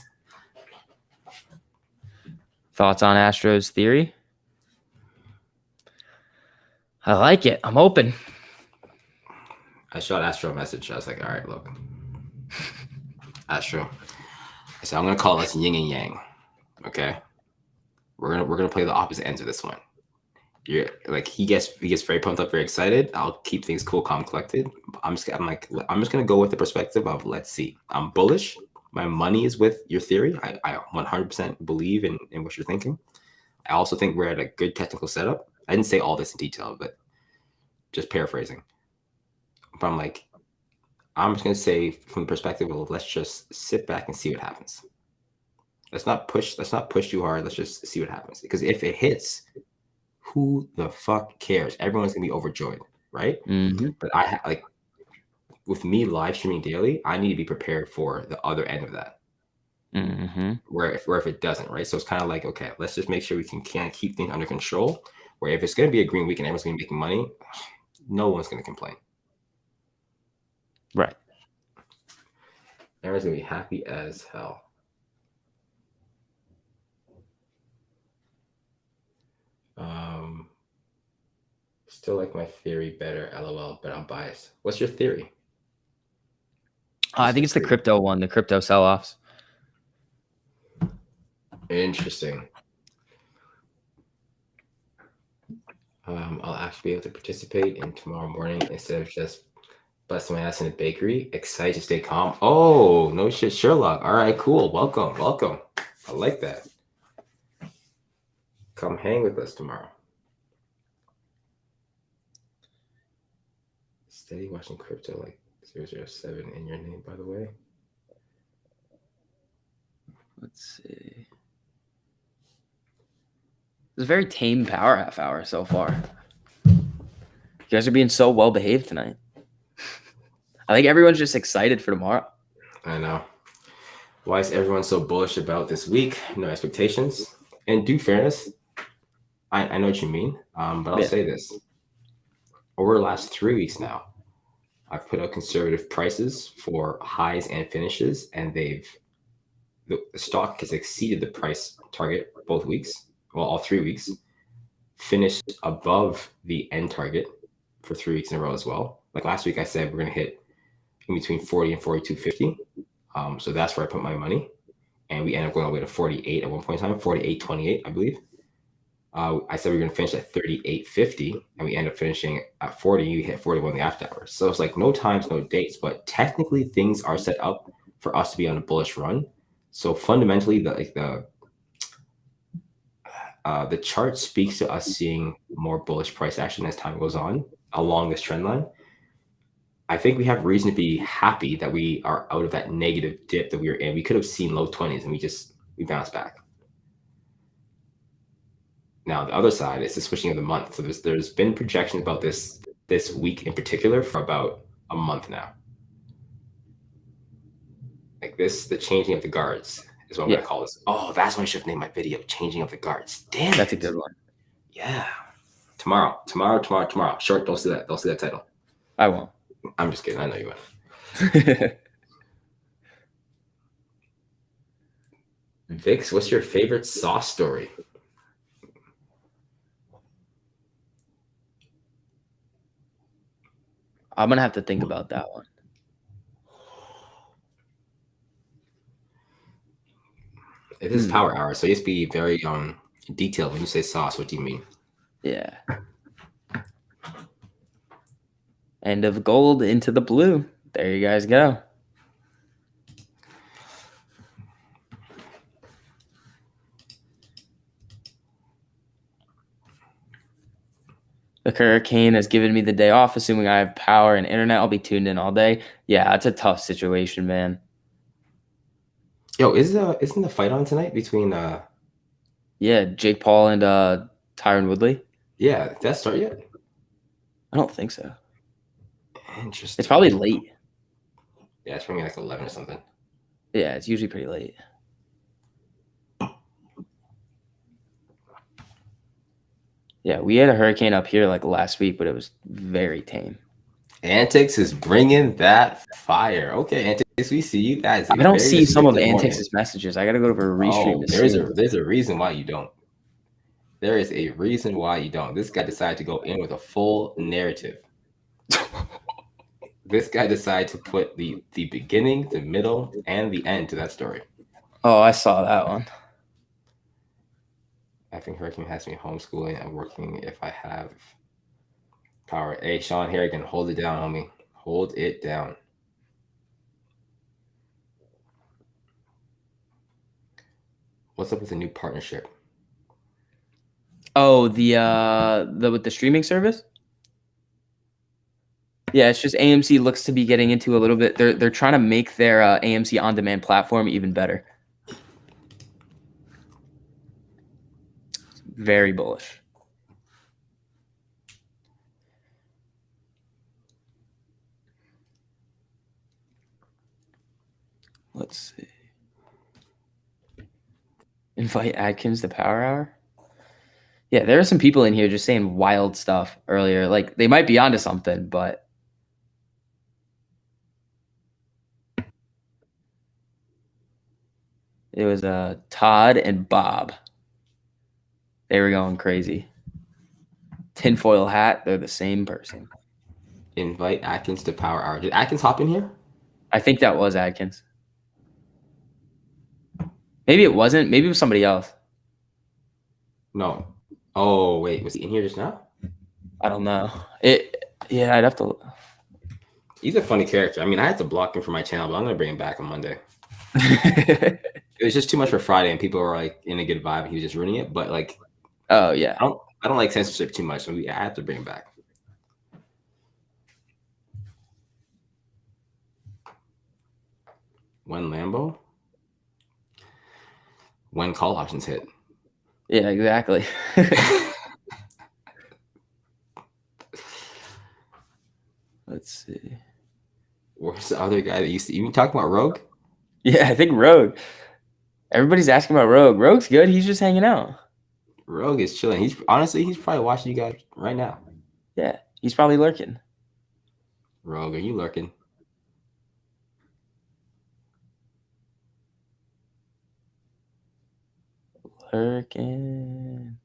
Thoughts on Astro's theory? I like it. I'm open. I shot Astro a message. I was like, all right, look. Astro. I said, I'm gonna call us yin and yang. Okay. We're gonna play the opposite ends of this one. You're like he gets very pumped up, very excited. I'll keep things cool, calm, collected. I'm just gonna go with the perspective of let's see. I'm bullish. My money is with your theory. I 100% believe in what you're thinking. I also think we're at a good technical setup. I didn't say all this in detail, but just paraphrasing. But I'm just gonna say from the perspective of let's just sit back and see what happens. Let's not push too hard. Let's just see what happens. Because if it hits, who the fuck cares? Everyone's gonna be overjoyed, right? Mm-hmm. But like with me live streaming daily, I need to be prepared for the other end of that. Mm-hmm. Where if it doesn't, right? So it's kind of like, okay, let's just make sure we can keep things under control. Where if it's gonna be a green week and everyone's gonna be making money, no one's gonna complain. Right. Everyone's gonna be happy as hell. Still like my theory better, LOL, but I'm biased. What's your theory? I think it's the crypto one, the crypto sell-offs. Interesting. I'll actually be able to participate in tomorrow morning instead of just busting my ass in a bakery. Excited to stay calm. Oh, no shit, Sherlock. All right, cool. Welcome. I like that. Come hang with us tomorrow. Steady watching crypto like 007 in your name, by the way. Let's see. It's a very tame power half hour so far. You guys are being so well behaved tonight. I think everyone's just excited for tomorrow. I know. Why is everyone so bullish about this week? No expectations. And due fairness, I know what you mean, but I'll say this. Over the last 3 weeks now, I've put out conservative prices for highs and finishes, and the stock has exceeded the price target both weeks. Well, all 3 weeks. Finished above the end target for 3 weeks in a row as well. Like last week, I said we're going to hit in between 40 and 42.50. So that's where I put my money. And we ended up going all the way to 48 at one point in time, 48.28, I believe. I said we were going to finish at 38.50, and we ended up finishing at 40. We hit 41 in the after hours. So it's like no times, no dates, but technically things are set up for us to be on a bullish run. So fundamentally, the chart speaks to us seeing more bullish price action as time goes on along this trend line. I think we have reason to be happy that we are out of that negative dip that we were in. We could have seen low 20s and we bounced back. Now the other side is the switching of the month. So there's been projections about this week in particular for about a month now. Like the changing of the guards is what I'm gonna call this. Oh, that's what I should have named my video, changing of the guards. Damn, that's a good one. Yeah. Tomorrow. Short, don't see that title. I won't. I'm just kidding. I know you will. Vix, what's your favorite sauce story? I'm gonna have to think about that one. It is power hour, so you have to be very detailed when you say sauce. What do you mean? Yeah. End of gold into the blue. There you guys go. The hurricane has given me the day off, assuming I have power and internet. I'll be tuned in all day. Yeah, it's a tough situation, man. Yo, isn't the fight on tonight between Yeah, Jake Paul and Tyron Woodley? Yeah, did that start yet? I don't think so. Interesting. It's probably late. Yeah, it's probably like 11 or something. Yeah, it's usually pretty late. Yeah, we had a hurricane up here like last week, but it was very tame. Antics is bringing that fire. Okay, Antics, we see you guys. I don't see some of Antics' messages. I got to go to a restream. There's a reason why you don't. There is a reason why you don't. This guy decided to go in with a full narrative. This guy decided to put the beginning, the middle, and the end to that story. Oh, I saw that one. I think hurricane has me homeschooling and working if I have power. Hey, Sean Harrigan, hold it down, homie. Hold it down. What's up with the new partnership? Oh, the with the streaming service? Yeah, it's just AMC looks to be getting into a little bit. They're trying to make their AMC on demand platform even better. Very bullish. Let's see. Invite Adkins to Power Hour. Yeah, there are some people in here just saying wild stuff earlier. Like they might be onto something, but it was Todd and Bob. They were going crazy. Tinfoil hat, they're the same person. Invite Atkins to Power Hour. Did Atkins hop in here? I think that was Adkins. Maybe it wasn't. Maybe it was somebody else. No. Oh, wait. Was he in here just now? I don't know. Yeah, I'd have to. He's a funny character. I mean, I had to block him from my channel, but I'm going to bring him back on Monday. It was just too much for Friday, and people were like in a good vibe. And he was just ruining it. But like, Oh yeah, I don't like censorship too much, so I have to bring him back. When Lambo? When call options hit? Yeah, exactly. Let's see. Where's the other guy that used to? You talking about Rogue? Yeah, I think Rogue. Everybody's asking about Rogue. Rogue's good. He's just hanging out. Rogue is chilling. He's probably watching you guys right now. Yeah, he's probably lurking. Rogue, are you lurking? Lurking.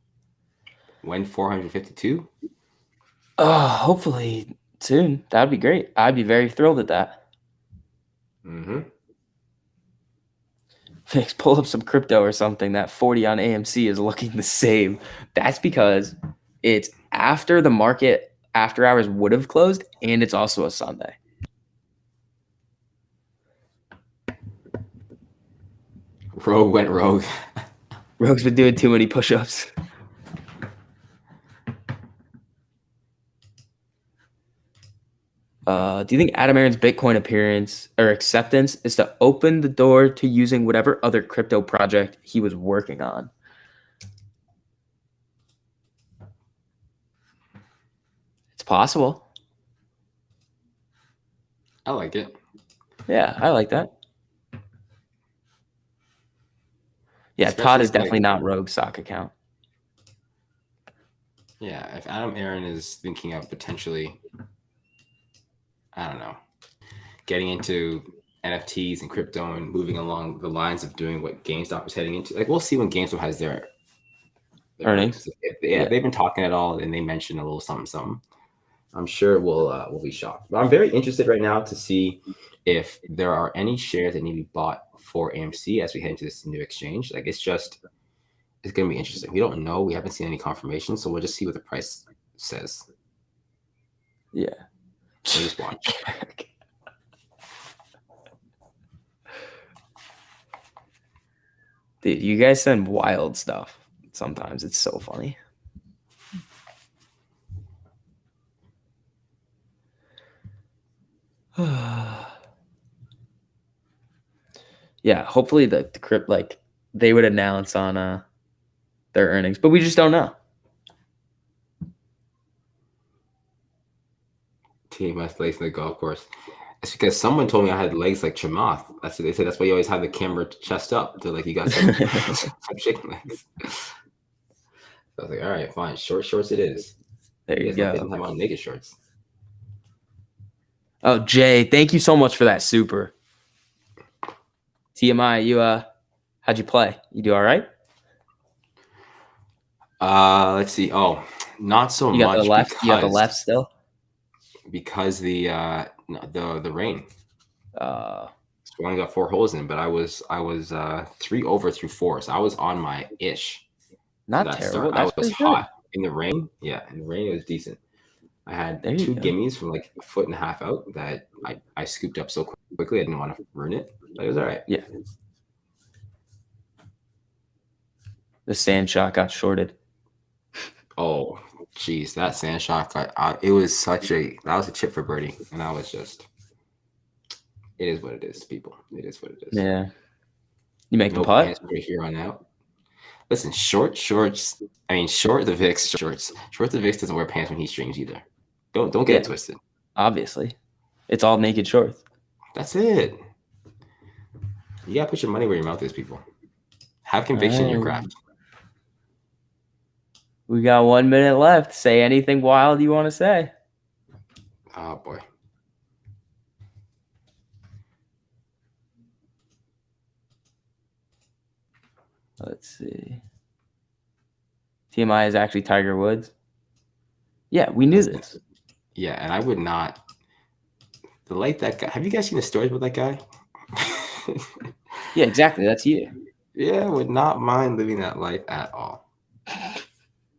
When 452? Oh, hopefully soon. That'd be great. I'd be very thrilled at that. Mm-hmm. Fix, pull up some crypto or something. That 40 on AMC is looking the same. That's because it's after the market after hours would have closed, and it's also a Sunday. Rogue went rogue. Rogue's been doing too many push-ups. Do you think Adam Aron's Bitcoin appearance or acceptance is to open the door to using whatever other crypto project he was working on? It's possible. I like it. Yeah, I like that. Yeah, Especially Todd is like, definitely not Rogue's stock account. Yeah, if Adam Aron is thinking of potentially, I don't know, getting into NFTs and crypto and moving along the lines of doing what GameStop is heading into, like we'll see when GameStop has their Earnings. If they've been talking at all and they mention a little something, I'm sure we'll be shocked. But I'm very interested right now to see if there are any shares that need to be bought for AMC as we head into this new exchange. Like it's going to be interesting. We don't know. We haven't seen any confirmation, so we'll just see what the price says. Yeah. So just watch. Dude, you guys send wild stuff. Sometimes it's so funny. Yeah, hopefully the crypt like they would announce on their earnings, but we just don't know. TMS legs in the golf course. It's because someone told me I had legs like Chamath. That's what they said. That's why you always have the camera chest up. They're like, you got some, some chicken legs. So I was like, all right, fine. Shorts it is. There you go. Didn't have on naked shorts. Oh, Jay, thank you so much for that super. TMI, you how'd you play? You do all right? Let's see. Oh, not so You got much the left. because You got the left still. Because the rain. So I only got 4 holes in, but I was 3 over through 4, so I was on my ish. Not terrible. I That's was pretty hot in the rain. Yeah, in the rain it was decent. I had 2 gimmies from like a foot and a half out that I scooped up so quickly I didn't want to ruin it, but it was all right. Yeah. The sand shot got shorted. Oh, geez, that sand shot it was that was a chip for birdie, and I was just. It is what it is, people. It is what it is. Yeah. You make no the putt? pants from here on out. Listen, short shorts. I mean, short the VIX shorts. Short the VIX doesn't wear pants when he streams either. Don't get Yeah, it twisted. obviously. It's all naked shorts. That's it. You gotta put your money where your mouth is, people. Have conviction in your craft. We got 1 minute left. Say anything wild you want to say. Oh boy. Let's see. TMI is actually Tiger Woods. Yeah, we knew this. Yeah, and I would not. Like that guy. Have you guys seen the stories about that guy? Yeah, exactly. That's you. Yeah, would not mind living that life at all.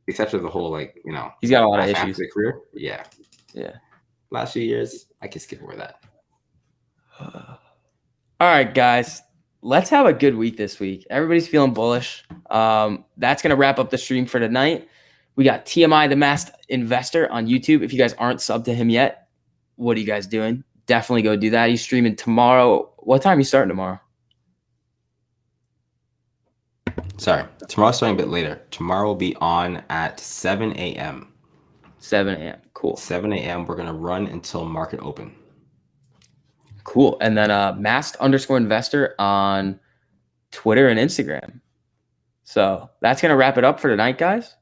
Except for the whole, like, you know, He's got a lot of after issues. the career. Yeah. Yeah. Last few years, I can skip over that. All right, guys. Let's have a good week this week. Everybody's feeling bullish. That's going to wrap up the stream for tonight. We got TMI, the Masked Investor, on YouTube. If you guys aren't subbed to him yet, what are you guys doing? Definitely go do that. He's streaming tomorrow. What time are you starting tomorrow? Sorry. Tomorrow's starting a bit later. Tomorrow will be on at 7 a.m. 7 a.m. Cool. 7 a.m. We're going to run until market open. Cool. And then masked_investor on Twitter and Instagram. So that's going to wrap it up for tonight, guys.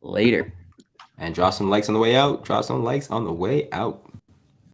Later. And drop some likes on the way out. Drop some likes on the way out.